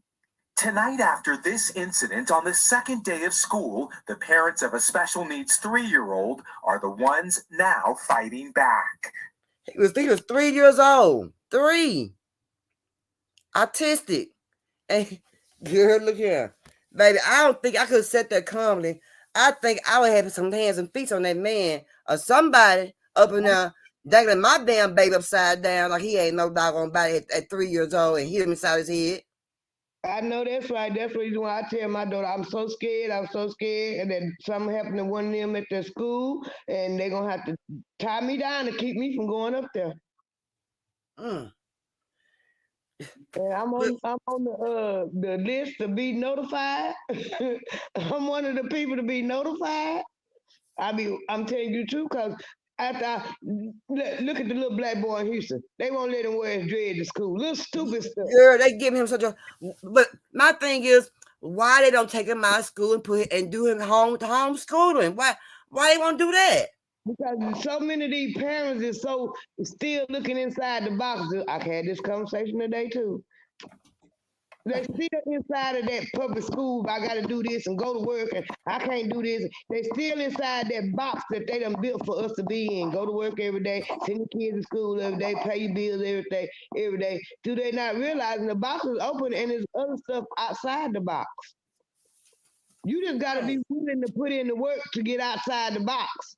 Tonight after this incident, on the second day of school, the parents of a special needs 3-year-old are the ones now fighting back. He was 3 years old. 3. Autistic. And girl, look here. Baby, I don't think I could have sat there calmly. I think I would have some hands and feet on that man or somebody up in there dangling my damn baby upside down like he ain't no doggone body at 3 years old and hit him inside his head. I know that's right. That's the reason why I tell my daughter, I'm so scared, and that something happened to one of them at their school, and they're going to have to tie me down to keep me from going up there. Mm. And I'm on the list to be notified. I'm one of the people to be notified. I'm telling you too, because after look at the little black boy in Houston, they won't let him wear his dread to school. Little stupid stuff. Girl, they give him such a. But my thing is, why they don't take him out of school and do him homeschooling? Why they won't do that? Because so many of these parents is so still looking inside the boxes. I had this conversation today too. They still inside of that public school. I got to do this and go to work, and I can't do this. They still inside that box that they done built for us to be in. Go to work every day, send the kids to school every day, pay your bills every day. Do they not realizing the box is open and there's other stuff outside the box? You just got to be willing to put in the work to get outside the box.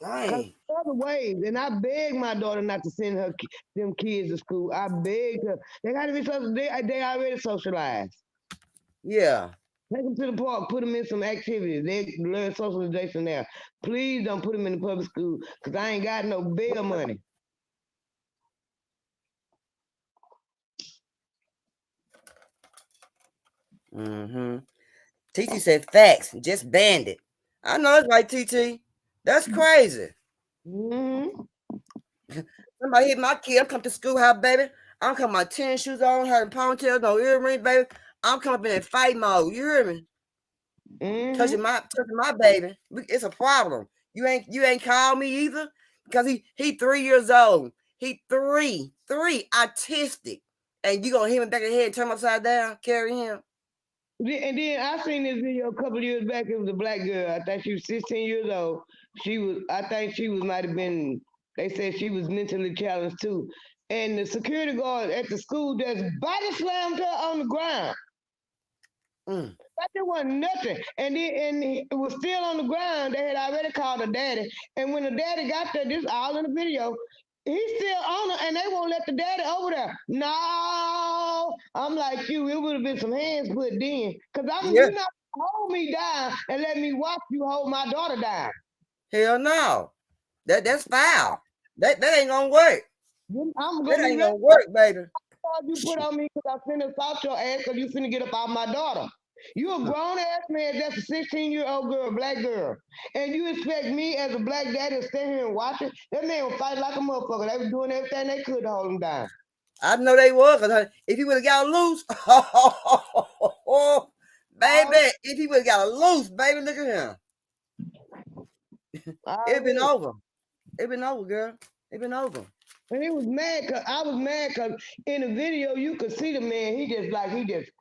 Dang. Other ways, and I beg my daughter not to send them kids to school. I beg her. They got to be social. They already socialized. Yeah. Take them to the park. Put them in some activities. They learn socialization there. Please don't put them in the public school because I ain't got no bail money. Mm-hmm. TT said facts. Just banned it. I know it's right, TT. That's crazy. Mm-hmm. Somebody hit my kid. I'm coming to schoolhouse, baby. I'm coming my tennis shoes on, her ponytails, no earrings, baby. I'm coming up in that fight mode. You hear me? Mm-hmm. Touching my baby. It's a problem. You ain't called me either because he 3 years old. He three autistic, and you gonna hit him back in the head and turn him upside down, carry him. And then I seen this video a couple of years back. It was a black girl. I think she was 16 years old. I think she might have been. They said she was mentally challenged too. And the security guard at the school just body slammed her on the ground. Like there wasn't nothing. And it was still on the ground. They had already called her daddy. And when the daddy got there, this all in the video, he's still on her and they won't let the daddy over there. No. I'm like you, it would have been some hands put then. Because you're not gonna hold me down and let me watch you hold my daughter down. Hell no. That's foul. That ain't gonna work. That ain't gonna work, baby. You put on me because I finna assault your ass because you finna get up off my daughter. You a grown ass man that's a 16-year-old girl, black girl. And you expect me as a black daddy to stand here and watch it? That man was fighting like a motherfucker. They was doing everything they could to hold him down. I know they was, because if he would have got loose, baby, if he would have got loose, baby, look at him. It been over. It been over, girl. It been over. And he was mad because I was mad because in the video you could see the man. He just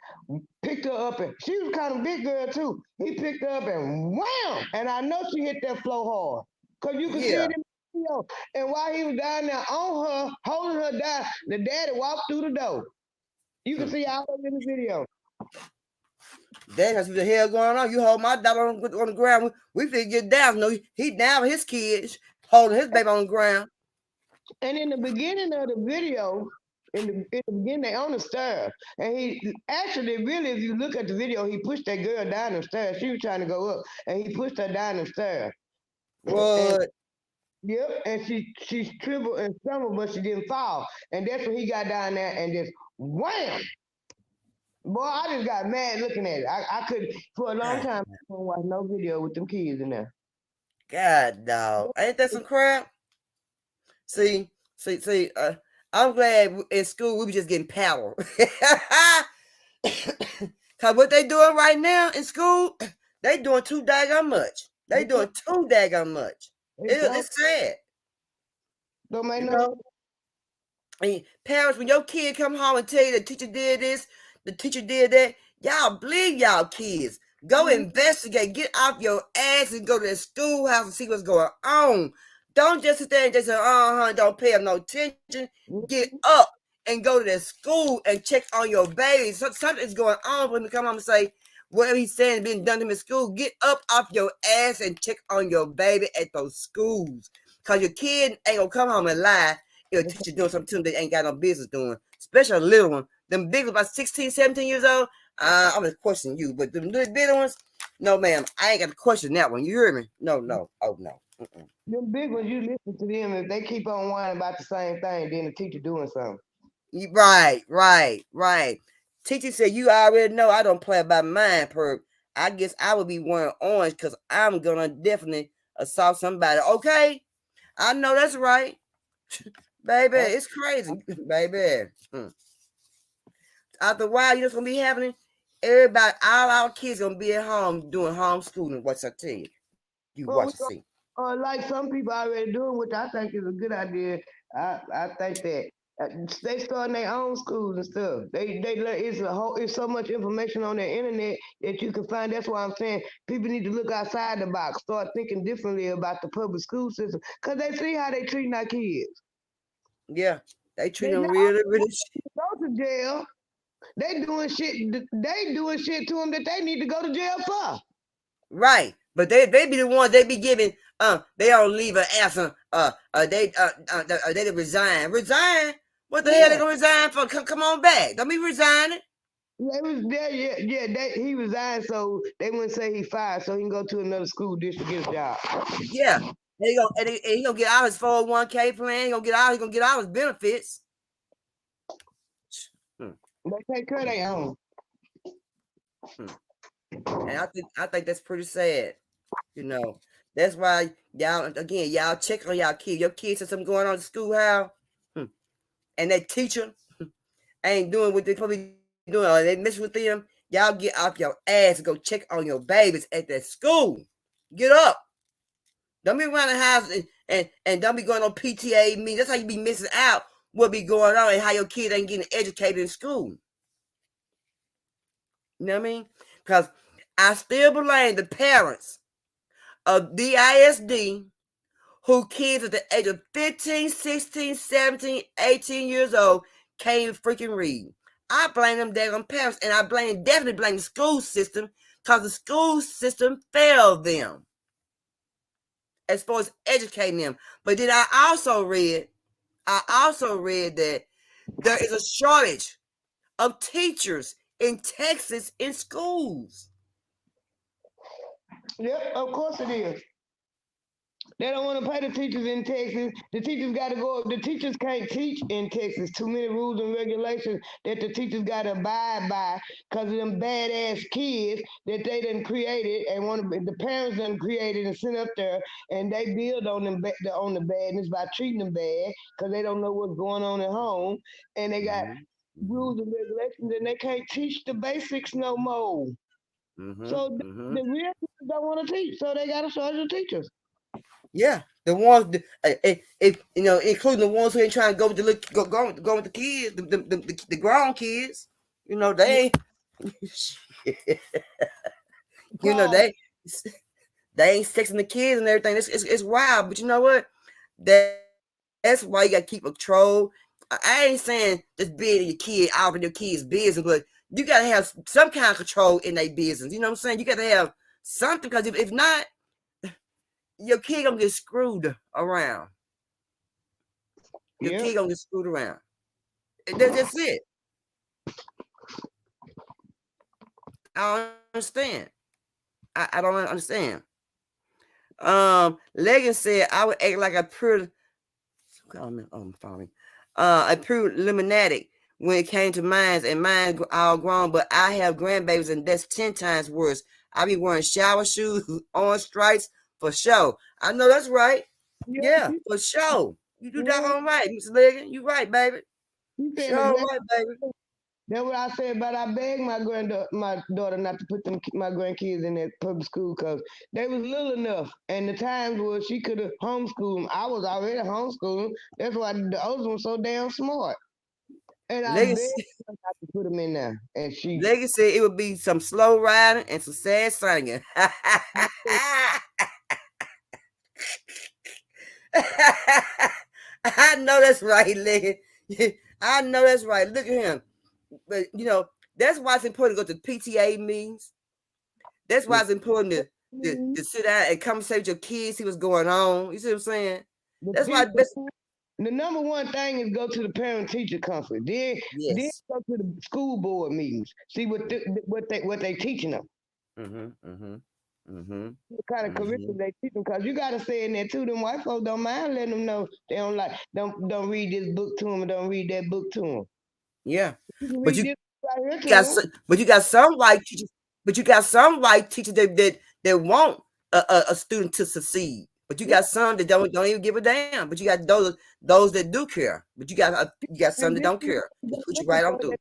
picked her up, and she was kind of big girl too. He picked her up and wham! And I know she hit that floor hard because you could see it in the video. And while he was down there on her, holding her down, the daddy walked through the door. You can see all of it in the video. Dad, that's what the hell going on. You hold my daughter on the ground. We finna get down. No, he down with his kids, holding his baby on the ground. And in the beginning of the video, in the beginning, they on the stairs. And he actually, really, if you look at the video, he pushed that girl down the stairs. She was trying to go up, and he pushed her down the stairs. What? Yep, and she tripled and stumbled, but she didn't fall. And that's when he got down there and just wham! Boy, I just got mad looking at it. I could, for a long time, I couldn't watch no video with them kids in there. God, dog. Ain't that some crap? See, I'm glad in school we were just getting power. Because what they doing right now in school, they doing too daggone much. They doing too daggone much. It's sad. Don't make no. I mean, parents, when your kid come home and tell you the teacher did this, the teacher did that, y'all believe y'all kids. Go investigate. Get off your ass and go to the schoolhouse and see what's going on. Don't just sit there and just say, don't pay them no attention. Get up and go to the school and check on your baby. Something's going on when we come home and say, whatever he's saying being done to him in school, get up off your ass and check on your baby at those schools. Because your kid ain't going to come home and lie if a teacher doing something to them they ain't got no business doing. Especially a little one. Them big ones, about 16, 17 years old, I'm going to question you. But the little bitty ones, no, ma'am, I ain't got to question that one. You hear me? No. Oh, no. Mm-mm. Them big ones, you listen to them. If they keep on whining about the same thing, then the teacher doing something. Right. Teacher said, you already know I don't play by mine, Purp. I guess I would be wearing orange because I'm going to definitely assault somebody. Okay? I know that's right. Baby, it's crazy. Baby. After a while, you know what's going to be happening? Everybody, all our kids going to be at home doing homeschooling. What's I tell you? You watch and see. Like some people already doing, which I think is a good idea. I think that they starting their own schools and stuff. It's so much information on the internet that you can find. That's why I'm saying people need to look outside the box, start thinking differently about the public school system, because they see how they treating our kids. Yeah, they treat them really. Go to jail. They doing shit to them that they need to go to jail for. Right. But they be the ones they be giving they don't leave an answer they resign. Resign? What the hell they gonna resign for? Come on back. Don't be resigning. They was there, he resigned so they wouldn't say he fired, so he can go to another school district to get a job. Yeah. He gonna get out his 401k plan, he gonna get all his benefits. They take care of their own. And I think that's pretty sad. You know, that's why y'all check on y'all kids. Your kids have something going on in the schoolhouse, and that teacher ain't doing what they probably doing, or they mess with them. Y'all get off your ass and go check on your babies at that school. Get up. Don't be around the house and don't be going on PTA meetings. That's how you be missing out what be going on and how your kid ain't getting educated in school. You know what I mean? Because I still blame the parents of DISD who kids at the age of 15, 16, 17, 18 years old can't even freaking read. I blame them damn parents, and I definitely blame the school system because the school system failed them as far as educating them. But then I also read that there is a shortage of teachers in Texas in schools. Yep, of course it is. They don't want to pay the teachers in Texas. The teachers got to go. The teachers can't teach in Texas. Too many rules and regulations that the teachers got to abide by because of them badass kids that they done created and the parents done created and sent up there, and they build on them on the badness by treating them bad because they don't know what's going on at home, and they got rules and regulations, and they can't teach the basics no more. So the real teachers don't want to teach, so they got to charge the teachers. Yeah, the ones, including the ones who ain't trying to go with the kids, the grown kids. You know they ain't. You know they ain't sexing the kids and everything. It's wild, but you know what? That's why you got to keep control. I ain't saying just being your kid out of your kid's business, but you got to have some kind of control in their business. You know what I'm saying? You got to have something, because if not, your kid gonna get screwed around. Your kid gonna get screwed around. That's it. I don't understand. I don't understand. Legan said I would act like a pure a pure luminatic when it came to mines, and mine all grown, but I have grandbabies and that's 10 times worse. I be wearing shower shoes, on stripes for sure. I know that's right. Yeah, for sure. You do that all right, Mr. Legan. You right, baby. Sure right, baby. That's what I said, but I begged my daughter not to put my grandkids in that public school because they was little enough. And the times where she could have homeschooled them, I was already homeschooling. That's why the others were so damn smart. And I begged her not to put them in there. And Legan said it would be some slow riding and some sad singing. I know that's right, Legan. I know that's right. Look at him. But that's why it's important to go to PTA meetings. That's why it's important to sit down and conversate with your kids, see what's going on. You see what I'm saying? That's why. The number one thing is go to the parent teacher conference. Then go to the school board meetings. See what they teaching them. What kind of curriculum they teaching? Because you got to say in there too. Them white folks don't mind letting them know they don't read this book to them or don't read that book to them. Yeah, You but read you this right but you got some white teachers. But you got some white teachers that want a student to succeed. But you got some that don't even give a damn. But you got those that do care. But you got some that don't care. They put you right on through.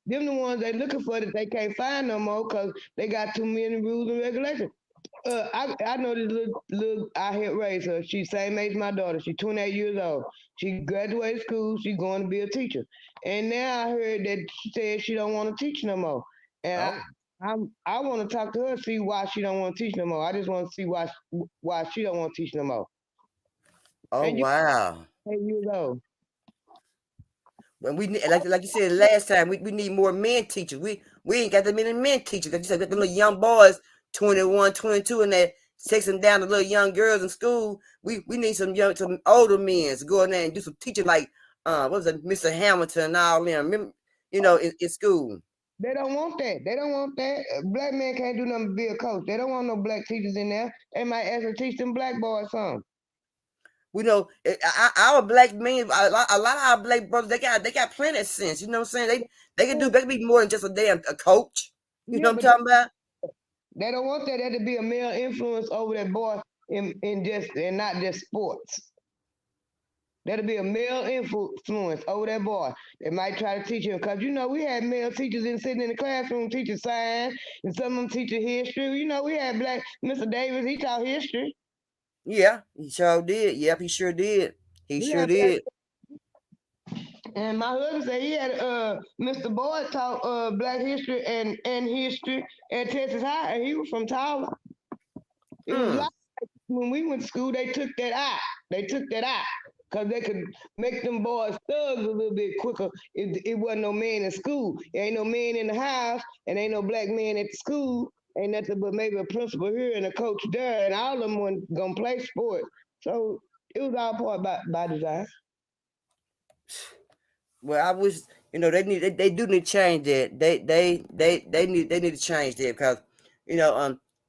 Them the ones they looking for that they can't find no more because they got too many rules and regulations. I know this little I helped raise her. She's same age as my daughter. She's 28 years old. She graduated school. She's going to be a teacher. And now I heard that she said she don't want to teach no more. And I want to talk to her, see why she don't want to teach no more. I just want to see why she don't want to teach no more. Oh wow! 8 years old. When we like you said last time, we need more men teachers. We ain't got that many men teachers. Like you said, the little young boys, 21, 22, and that sexing down the little young girls in school. We need some older men to go in there and do some teaching, like what was it, Mr. Hamilton and all them. Remember, in school. They don't want that. They don't want that. Black men can't do nothing but be a coach. They don't want no black teachers in there. They might actually teach them black boys something. We know our black men, a lot of our black brothers, they got plenty of sense. You know what I'm saying? They can be more than just a coach. You know what I'm talking about? They don't want that. There to be a male influence over that boy in not just sports. That'll be a male influence over that boy. They might try to teach him because we had male teachers sitting in the classroom teaching science, and some of them teaching history. We had black Mr. Davis. He taught history. Yeah, he sure did. Yep, he sure did. He sure did. And my husband said he had Mr. Boyd taught black history and history at Texas High, and he was from Tyler. It was like when we went to school, they took that out. Because they could make them boys thugs a little bit quicker. It wasn't no man in school. There ain't no man in the house, and ain't no black man at the school. Ain't nothing but maybe a principal here and a coach there, and all of them weren't gonna play sports. So it was all part by design. Well, I wish they do need to change that. They need to change that because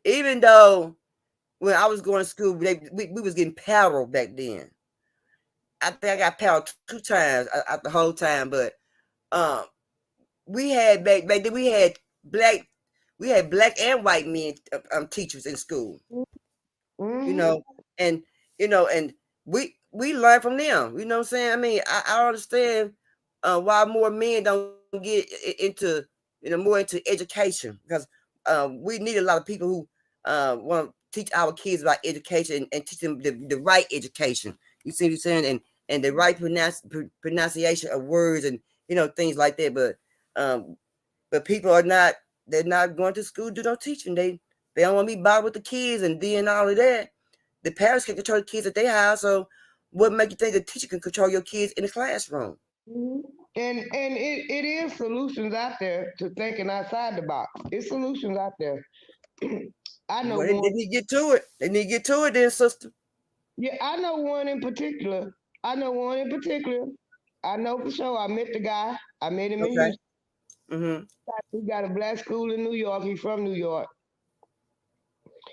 even though when I was going to school, we was getting paddled back then. I think I got paddled 2 times out the whole time, but we had back then we had black and white men teachers in school. And we learn from them. You know what I'm saying? I mean, I understand why more men don't get into more into education because we need a lot of people who want to teach our kids about education and teach them the right education. You see what I'm saying? And the right pronunciation of words and things like that. But people they're not going to school to do no teaching. They don't want to be bothered with the kids and doing all of that. The parents can control the kids at their house, so what make you think the teacher can control your kids in the classroom? And it is solutions out there to thinking outside the box. It's solutions out there. I know they need to get to it. They need to get to it then, sister. Yeah, I know one in particular. I know for sure. I met the guy. I met him in Houston. He got a black school in New York. He's from New York.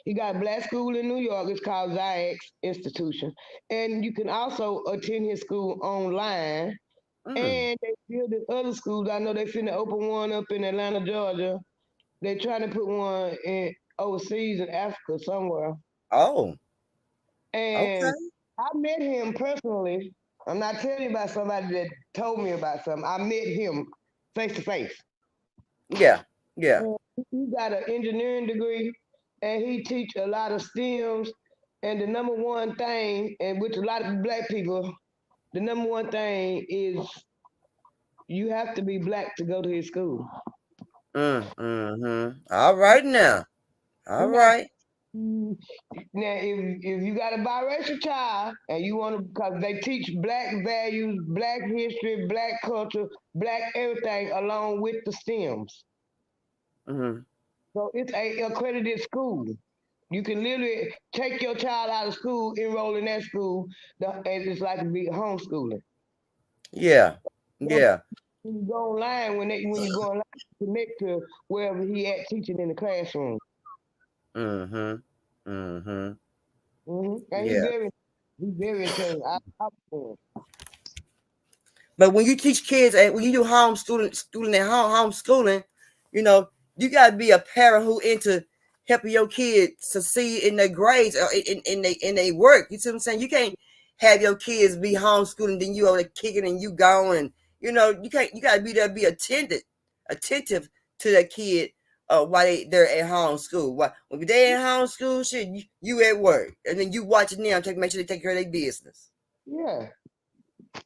He got a black school in New York. It's called Ziax Institution. And you can also attend his school online. And they building other schools. I know they finna open one up in Atlanta, Georgia. They're trying to put one in overseas in Africa somewhere. Oh. And I met him personally. I'm not telling you about somebody that told me about something. I met him face to face. Yeah. He got an engineering degree, and he teach a lot of STEMs. And the number one thing, and with a lot of black people, the number one thing is you have to be black to go to his school. All right now. All right. Now, if you got a biracial child and you want to, because they teach black values, black history, black culture, black everything along with the STEMs. So it's a accredited school. You can literally take your child out of school, enroll in that school, and it's like a big homeschooling. Yeah. Yeah. When you go online, when you go online, connect to wherever he at teaching in the classroom. Mm-hmm. Mm-hmm. And Yeah. he's very intelligent. But when you teach kids and when you do schooling at home, homeschooling, you know, you gotta be a parent who into helping your kids succeed in their grades or in their work. You see what I'm saying? You can't have your kids be homeschooling, then you over there kicking and you going. You know, you gotta be there, be attentive to that kid while they're at home school. When they at home school, shit, you at work. And then you watching them, make sure they take care of their business. Yeah.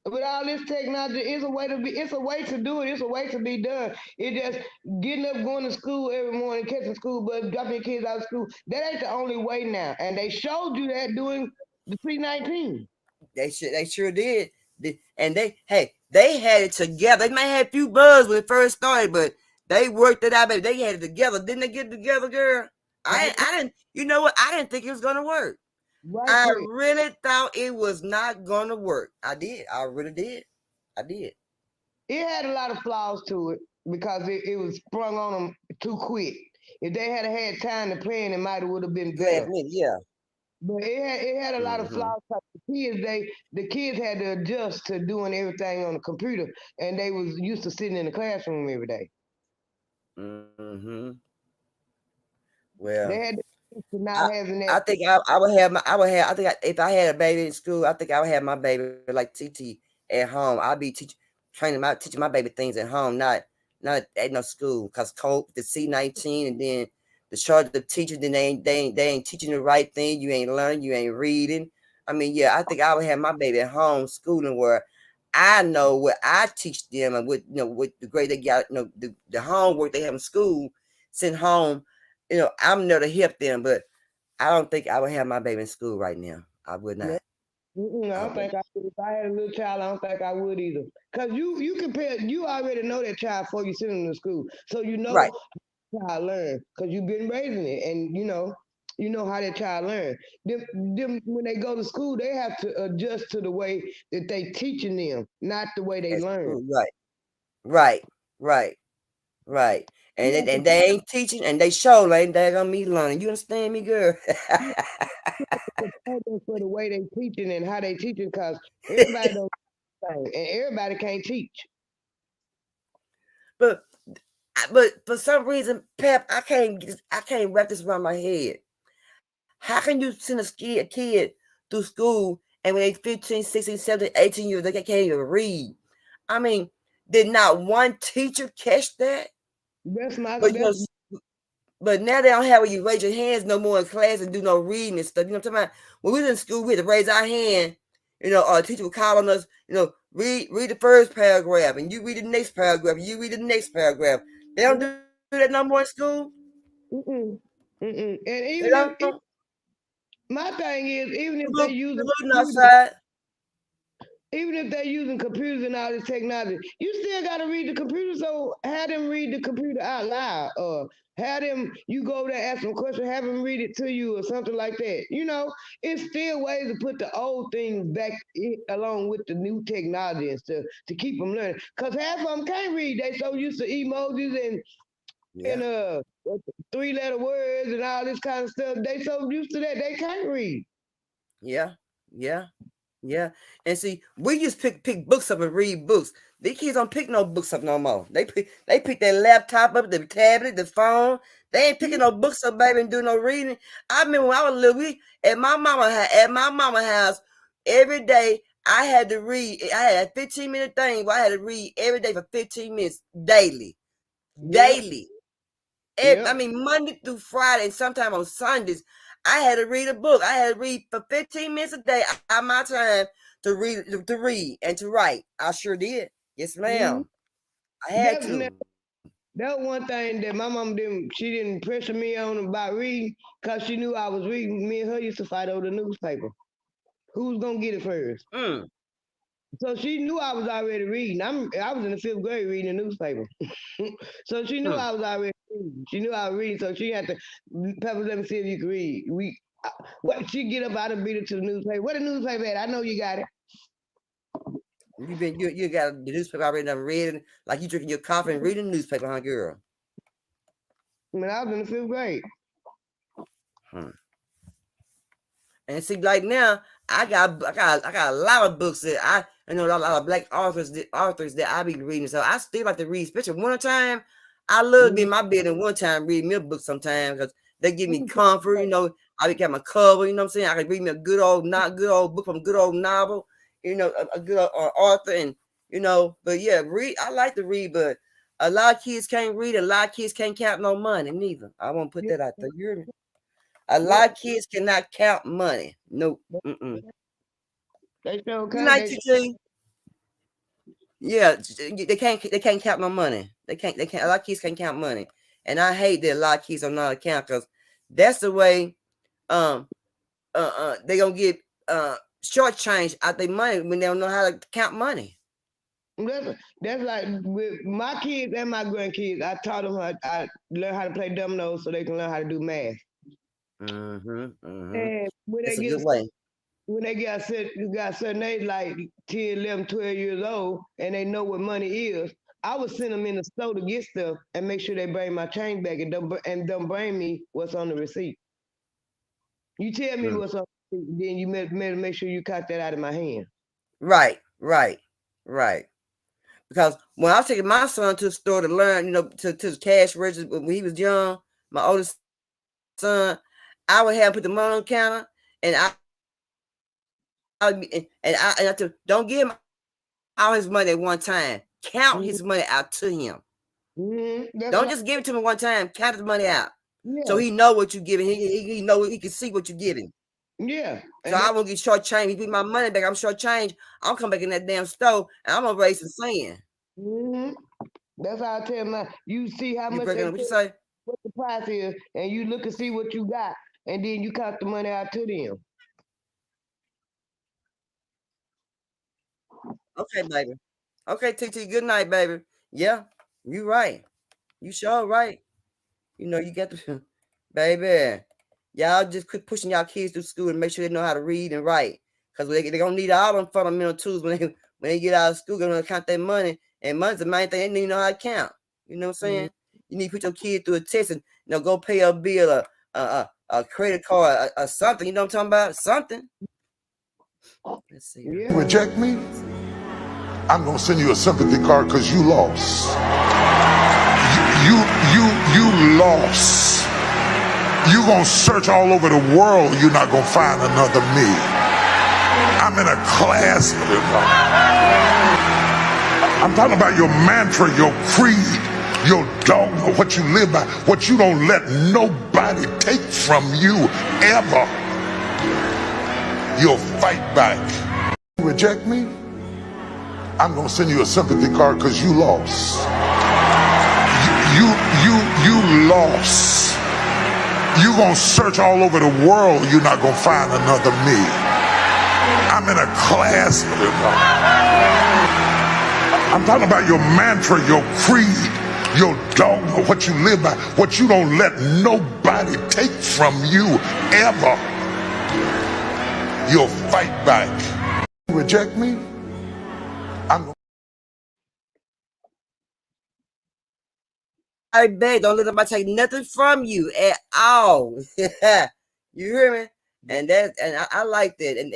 With all this technology, it's a way to be. It's a way to do it. It's a way to be done. It just getting up, going to school every morning, catching school bus, dropping your kids out of school. That ain't the only way now. And they showed you that doing the C-19. They sure did. And they had it together. They might have a few bugs when it first started, but they worked it out, baby. They had it together. Didn't they get it together, girl? I didn't. You know what? I didn't think it was gonna work. Right I quick. really thought it was not gonna work. I did. I really did. I did. It had a lot of flaws to it because it was sprung on them too quick. If they had time to plan, it might have would have been better. Yeah. But it had a lot of flaws. The kids had to adjust to doing everything on the computer, and they was used to sitting in the classroom every day. Mm-hmm. Well, They had to not having that. I think I would have I think if I had a baby in school, I think I would have my baby like TT at home. I'll be teaching my baby things at home, not at no school. Cause the C-19 and then the charge of teachers, then they ain't teaching the right thing. You ain't learning, you ain't reading. I mean, yeah, I think I would have my baby at home schooling where I know what I teach them and what the grade they got, the homework they have in school, sent home. I'm there to help them, but I don't think I would have my baby in school right now. I would not. I don't think I would. If I had a little child, I don't think I would either. Cause you compare, you already know that child before you send them to school, so you know Right. how that child learn. Cause you've been raising it, and you know how that child learn. Them when they go to school, they have to adjust to the way that they teaching them, not the way they At learn. school, right, right, right, right. You And have to they ain't teaching, and they show ain't they gonna be learning. You understand me, girl? prepare them for the way they teaching and how they teaching, cause everybody don't and everybody can't teach. but for some reason, Pep, I can't wrap this around my head. How can you send a kid through school and when they 15, 16, 17, 18 years, they can't even read? I mean, did not one teacher catch that? That's my But but now they don't have where you raise your hands no more in class and do no reading and stuff. You know what I'm talking about? When we was in school, we had to raise our hand. Our teacher would call on us. Read the first paragraph, and you read the next paragraph. And you read the next paragraph. They don't do that no more in school. Mm-mm. Mm-mm. And They even don't. if my thing is, even if they Look, use looking outside. even if they're using computers and all this technology, you still got to read the computer. So have them read the computer out loud, or have them you go over there ask them a question, have them read it to you, or something like that. It's still ways to put the old things back along with the new technology and stuff to keep them learning. Cause half of them can't read. They so used to emojis and Yeah. 3-letter words and all this kind of stuff. They so used to that they can't read. Yeah. Yeah. Yeah. And see, we just pick books up and read books. These kids don't pick no books up no more. They pick their laptop up, their tablet, the phone. They ain't picking no books up, baby, and do no reading. I remember when I was little, at my mama house, every day I had to read. I had a 15-minute thing where I had to read every day for 15 minutes daily. Daily. I mean, Monday through Friday, and sometimes on Sundays, I had to read a book. I had to read for 15 minutes a day out of my time to read and to write. I sure did. Yes, ma'am. I had to. That one thing that my mom she didn't pressure me on about reading because she knew I was reading. Me and her used to fight over the newspaper. Who's gonna get it first? So she knew I was already reading. I was in the 5th grade reading the newspaper. So she knew I was already reading. She knew I was reading, so she had to, Pepper, let me see if you can read. What she get up out and beat it to the newspaper. What the newspaper at? I know you got it. You got the newspaper already done read, like you drinking your coffee and reading the newspaper, huh, girl? I mean, I was in the 5th grade. And see, like now, I got a lot of books that I know a lot of black authors that I be reading. So I still like to read, especially winter time. I love to be in my bed in winter time reading me a book sometimes because they give me comfort. You know, I got my cover. You know what I'm saying? I can read me a good old book from a good old novel. You know, a good author, and you know. But yeah, read. I like to read, but a lot of kids can't read. A lot of kids can't count no money neither. I won't put that out there. You hear me? A lot of kids cannot count money. Nope. They sure Good can't. night, TT. Yeah, they can't count no money. They can't. A lot of kids can't count money, and I hate that a lot of kids don't know how to count because that's the way they gonna get shortchanged out their money when they don't know how to count money. That's like with my kids and my grandkids. I taught them I learned how to play dominoes so they can learn how to do math. And when That's they a get good way. when they got certain age, like 10, 11, 12 years old, and they know what money is, I would send them in the store to get stuff and make sure they bring my change back and don't bring me what's on the receipt. You tell me what's on the receipt, then you make sure you cut that out of my hand. Right. Because when I was taking my son to the store to learn, you know, to the cash register when he was young, my oldest son, I would have him put the money on the counter, and I told, don't give him all his money at one time. Count his money out to him. Don't just give it to him one time. Count his money out, so he know what you're giving. He know, he can see what you're giving. Yeah. So I won't get short change. He put my money back. I'm short change. I'll come back in that damn store and I'm gonna raise some sand. That's how I tell my. You see how much What you say? What the price is, and you look and see what you got, and then you count the money out to them. Okay, baby. Okay, TT. Good night, baby. Yeah, you right. You sure right. You know you got to, baby. Y'all just quit pushing y'all kids through school and make sure they know how to read and write, cause they gonna need all them fundamental tools when they get out of school. They're gonna count their money, and money's the main thing they need to know how to count. You know what I'm saying? You need to put your kid through a test and go pay a bill, a credit card, or something. You know what I'm talking about? Something. Let's see. You reject me? I'm gonna send you a sympathy card because you lost. You lost. You gonna search all over the world, you're not gonna find another me. I'm in a class. I'm talking about your mantra, your creed, your dogma, what you live by, what you don't let nobody take from you ever. You'll fight back. You reject me? I'm gonna send you a sympathy card because you lost. You lost. You gonna search all over the world, you're not gonna find another me. I'm in a class. I'm talking about your mantra, your creed, your dogma, what you live by, what you don't let nobody take from you ever. You'll fight back. You reject me? I beg, don't let nobody take nothing from you at all. You hear me? And I like that. And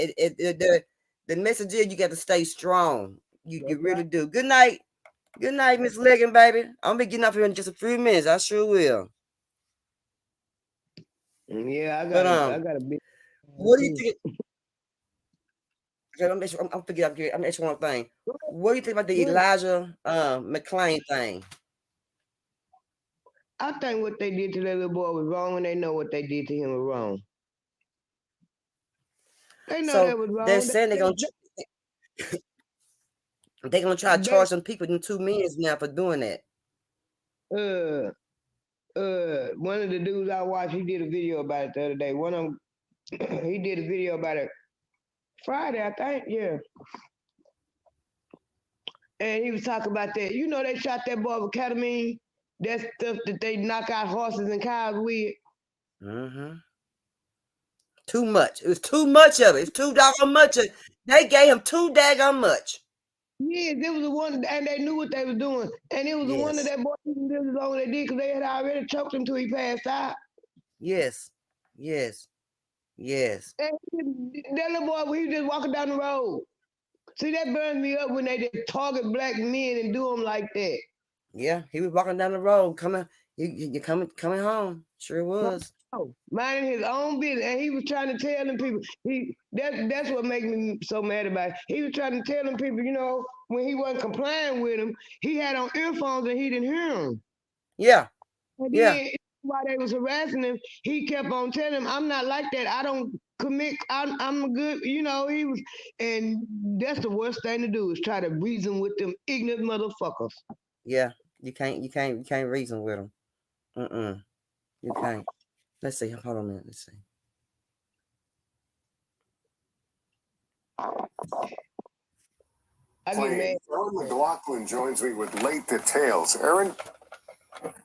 the message is you got to stay strong. You really do. Good night. Good night, Miss Leggin, baby. I'm gonna be getting up here in just a few minutes. I sure will. Yeah, I got a big. What do you think? Okay, I'm forget up here. I'm gonna ask you one thing. What do you think about the Elijah McClain thing? I think what they did to that little boy was wrong, and they know what they did to him was wrong. They know that was wrong. They're saying they're gonna try to charge some people in 2 minutes now for doing that. One of the dudes I watched, he did a video about it the other day. One of them, he did a video about it Friday, I think. Yeah. and he was talking about that. You know, they shot that boy with ketamine. That stuff that they knock out horses and cows with. Mm-hmm. Too much. It was too much of it. It's too doggone much of it. They gave him too daggone much. Yes, it was the one, and they knew what they was doing. And it was the one Yes. that boy didn't live as long as they did because they had already choked him till he passed out. Yes. Yes. Yes. And that little boy, he was just walking down the road. See, that burns me up when they just target black men and do them like that. Yeah, he was walking down the road, coming. You coming home. Sure was. Minding his own business, and he was trying to tell them people. That's what makes me so mad about it. He was trying to tell them people, you know, when he wasn't complying with him, he had on earphones and he didn't hear them. Yeah. And Yeah. then while they was harassing him, he kept on telling him, "I'm not like that. I don't commit. I'm a good." You know, he was, and that's the worst thing to do is try to reason with them ignorant motherfuckers. Yeah. You can't reason with them. You can't. Let's see. Hold on a minute. Let's see. I get mad. Aaron McLaughlin joins me with late details. Aaron?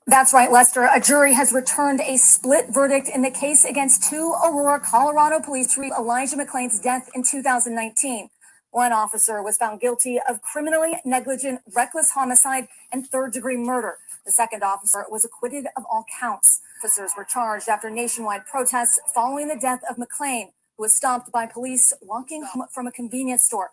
That's right, Lester. A jury has returned a split verdict in the case against two Aurora, Colorado police chief Elijah McClain's death in 2019. One officer was found guilty of criminally negligent, reckless homicide and third-degree murder. The second officer was acquitted of all counts. Officers were charged after nationwide protests following the death of McClain, who was stopped by police walking home from a convenience store.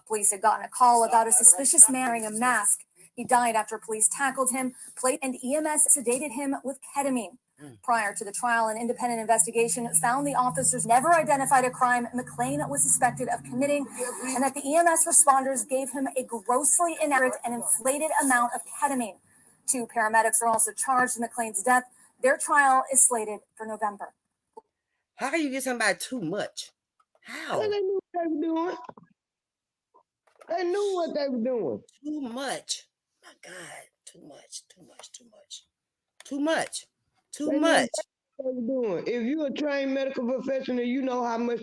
Police had gotten a call about a suspicious man wearing a mask. He died after police tackled him, and EMS sedated him with ketamine. Prior to the trial, an independent investigation found the officers never identified a crime McClain was suspected of committing, and that the EMS responders gave him a grossly inaccurate and inflated amount of ketamine. Two paramedics are also charged in McClain's death. Their trial is slated for November. How can you get somebody too much? How? They knew what they were doing. They knew what they were doing. Too much. My God, too much. Too much. Too much. Too much. Too much. What they were doing. If you're a trained medical professional, you know how much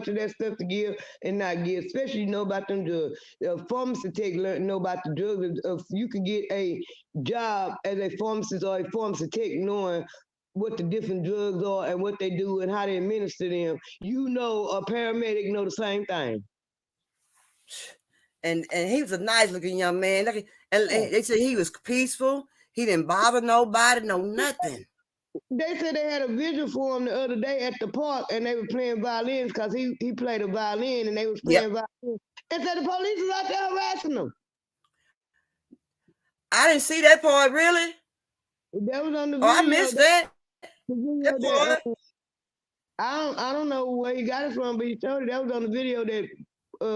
of that stuff to give and not give. Especially you know about them drugs. Pharmacy tech know about the drugs. If you can get a job as a pharmacist or a pharmacy tech, knowing what the different drugs are and what they do and how they administer them, you know a paramedic know the same thing. And he was a nice looking young man. And they said he was peaceful. He didn't bother nobody, no nothing. They said they had a vigil for him the other day at the park, and they were playing violins because he played a violin, and they was playing violins. And said the police was out there harassing him. I didn't see that part, really. That was on the video. I missed that. That part. I don't know where he got it from, but he told it. That was on the video that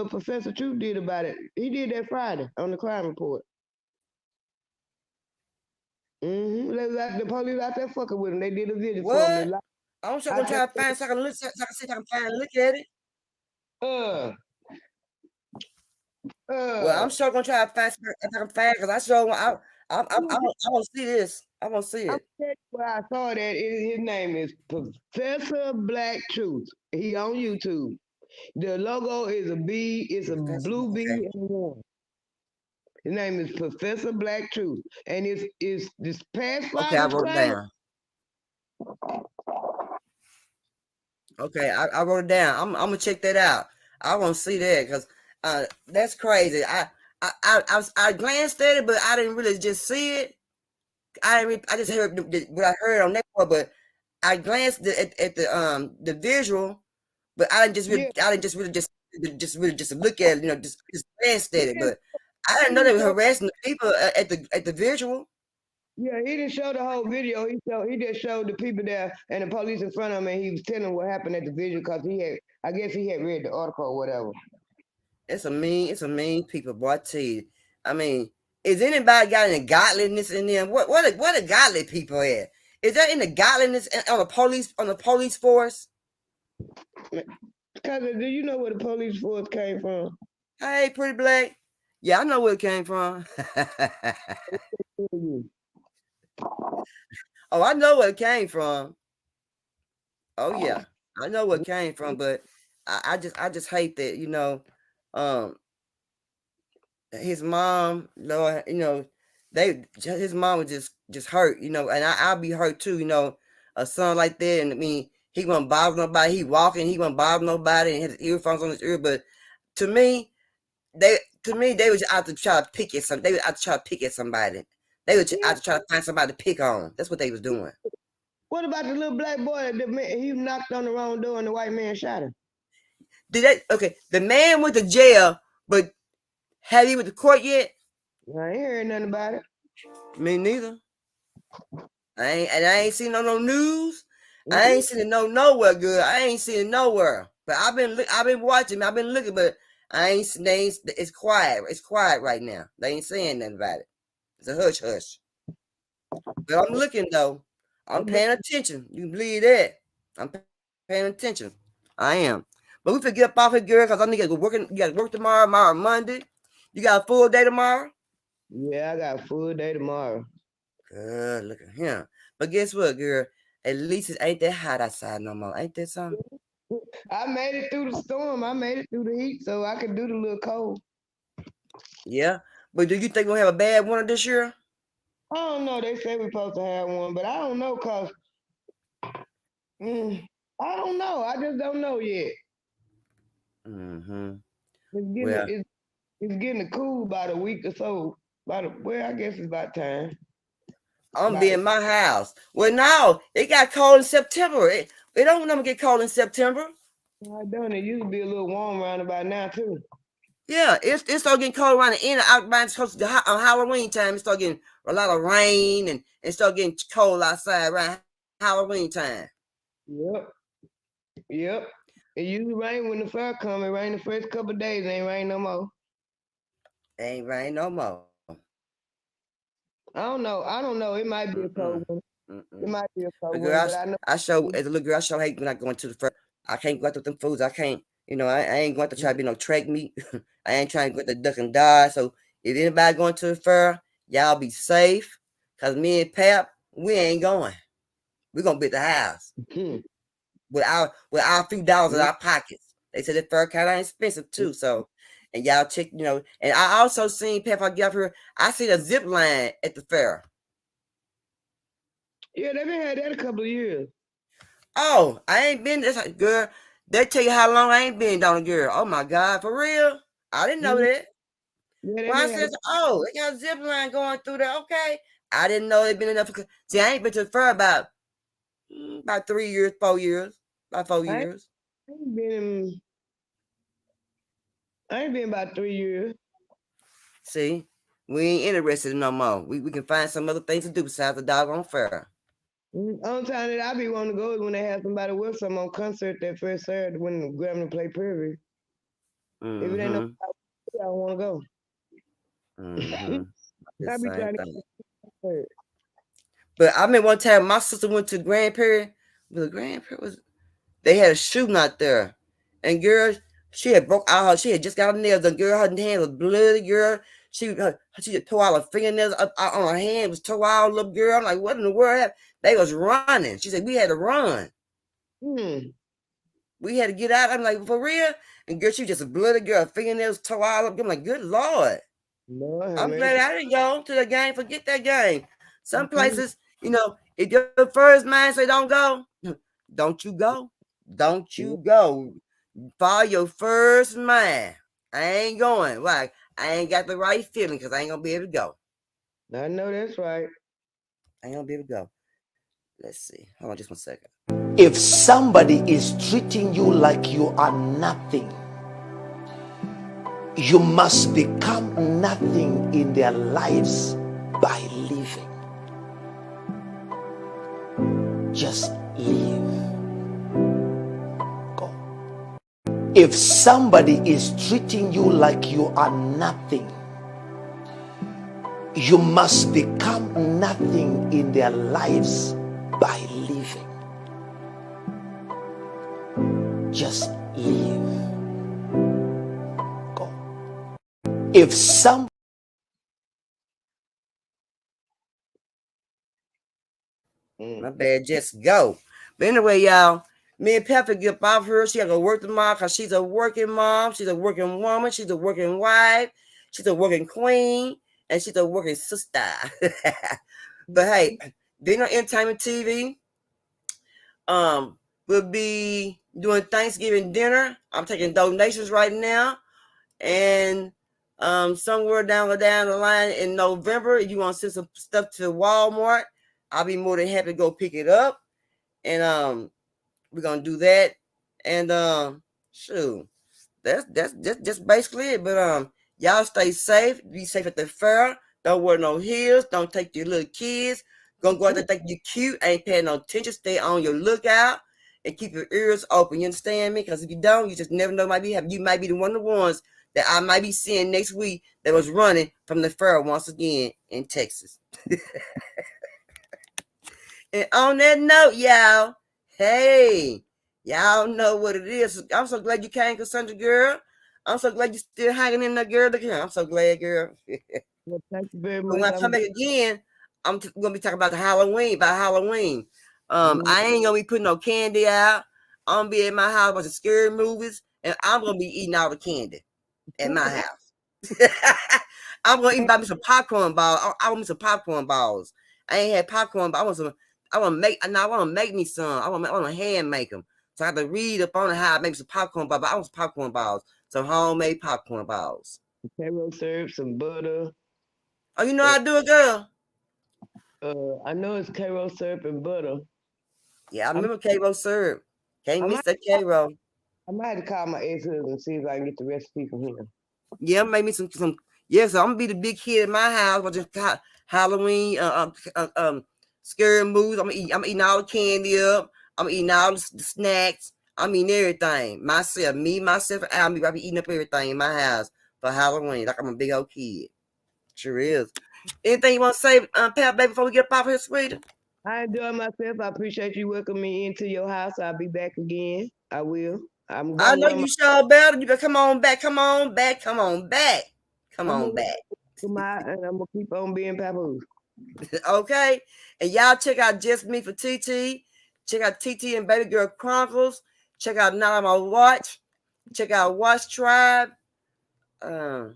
Professor Truth did about it. He did that Friday on the crime report. The police out there fucking with him. They did a video for him. I'm sure gonna try to find so I can look, so I can see if I can find and look at it. Well, I'm sure gonna try to find if I can find because I sure I want to see this. I want to see it. Well, I saw that his name is Professor Black Truth. He on YouTube. The logo is a bee. It's a blue bee and one. His name is Professor Black Truth, and it's this past Friday. Okay, I wrote it down. Okay, I wrote it down. I'm gonna check that out. I want to see that because that's crazy. I glanced at it, but I didn't really just see it. I just heard what I heard on that part, but I glanced at the visual, but I didn't just look at it. You know, just glanced at it, but I didn't know they were harassing the people at the visual. Yeah, he didn't show the whole video. He just showed the people there and the police in front of him, and he was telling what happened at the video because I guess he had read the article or whatever. It's a mean people, boy. I tell you. I mean, is anybody got any godliness in them? What are godly people at? Is there any godliness on the police force? Cousin, do you know where the police force came from? Hey, Pretty Black. Yeah, I know where it came from. Oh, I know where it came from. Oh yeah, I know where it came from, but I just hate that, you know, his mom, Lord, his mom was just hurt, and I'll be hurt too, a son like that, and I mean, he won't bother nobody. He walking, he won't bother nobody, and his earphones on his ear. But to me, they was out to try to pick at some. They was out to try to pick at somebody. They was out to try to find somebody to pick on. That's what they was doing. What about the little black boy that he knocked on the wrong door and the white man shot him? Okay, the man went to jail, but have he went to court yet? I ain't heard nothing about it. Me neither. I ain't seen no news. I ain't seen it nowhere good. I ain't seen it nowhere. But I've been watching. I've been looking, but I ain't. It's quiet. It's quiet right now. They ain't saying nothing about it. It's a hush hush. But I'm looking though. I'm paying attention. You believe that? I'm paying attention. I am. But we forget up off here, girl, because I need to go working. You got to work tomorrow Monday. You got a full day tomorrow? Yeah, I got a full day tomorrow. Good, look at him. But guess what, girl? At least it ain't that hot outside no more. Ain't that something? I made it through the storm. I made it through the heat, so I could do the little cold. Yeah. But do you think we'll have a bad winter this year? I don't know. They say we're supposed to have one, but I don't know because I don't know. I just don't know yet. Mm-hmm. It's getting cool about a week or so. I guess it's about time. I'm gonna be in my house. Well, no, it got cold in September. It don't never get cold in September. I don't. It used to be a little warm around about now too. Yeah, it started getting cold around the end of on Halloween time. It started getting a lot of rain and it started getting cold outside around Halloween time. Yep. It usually rain when the fair comes. It rain the first couple of days. It ain't rain no more. Ain't rain no more. I don't know. It might be a cold one. It might be a cold one, but I know. As a little girl, I sure hate when I go into the fair. I can't go out with them foods. I can't, I ain't going to try to be no track meet. I ain't trying to go to duck and die. So if anybody going to the fair, y'all be safe. Cause me and Pap, we ain't going. We're gonna be at the house. With our few dollars in our pockets. They said the fair kind of expensive too. So, and y'all check, and I also seen Pap. I get up here. I seen a zip line at the fair. Yeah, they've been had that a couple of years. Oh, I ain't been this girl. They tell you how long I ain't been down, girl. Oh my God, for real? I didn't know that. Yeah, When I said, they got a zip line going through there. Okay, I didn't know it'd been enough. See, I ain't been to the fair about 3 years, 4 years, about 4 years. I ain't been about 3 years. See, we ain't interested no more. We can find some other things to do besides the doggone fair. Only time that I be wanting to go is when they have somebody with some on concert that first Saturday when the Grammy play Purp. If it ain't no, I don't want to go. I be trying to get. But I remember one time my sister went to Grand Prairie. The Grand Prairie they had a shooting out there, and girl, she had broke out. She had just got her nails done. Girl, her hand was bloody. Girl, she tore out her fingernails up on her hand. Was tore out. Little girl, I'm like, what in the world? They was running. She said we had to run. We had to get out. I'm like, for real? And girl, she was just a bloody girl. Her fingernails tore all up. I'm like, good Lord. I'm glad I didn't go to the game. Forget that game. Some places, if your first mind say don't go, don't you go. Don't you go. Follow your first mind. I ain't going. Why? I ain't got the right feeling because I ain't going to be able to go. I know that's right. I ain't going to be able to go. Let's see. Hold on just 1 second. If somebody is treating you like you are nothing, you must become nothing in their lives by living. Just live. Go. If somebody is treating you like you are nothing, you must become nothing in their lives by living. Just live. Go. If some My bad, just go. But anyway, y'all, me and Pepper get up off her. She had to go work tomorrow because she's a working mom. She's a working woman. She's a working wife. She's a working queen, and she's a working sister. But hey, being on Entertainment TV, we'll be doing Thanksgiving dinner. I'm taking donations right now, and somewhere down the line in November, if you want to send some stuff to Walmart, I'll be more than happy to go pick it up. And we're gonna do that. And shoot, that's just basically it. But y'all stay safe. Be safe at the fair. Don't wear no heels. Don't take your little kids. Gonna go out there think you cute. Ain't paying no attention. Stay on your lookout and keep your ears open. You understand me? Because if you don't, you just never know. You might be the one of the ones that I might be seeing next week that was running from the fair once again in Texas. And on that note, y'all, hey, y'all know what it is. I'm so glad you came, Kassandra, girl. I'm so glad you're still hanging in there, girl. Look here. I'm so glad, girl. Well, thank you very much. When I come back again, I'm going to be talking about Halloween. I ain't going to be putting no candy out. I'm going to be at my house watching scary movies, and I'm going to be eating all the candy at my house. I'm going to buy me some popcorn balls. I want me some popcorn balls. I ain't had popcorn, but I want to make me some. I want to hand make them. So I have to read up on how I make some popcorn balls. But I want some popcorn balls, some homemade popcorn balls. Cairo syrup, some butter. Oh, you know how I do it, girl? I know it's Cairo syrup and butter. Yeah, I remember Cairo syrup. Can't miss that Cairo. I might have to call my ex-husband and see if I can get the recipe from him. Yeah, make me some. Yeah, so I'm gonna be the big kid in my house watching Halloween, scary movies. I'm eating all the candy up. I'm eating all the snacks. I'm eating everything. Myself, and I'll be eating up everything in my house for Halloween. Like I'm a big old kid. Sure is. Anything you want to say, Pat, baby, before we get up off here, sweetie? I enjoy myself. I appreciate you welcoming me into your house. I'll be back again. I will. I know you sure better. You better come on back. Come on back. Come on back. Come on back. Come out, and I'm gonna keep on being papoose. Okay, and y'all check out Just Me for TT. Check out TT and Baby Girl Chronicles. Check out Not On My Watch. Check out Watch Tribe. And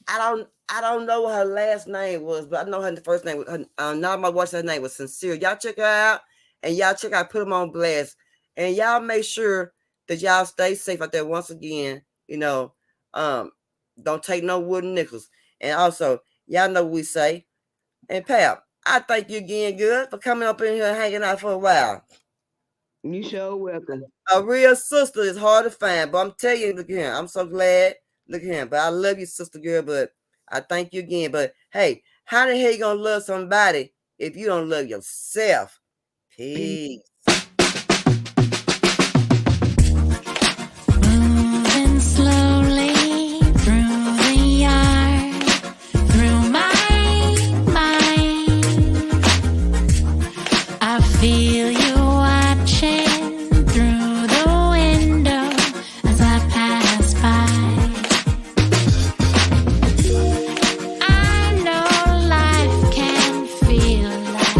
I don't know what her last name was, but I know her first name was Not On My Watch. Her name was Sincere. Y'all check her out, and y'all check out Put Them On Blast, and y'all make sure that y'all stay safe out there. Once again, don't take no wooden nickels. And also, y'all know what we say. And Pap, I thank you again, good, for coming up in here and hanging out for a while. You sure welcome. A real sister is hard to find, but I'm telling you, look here, I'm so glad. Look here, but I love you, sister girl, but I thank you again. But hey, how the hell you gonna love somebody if you don't love yourself? Peace. Moving slowly through the yard, through my mind, I feel you watching through the window as I pass by. I know life can feel like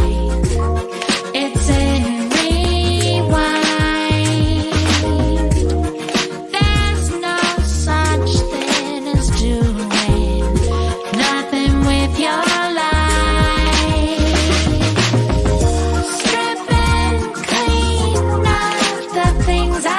it's a rewind. There's no such thing as doing nothing with your life. Stripping clean of the things I